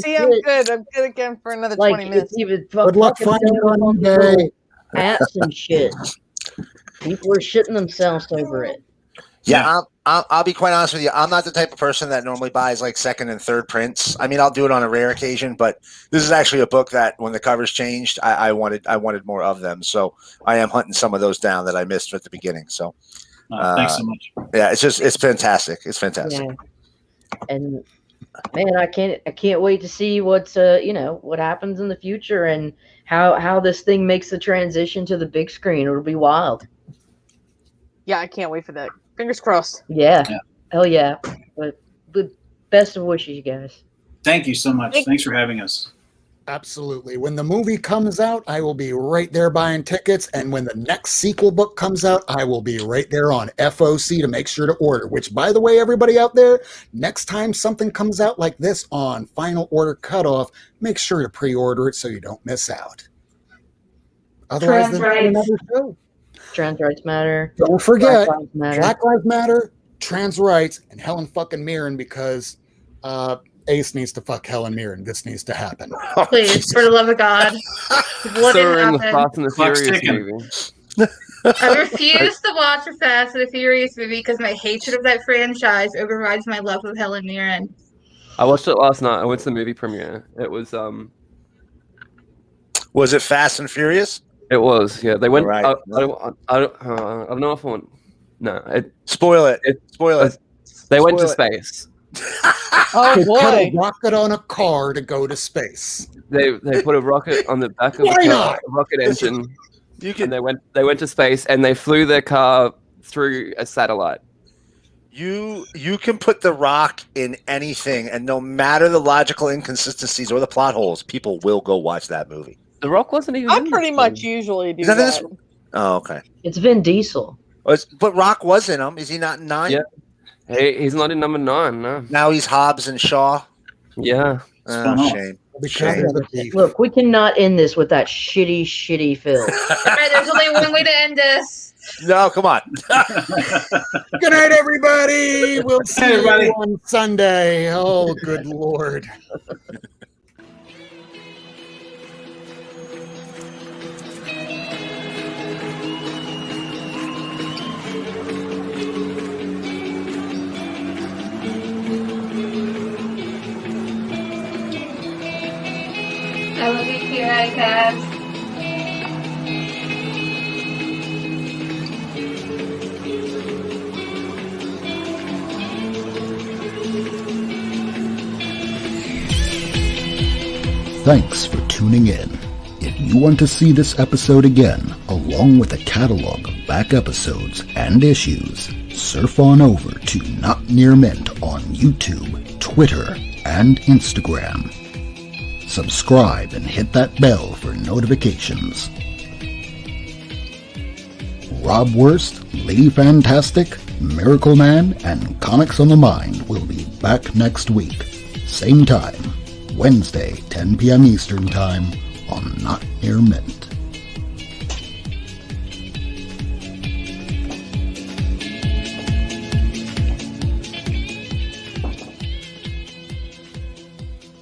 See, I'm good. I'm good again for another 20 minutes. Good luck finding one day. Apps and shit. People are shitting themselves over it. Yeah, I'll be quite honest with you. I'm not the type of person that normally buys like second and third prints. I mean, I'll do it on a rare occasion, but this is actually a book that when the covers changed, I wanted more of them. So I am hunting some of those down that I missed at the beginning. So Thanks so much. yeah, it's fantastic. It's fantastic. Yeah. And man, I can't wait to see what's what happens in the future and how this thing makes the transition to the big screen. It'll be wild. Yeah, I can't wait for that. Fingers crossed. Yeah. Hell yeah. But best of wishes, you guys. Thank you so much. Thanks for having us. Absolutely. When the movie comes out, I will be right there buying tickets. And when the next sequel book comes out, I will be right there on FOC to make sure to order. Which, by the way, everybody out there, next time something comes out like this on Final Order Cutoff, make sure to pre-order it so you don't miss out. Otherwise, Trans there's rights. another show. Trans rights matter. Don't forget, Black Lives Matter. Black Lives Matter, trans rights, and Helen fucking Mirren, because Ace needs to fuck Helen Mirren. This needs to happen. Please, for the love of God. What So we're in the didn't Fast and the Clock's Furious ticking. movie. I refuse to watch a Fast and the Furious movie because my hatred of that franchise overrides my love of Helen Mirren. I watched it last night. I went to the movie premiere. It was Was it Fast and Furious? It was, yeah. They went. Right. I don't know if I want. No, Spoil it. Spoil it. they went to Spoil it. space. Oh They put a boy. rocket on a car to go to space. They put a rocket on the back of Why the car, not? a rocket engine, You and can they went to space and they flew their car through a satellite. you can put The Rock in anything, and no matter the logical inconsistencies or the plot holes, people will go watch that movie. The Rock wasn't even. I in pretty this much film. usually do Is that in that. this? Oh, okay. It's Vin Diesel. But Rock was in them. Is he not in 9? Yeah. He's not in number 9. No. Now he's Hobbs and Shaw. Yeah. Oh, shame. Because Shame. of the beef. Look, we cannot end this with that shitty film. All right, there's only one way to end this. No, come on. Good night, everybody. We'll see everybody. you on Sunday. Oh, good Lord. I love you too, hi, Cavs. Thanks for tuning in. If you want to see this episode again, along with a catalog of back episodes and issues, surf on over to Not Near Mint on YouTube, Twitter, and Instagram. Subscribe and hit that bell for notifications. Rob Worst, Lady Fantastic, Miracle Man, and Comics on the Mind will be back next week. Same time, Wednesday, 10 p.m. Eastern Time on Not Near Mint.